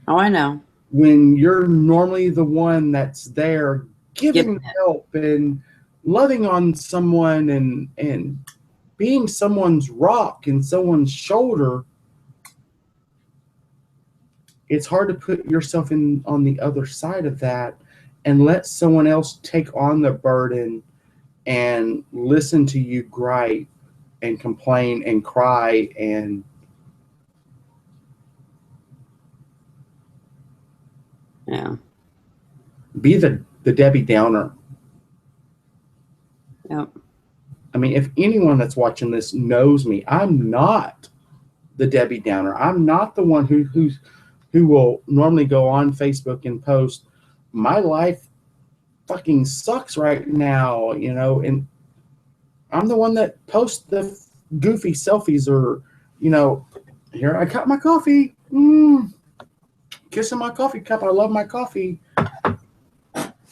Oh, I know. When you're normally the one that's there giving help and loving on someone and being someone's rock and someone's shoulder, it's hard to put yourself on the other side of that and let someone else take on the burden and listen to you gripe and complain and cry and be the Debbie Downer. Yep. I mean, if anyone that's watching this knows me, I'm not the Debbie Downer. I'm not the one who will normally go on Facebook and post, my life fucking sucks right now, and I'm the one that posts the goofy selfies, or, here I cut my coffee, kissing my coffee cup. I love my coffee.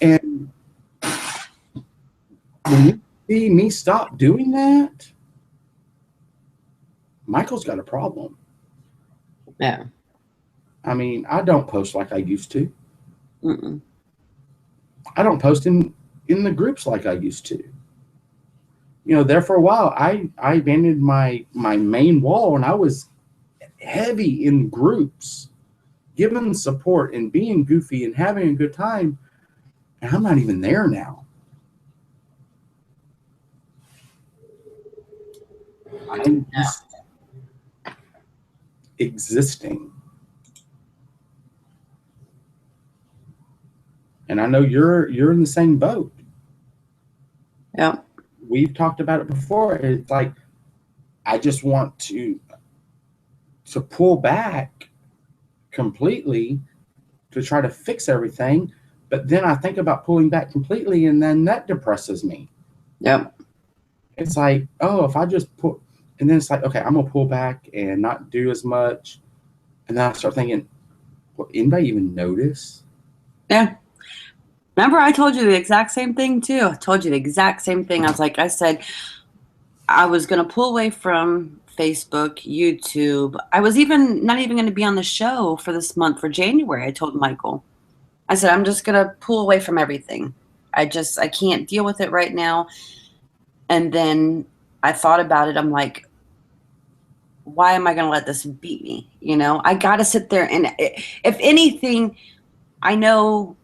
And when you see me stop doing that, Michael's got a problem. Yeah. I mean, I don't post like I used to. Mm-mm. I don't post in the groups like I used to. There for a while, I abandoned my main wall, and I was heavy in groups, giving support and being goofy and having a good time. And I'm not even there now. I'm just existing. And I know you're in the same boat. Yeah. We've talked about it before. It's like, I just want to pull back completely to try to fix everything. But then I think about pulling back completely, and then that depresses me. Yep. It's like, oh, if I just and then it's like, okay, I'm going to pull back and not do as much. And then I start thinking, will anybody even notice? Yeah. Remember, I told you the exact same thing too. I told you the exact same thing. I said, I was going to pull away from Facebook, YouTube. I was not even going to be on the show for this month, for January. I told Michael, I said, I'm just going to pull away from everything. I can't deal with it right now. And then I thought about it. I'm like, why am I going to let this beat me? I got to sit there. And if anything, I know,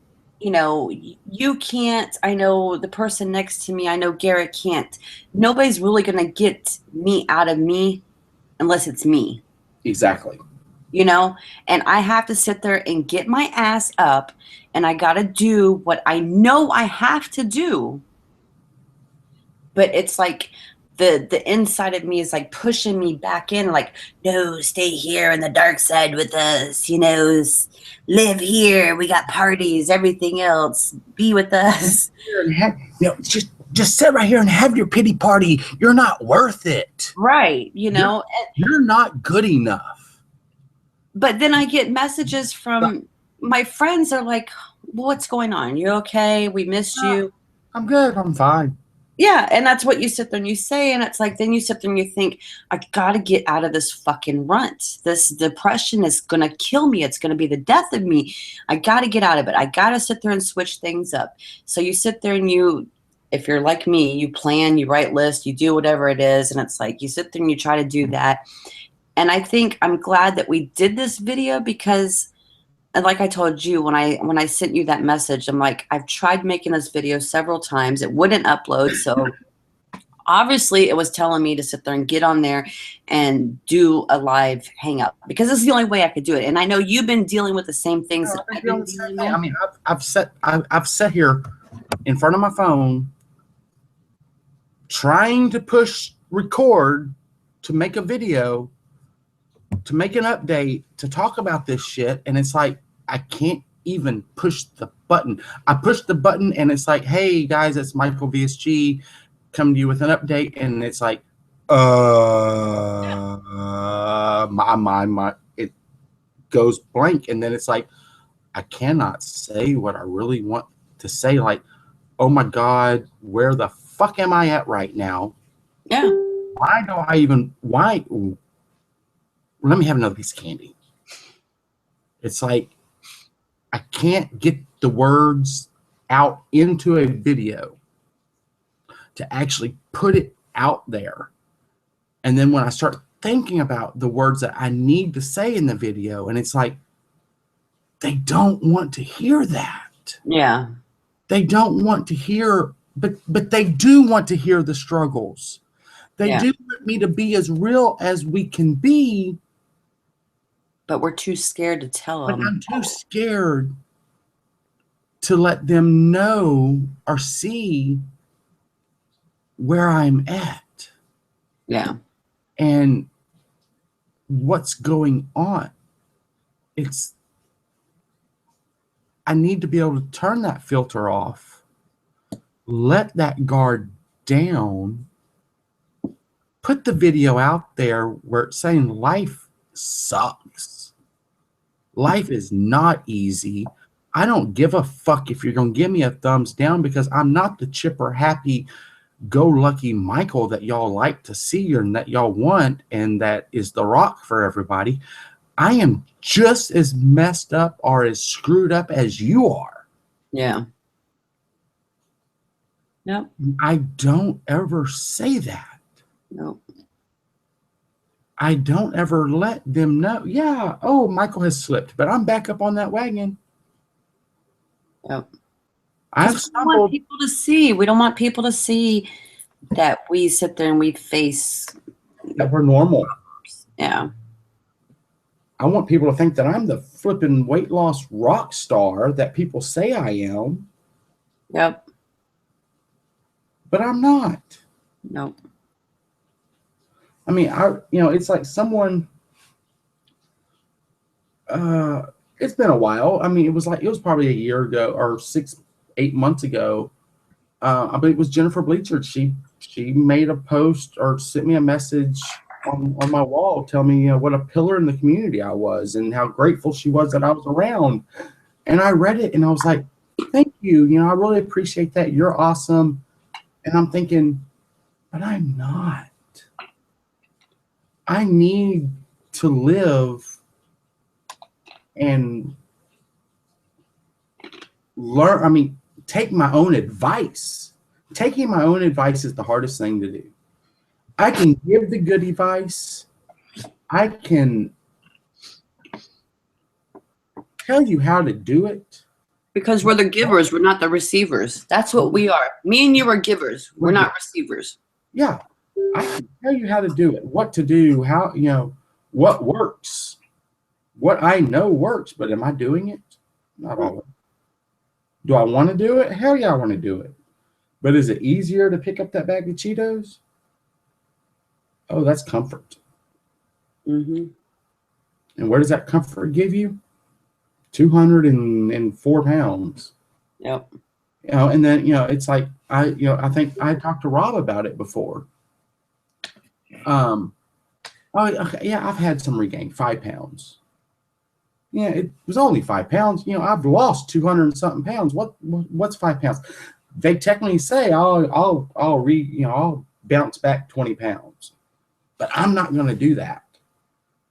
you know, you can't. I know the person next to me, I know Garrett can't. Nobody's really going to get me out of me unless it's me, Exactly. you know? And I have to sit there and get my ass up, and I got to do what I know I have to do. But it's like the inside of me is like pushing me back in, like, no, stay here in the dark side with us, you know, live here, we got parties, everything else, be with us. Just sit right here and have your pity party. You're not worth it. Right, you know. You're not good enough. But then I get messages from my friends are like, well, what's going on? You okay? We missed you. I'm good. I'm fine. Yeah, and that's what you sit there and you say, and it's like, then you sit there and you think, I gotta get out of this fucking rut. This depression is gonna kill me. It's gonna be the death of me. I gotta get out of it. I gotta sit there and switch things up. So you sit there and you, if you're like me, you plan, you write lists, you do whatever it is, and it's like you sit there and you try to do that. And I think I'm glad that we did this video because, and like I told you when I sent you that message, I'm like, I've tried making this video several times. It wouldn't upload. So obviously it was telling me to sit there and get on there and do a live hangout because this is the only way I could do it. And I know you've been dealing with the same things that I've been dealing with. I mean, I've sat here in front of my phone trying to push record to make a video, to make an update, to talk about this shit, and it's like I can't even push the button. I push the button and it's like, hey guys, it's Michael VSG coming to you with an update, and it's like my it goes blank, and then it's like I cannot say what I really want to say, like, oh my god, where the fuck am I at right now? Yeah. Why let me have another piece of candy. It's like I can't get the words out into a video to actually put it out there. And then when I start thinking about the words that I need to say in the video, and it's like, they don't want to hear that. Yeah. They don't want to hear, but they do want to hear the struggles. They do want me to be as real as we can be. But we're too scared to tell them. But I'm too scared to let them know or see where I'm at. Yeah. And what's going on. I need to be able to turn that filter off, let that guard down, put the video out there where it's saying life sucks. Life is not easy. I don't give a fuck if you're going to give me a thumbs down because I'm not the chipper, happy, go lucky Michael that y'all like to see and that y'all want, and that is the rock for everybody. I am just as messed up or as screwed up as you are. Yeah. Nope. I don't ever say that. Nope. I don't ever let them know. Yeah, oh, Michael has slipped, but I'm back up on that wagon. Yep. I've We don't want people to see. We don't want people to see that we sit there and we face. that we're normal. Yeah. I want people to think that I'm the flipping weight loss rock star that people say I am. Yep. But I'm not. Nope. I mean, it's like someone, it's been a while. I mean, it was probably a year ago or 6-8 months ago. I believe it was Jennifer Bleachard. She made a post or sent me a message on my wall telling me, what a pillar in the community I was and how grateful she was that I was around. And I read it and I was like, thank you. I really appreciate that. You're awesome. And I'm thinking, but I'm not. I need to live and learn. I mean, take my own advice. Taking my own advice is the hardest thing to do. I can give the good advice. I can tell you how to do it. Because we're the givers, we're not the receivers. That's what we are. Me and you are givers. We're not receivers. Yeah. I can tell you how to do it, what to do, how, what works. What I know works, but am I doing it? Not always. Do I want to do it? Hell yeah, I want to do it. But is it easier to pick up that bag of Cheetos? Oh, that's comfort. Mm-hmm. And where does that comfort give you? 204 pounds. Yep. And then, it's like, I think I talked to Rob about it before. Oh, okay, yeah, I've had some regain, 5 pounds. Yeah, it was only 5 pounds. I've lost 200 and something pounds. What's 5 pounds? They technically say I'll bounce back 20 pounds, but I'm not going to do that.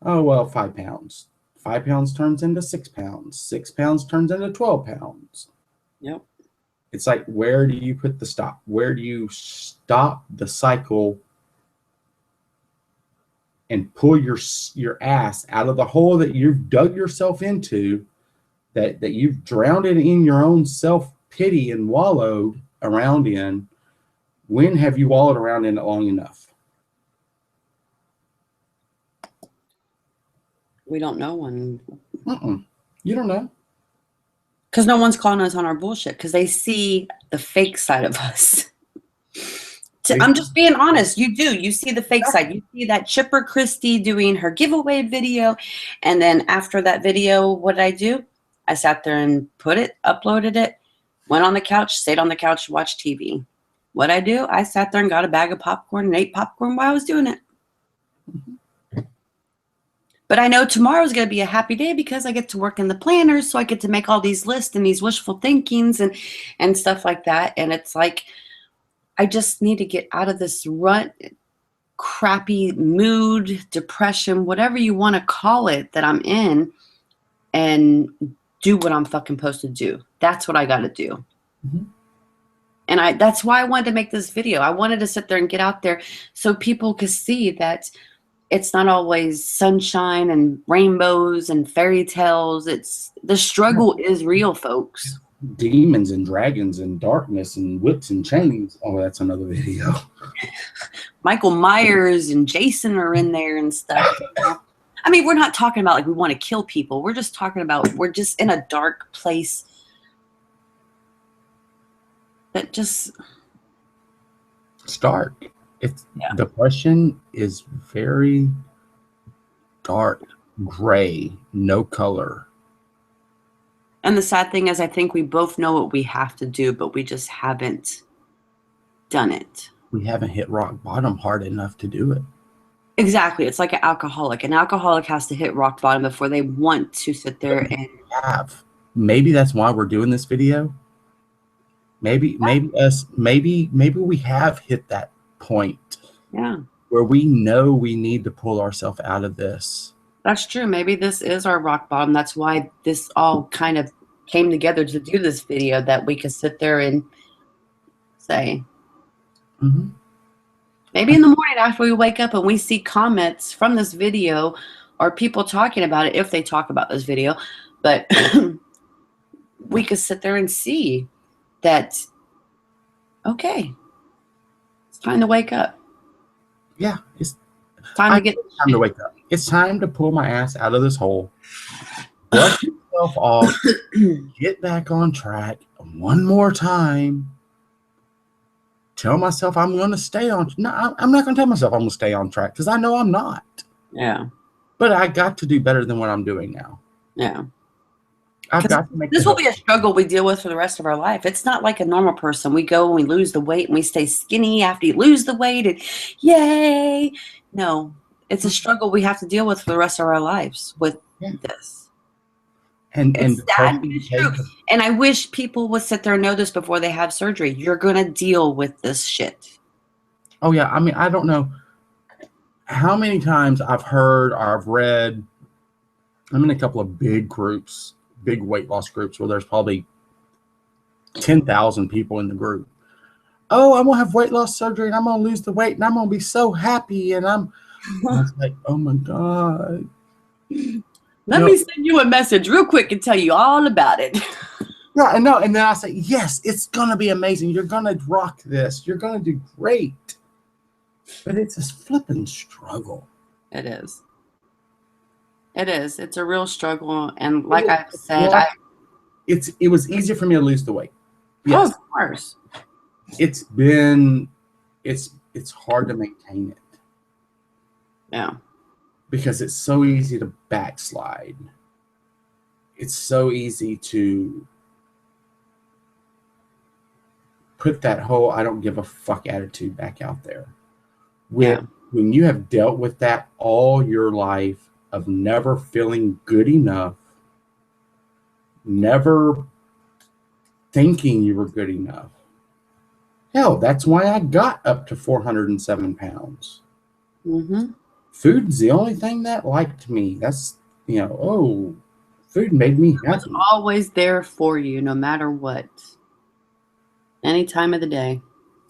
Oh well, 5 pounds. 5 pounds turns into 6 pounds. 6 pounds turns into 12 pounds. Yep. It's like, where do you put the stop? Where do you stop the cycle and pull your ass out of the hole that you've dug yourself into, that you've drowned it in your own self-pity and wallowed around in? When have you wallowed around in it long enough? We don't know when. You don't know. Because no one's calling us on our bullshit, because they see the fake side of us. I'm just being honest. You do. You see the fake side. You see that Chipper Christie doing her giveaway video. And then after that video, what did I do? I sat there and uploaded it, went on the couch, stayed on the couch, watched TV. What I do? I sat there and got a bag of popcorn and ate popcorn while I was doing it. But I know tomorrow's going to be a happy day because I get to work in the planners, so I get to make all these lists and these wishful thinkings and stuff like that. And it's like, I just need to get out of this rut, crappy mood, depression, whatever you want to call it that I'm in, and do what I'm fucking supposed to do. That's what I got to do. Mm-hmm. And that's why I wanted to make this video. I wanted to sit there and get out there so people could see that it's not always sunshine and rainbows and fairy tales. The struggle is real, folks. Demons and dragons and darkness and whips and chains. Oh, that's another video. Michael Myers and Jason are in there and stuff. I mean, we're not talking about like we want to kill people. We're just talking about we're just in a dark place that just... It's dark. Depression is very dark, gray, no color. And the sad thing is, I think we both know what we have to do, but we just haven't done it. We haven't hit rock bottom hard enough to do it. Exactly. It's like an alcoholic. An alcoholic has to hit rock bottom before they want to sit there and... Maybe that's why we're doing this video. Maybe we have hit that point. Yeah. Where we know we need to pull ourselves out of this. That's true. Maybe this is our rock bottom. That's why this all kind of came together to do this video, that we could sit there and say. Mm-hmm. Maybe in the morning after we wake up and we see comments from this video or people talking about it, if they talk about this video, but we could sit there and see that, okay, it's time to wake up. Yeah, it's time to wake up. It's time to pull my ass out of this hole, brush myself off, get back on track one more time. Tell myself I'm going to stay on. No, I'm not going to tell myself I'm going to stay on track because I know I'm not. Yeah. But I got to do better than what I'm doing now. Yeah. I've got to make this will be a struggle we deal with for the rest of our life. It's not like a normal person. We go and we lose the weight and we stay skinny after you lose the weight and yay. No, it's a struggle we have to deal with for the rest of our lives with this. And it's sad, but it's true. And I wish people would sit there and know this before they have surgery. You're going to deal with this shit. Oh, yeah. I mean, I don't know how many times I've heard or I've read. I'm in a couple of big groups, big weight loss groups where there's probably 10,000 people in the group. Oh, I'm going to have weight loss surgery and I'm going to lose the weight and I'm going to be so happy. And I was like, oh my God. Let me send you a message real quick and tell you all about it. Yeah, and no, and then I say, yes, it's gonna be amazing. You're gonna rock this. You're gonna do great. But it's a flipping struggle. It is. It is. It's a real struggle. And like I've said, It was easier for me to lose the weight. Oh, Yes. of course. It's hard to maintain it. Yeah. Because it's so easy to backslide. It's so easy to put that whole I don't give a fuck attitude back out there. When you have dealt with that all your life of never feeling good enough, never thinking you were good enough. Hell, that's why I got up to 407 pounds. Mm-hmm. Food's the only thing that liked me. That's, food made me happy. It's always there for you, no matter what. Any time of the day.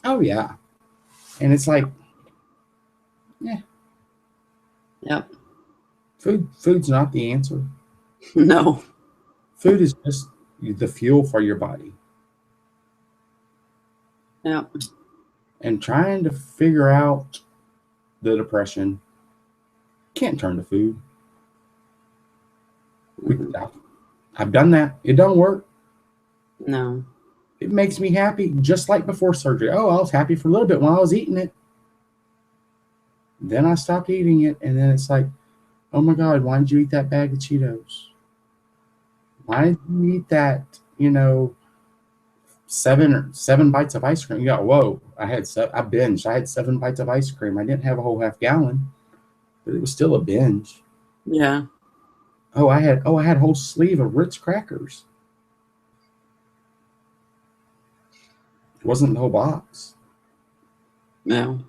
Oh, yeah. And it's like, yeah. Yep. Food's not the answer. No. Food is just the fuel for your body. Yep. And trying to figure out the depression, can't turn to food. I've done that. It don't work. No. It makes me happy, just like before surgery. Oh, I was happy for a little bit while I was eating it. Then I stopped eating it, and then it's like, oh my God, why did you eat that bag of Cheetos? Why did you eat that, 7 bites of ice cream? You go, whoa, I binged. I had 7 bites of ice cream. I didn't have a whole half gallon, but it was still a binge. Yeah. Oh, I had a whole sleeve of Ritz crackers. It wasn't the whole box. No.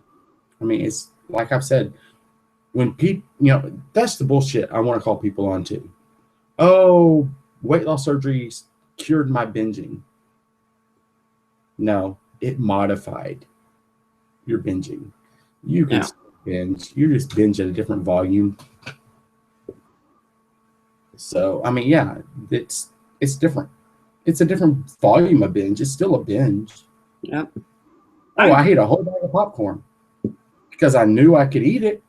I mean, it's like I've said, when people, that's the bullshit I want to call people on to. Oh, weight loss surgery cured my binging. No, it modified your binging. You can still binge. You just binge at a different volume. So, I mean, yeah, it's different. It's a different volume of binge. It's still a binge. Yep. Oh, I ate a whole bag of popcorn because I knew I could eat it.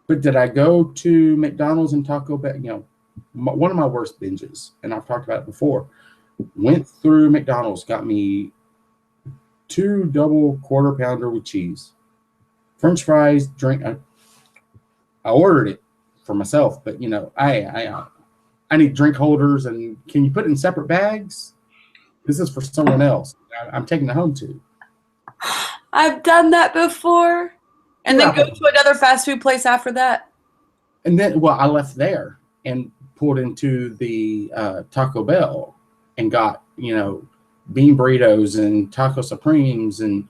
But did I go to McDonald's and Taco Bell? One of my worst binges, and I've talked about it before, went through McDonald's, got me 2 double quarter pounder with cheese, French fries, drink. I ordered it for myself, but I need drink holders, and can you put it in separate bags? This is for someone else. I'm taking it home too. I've done that before. And then go to another fast food place after that. And then, I left there and pulled into the Taco Bell and got, bean burritos and taco supremes and,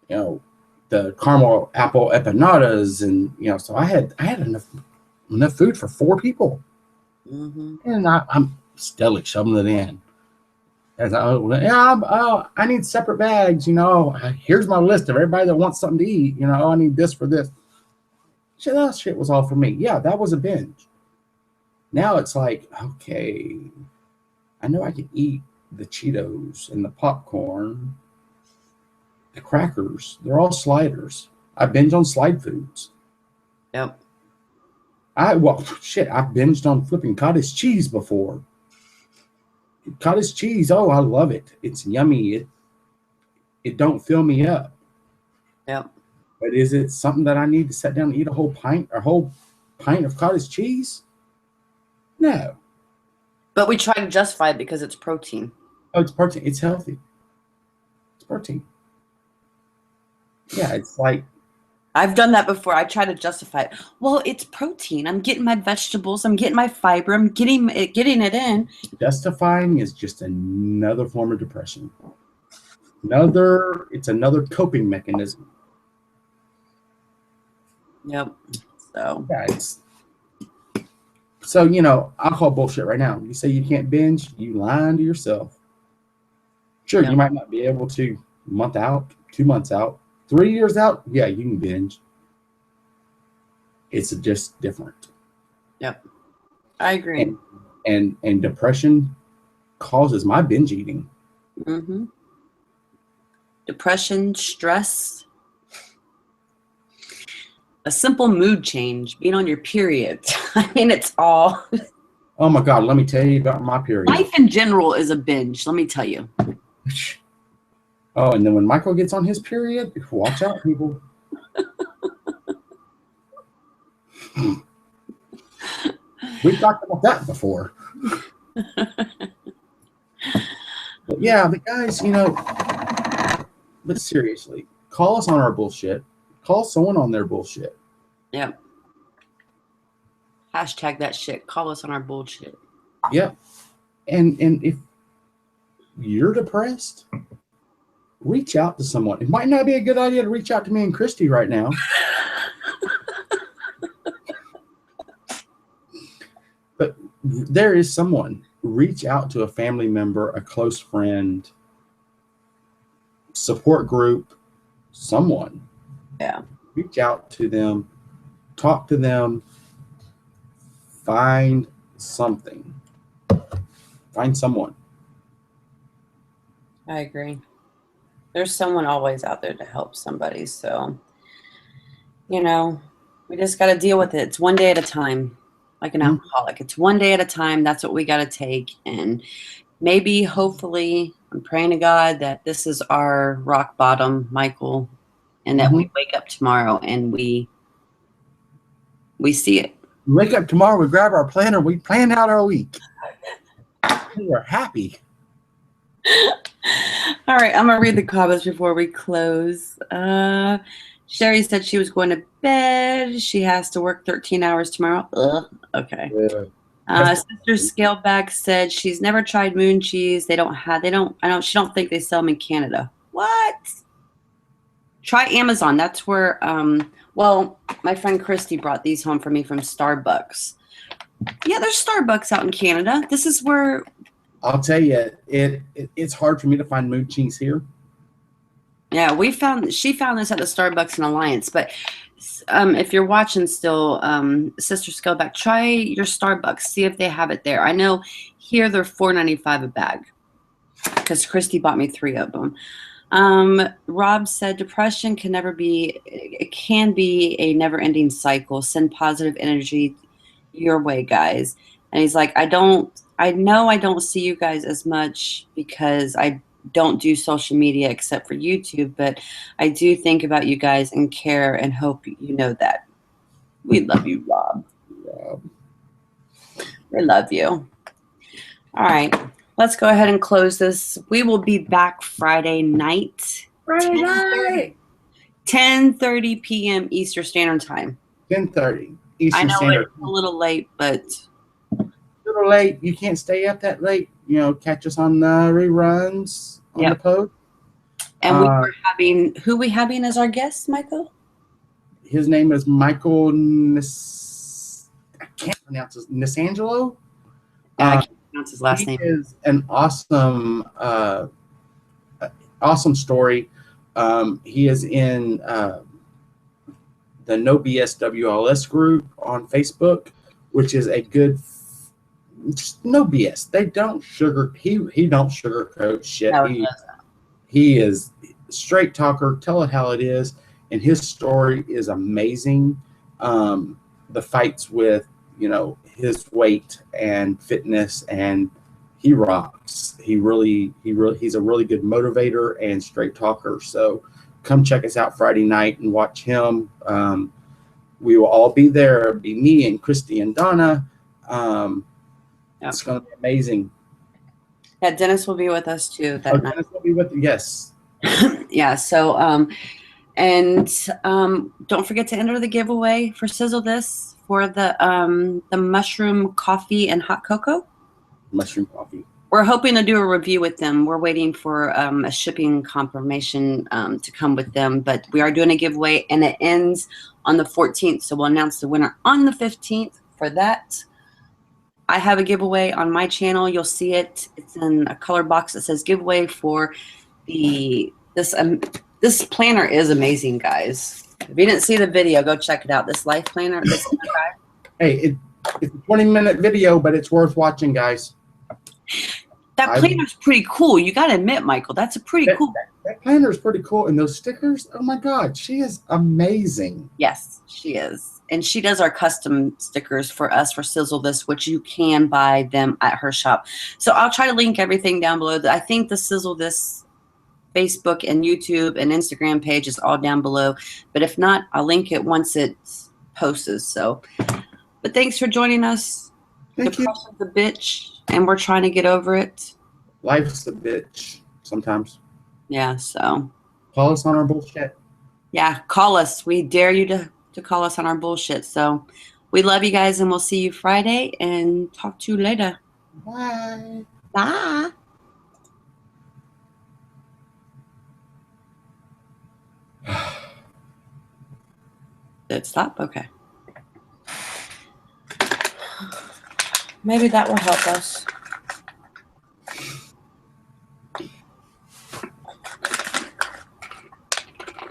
the caramel apple empanadas. And, so I had enough food for 4 people. Mm-hmm. And I'm still shoving it in. I need separate bags. Here's my list of everybody that wants something to eat. I need this for this. That shit was all for me. Yeah, that was a binge. Now it's like, okay, I know I can eat the Cheetos and the popcorn, the crackers. They're all sliders. I binge on slide foods. Yep. I've binged on flipping cottage cheese before. Cottage cheese, oh, I love it. It's yummy. It don't fill me up. Yep. But is it something that I need to sit down and eat a whole pint of cottage cheese? No. But we try to justify it because it's protein. Oh, it's protein. It's healthy. It's protein. Yeah, it's like, I've done that before. I try to justify it. Well, it's protein. I'm getting my vegetables. I'm getting my fiber. I'm getting it in. justifying is just another form of depression. It's another coping mechanism. Yep. So. Yeah, I'll call bullshit right now. You say you can't binge, you lying to yourself. Sure, you might not be able to a month out, 2 months out, 3 years out. Yeah, you can binge. It's just different. Yep. I agree. And depression causes my binge eating. Mm-hmm. Depression, stress, a simple mood change, being on your period. I mean, it's all. Oh my God, let me tell you about my period. Life in general is a binge, let me tell you. Oh, and then when Michael gets on his period, watch out, people. We've talked about that before. But yeah, but guys, but seriously, call us on our bullshit. Call someone on their bullshit. Yep. Hashtag that shit. Call us on our bullshit. Yep. And if you're depressed, reach out to someone. It might not be a good idea to reach out to me and Christy right now. But there is someone. Reach out to a family member, a close friend, support group, someone. Yeah. Reach out to them, talk to them, find something. Find someone. I agree. There's someone always out there to help somebody. So, we just got to deal with it. It's one day at a time, like an alcoholic. It's one day at a time. That's what we got to take. And maybe, hopefully, I'm praying to God that this is our rock bottom, Michael, and that we wake up tomorrow and we see it. We wake up tomorrow, we grab our planner, we plan out our week. We are happy. All right, I'm going to read the comments before we close. Sherry said she was going to bed. She has to work 13 hours tomorrow. Ugh. Okay. Sister Scaleback said she's never tried moon cheese. She don't think they sell them in Canada. What? Try Amazon. That's where, my friend Christy brought these home for me from Starbucks. Yeah, there's Starbucks out in Canada. This is where. I'll tell you, it's hard for me to find moon cheese here. Yeah, she found this at the Starbucks in Alliance. But if you're watching still, Sister Scaleback, try your Starbucks. See if they have it there. I know here they're $4.95 a bag because Christy bought me 3 of them. Rob said depression can be a never-ending cycle. Send positive energy your way, guys. And he's like, I know I don't see you guys as much because I don't do social media except for YouTube, but I do think about you guys and care and hope you know that. We love you, Rob. We love you. All right. Let's go ahead and close this. We will be back Friday night. 10:30 p.m. Eastern Standard Time. 10:30 Eastern Standard. I know it's a little late, but a little late. You can't stay up that late. Catch us on the reruns on the post. And we're having who we having as our guest, Michael? His name is Michael. I can't pronounce his Nisangelo. I can't pronounce his last name. He is an awesome story. He is in the No BS WLS group on Facebook, which is a good, just no BS. They don't he don't sugarcoat shit. No, he is straight talker, tell it how it is, and his story is amazing. The fights with his weight and fitness, and he rocks. He's a really good motivator and straight talker. So come check us out Friday night and watch him. We will all be there. It'll be me and Christy and Donna. It's going to be amazing. Yeah, Dennis will be with us too that night. Dennis will be with you. Yes. Yeah. So, don't forget to enter the giveaway for Sizzle This for the mushroom coffee and hot cocoa. Mushroom coffee. We're hoping to do a review with them. We're waiting for a shipping confirmation to come with them, but we are doing a giveaway, and it ends on the 14th. So we'll announce the winner on the 15th for that. I have a giveaway on my channel. You'll see it. It's in a color box that says giveaway for this planner is amazing, guys. If you didn't see the video, go check it out. This life planner. Hey, it's a 20-minute video, but it's worth watching, guys. That planner's pretty cool. You got to admit, Michael, that's a pretty cool. That planner is pretty cool. And those stickers, oh my God, she is amazing. Yes, she is. And she does our custom stickers for us for Sizzle This, which you can buy them at her shop. So I'll try to link everything down below. I think the Sizzle This Facebook and YouTube and Instagram page is all down below. But if not, I'll link it once it's posted. So, but thanks for joining us. Thank you. Depression's a bitch, and we're trying to get over it. Life's a bitch sometimes. Yeah, so. Call us on our bullshit. Yeah, call us. We dare you to call us on our bullshit. So we love you guys, and we'll see you Friday and talk to you later. Bye. Bye. Did it stop? Okay. Maybe that will help us.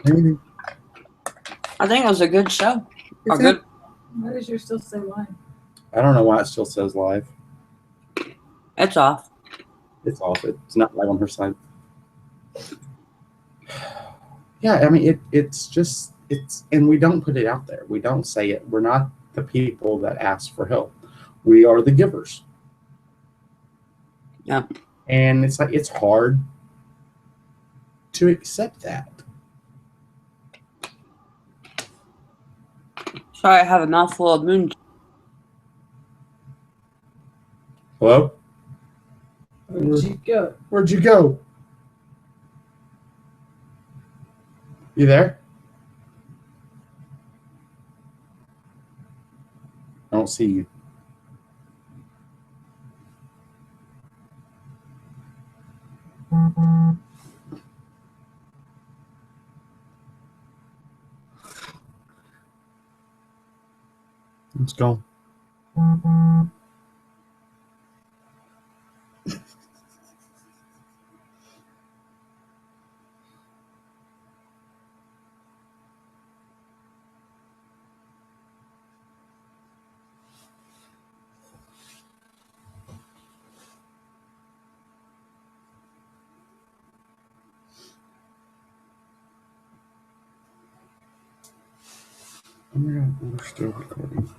Maybe. I think it was a good show. Or good. Why does yours still say live? I don't know why it still says live. It's off. It's off. It's not live on her side. Yeah, I mean, it's, and we don't put it out there. We don't say it. We're not the people that ask for help. We are the givers. Yeah. And it's like, it's hard to accept that. Sorry, I have a mouthful of moon. Hello? Where'd you go? Where'd you go? You there? I don't see you. Let's go. Oh my God, we're still recording.